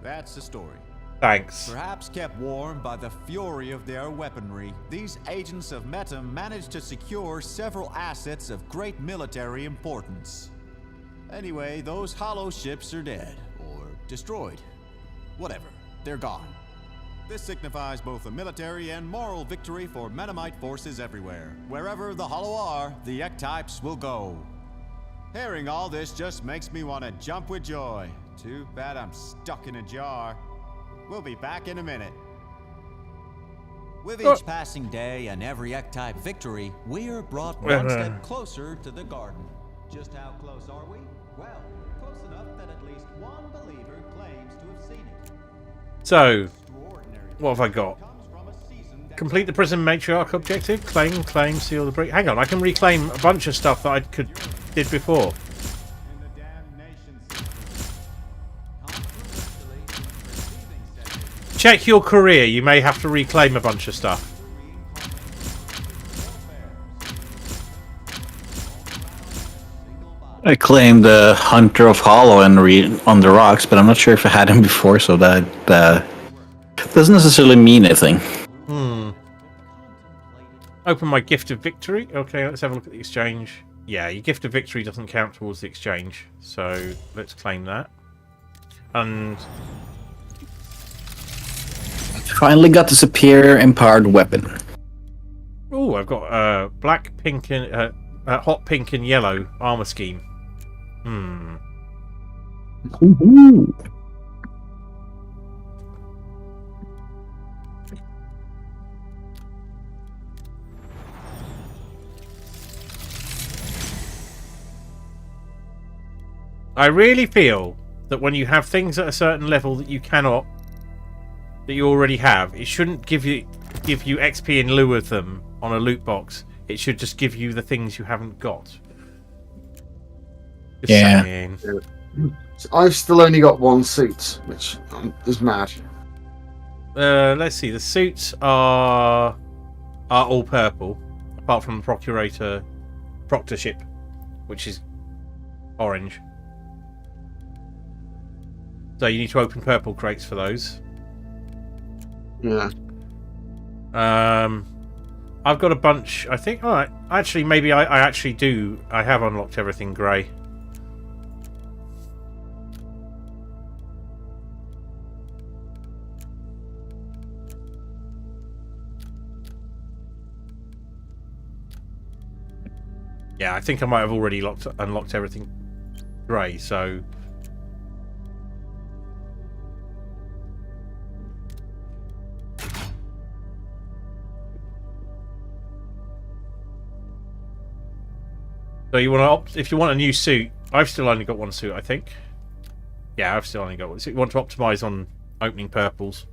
That's the story. Thanks. Perhaps kept warm by the fury of their weaponry, these agents of Metum managed to secure several assets of great military importance. Anyway, those hollow ships are dead, or destroyed. Whatever, they're gone. This signifies both a military and moral victory for Metamite forces everywhere. Wherever the hollow are, the Ek-types will go. Hearing all this just makes me want to jump with joy. Too bad I'm stuck in a jar. We'll be back in a minute. With each passing day and every Ek-type victory, we're brought one step closer to the garden. Just how close are we? Well, close enough that at least one believer claims to have seen it. So, what have I got? Complete the prison matriarch objective. Claim, seal the brick. Hang on, I can reclaim a bunch of stuff that I did before. Check your career. You may have to reclaim a bunch of stuff. I claimed the Hunter of Hollow and on the rocks, but I'm not sure if I had him before, so that doesn't necessarily mean anything. Open my gift of victory. Okay, let's have a look at the exchange. Yeah, your gift of victory doesn't count towards the exchange, so let's claim that. And finally got the superior empowered weapon. oh, I've got black, pink, and hot pink and yellow armor scheme. I really feel that when you have things at a certain level that you cannot, that you already have, it shouldn't give you XP in lieu of them on a loot box. It should just give you the things you haven't got. Just Yeah. saying. So I've still only got one suit, which is mad. Let's see. The suits are all purple, apart from the proctorship, which is orange. So you need to open purple crates for those. Yeah. I've got a bunch. I think. All right. Actually, maybe I actually do. I have unlocked everything grey. Yeah, I think I might have already unlocked everything grey. So. So you want to if you want a new suit, I've still only got one suit, I think. Yeah, I've still only got one. So you want to optimize on opening purples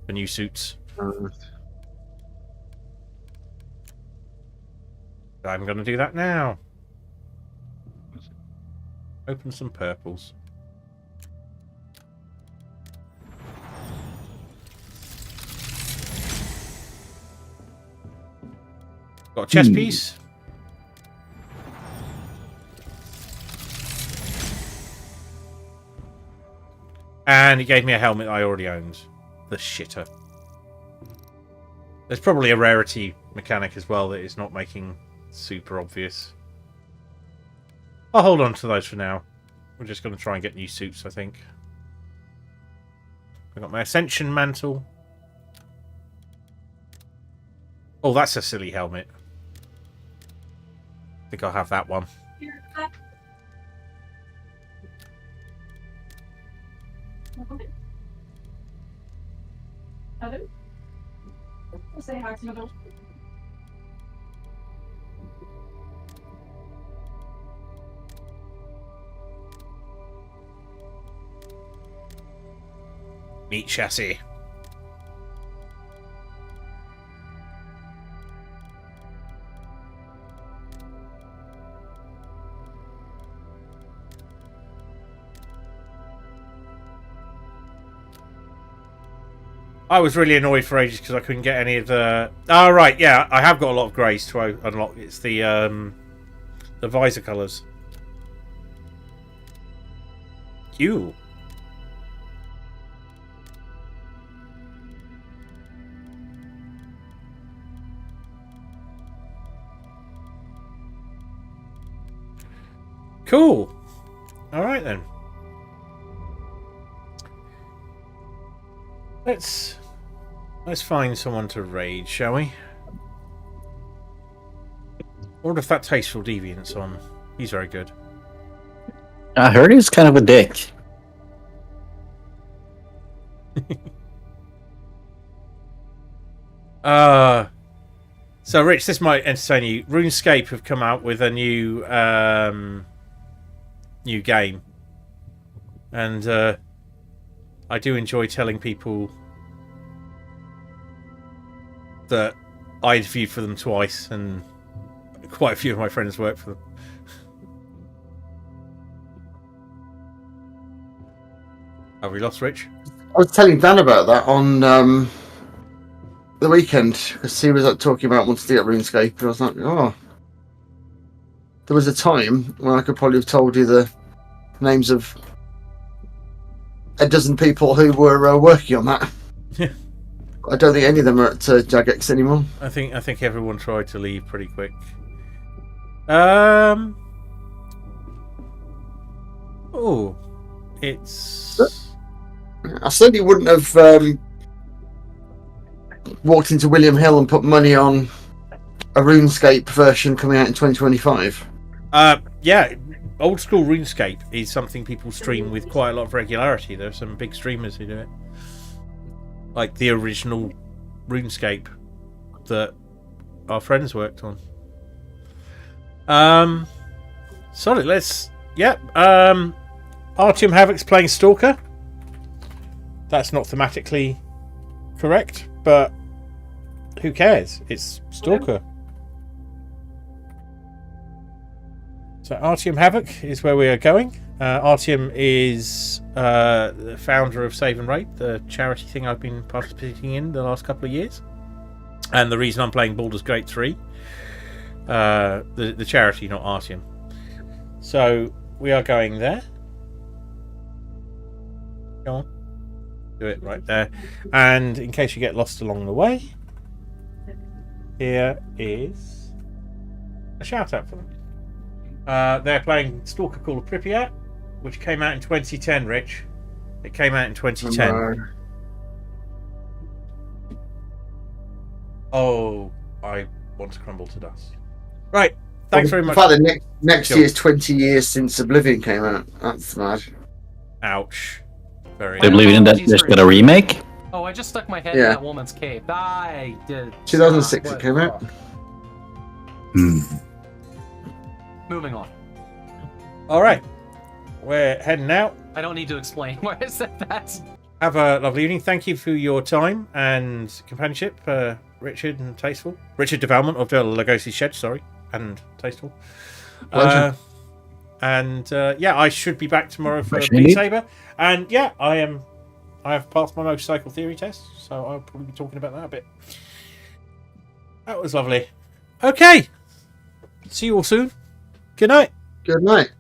for new suits. I'm going to do that now. Open some purples. Got a chest piece. And he gave me a helmet I already owned. The shitter. There's probably a rarity mechanic as well that is not making super obvious. I'll hold on to those for now. We're just going to try and get new suits, I think. I've got my Ascension Mantle. Oh, that's a silly helmet. I think I'll have that one. Meat chassis. I was really annoyed for ages because I couldn't get any of the... Oh, right, yeah, I have got a lot of greys to unlock. It's the visor colours. Ew. Cool. All right, then. Let's find someone to raid, shall we? Or if that Tasteful Deviant's on. He's very good. I heard he's kind of a dick. So Rich, this might entertain you. RuneScape have come out with a new new game. And I do enjoy telling people that I interviewed for them twice, and quite a few of my friends work for them. Have we lost Rich? I was telling Dan about that on the weekend, because he was talking about wanting to get RuneScape, and I was like, oh. There was a time when I could probably have told you the names of a dozen people who were working on that. Yeah. I don't think any of them are at Jagex anymore. I think everyone tried to leave pretty quick. Oh, it's... I certainly wouldn't have walked into William Hill and put money on a RuneScape version coming out in 2025. Yeah, old school RuneScape is something people stream with quite a lot of regularity. There are some big streamers who do it. Like the original RuneScape that our friends worked on. Sorry, let's... Yep. Artyom Havoc's playing Stalker. That's not thematically correct, but who cares? It's Stalker. So Artyom Havoc is where we are going. Artyom is the founder of Save and Rape, the charity thing I've been participating in the last couple of years. And the reason I'm playing Baldur's Gate 3. The charity, not Artyom. So we are going there. Go on. Do it right there. And in case you get lost along the way, here is a shout out for them. They're playing Stalker Call of Pripyat, which came out in 2010, Rich. It came out in 2010. Oh, I want to crumble to dust. Right. Thanks very much. In fact, the next year's 20 years since Oblivion came out. That's mad. Ouch. Very. Oblivion that just got a remake? Oh, I just stuck my head in that woman's cave. I did. 2006 it came out. Moving on. All right. We're heading out. I don't need to explain why I said that. Have a lovely evening. Thank you for your time and companionship, Richard and Tasteful. Richard Devalment of the Lugosi Shed, sorry, and Tasteful. Yeah, I should be back tomorrow for Beat Saber. And yeah, I have passed my motorcycle theory test, so I'll probably be talking about that a bit. That was lovely. Okay. See you all soon. Good night. Good night.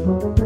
Thank you.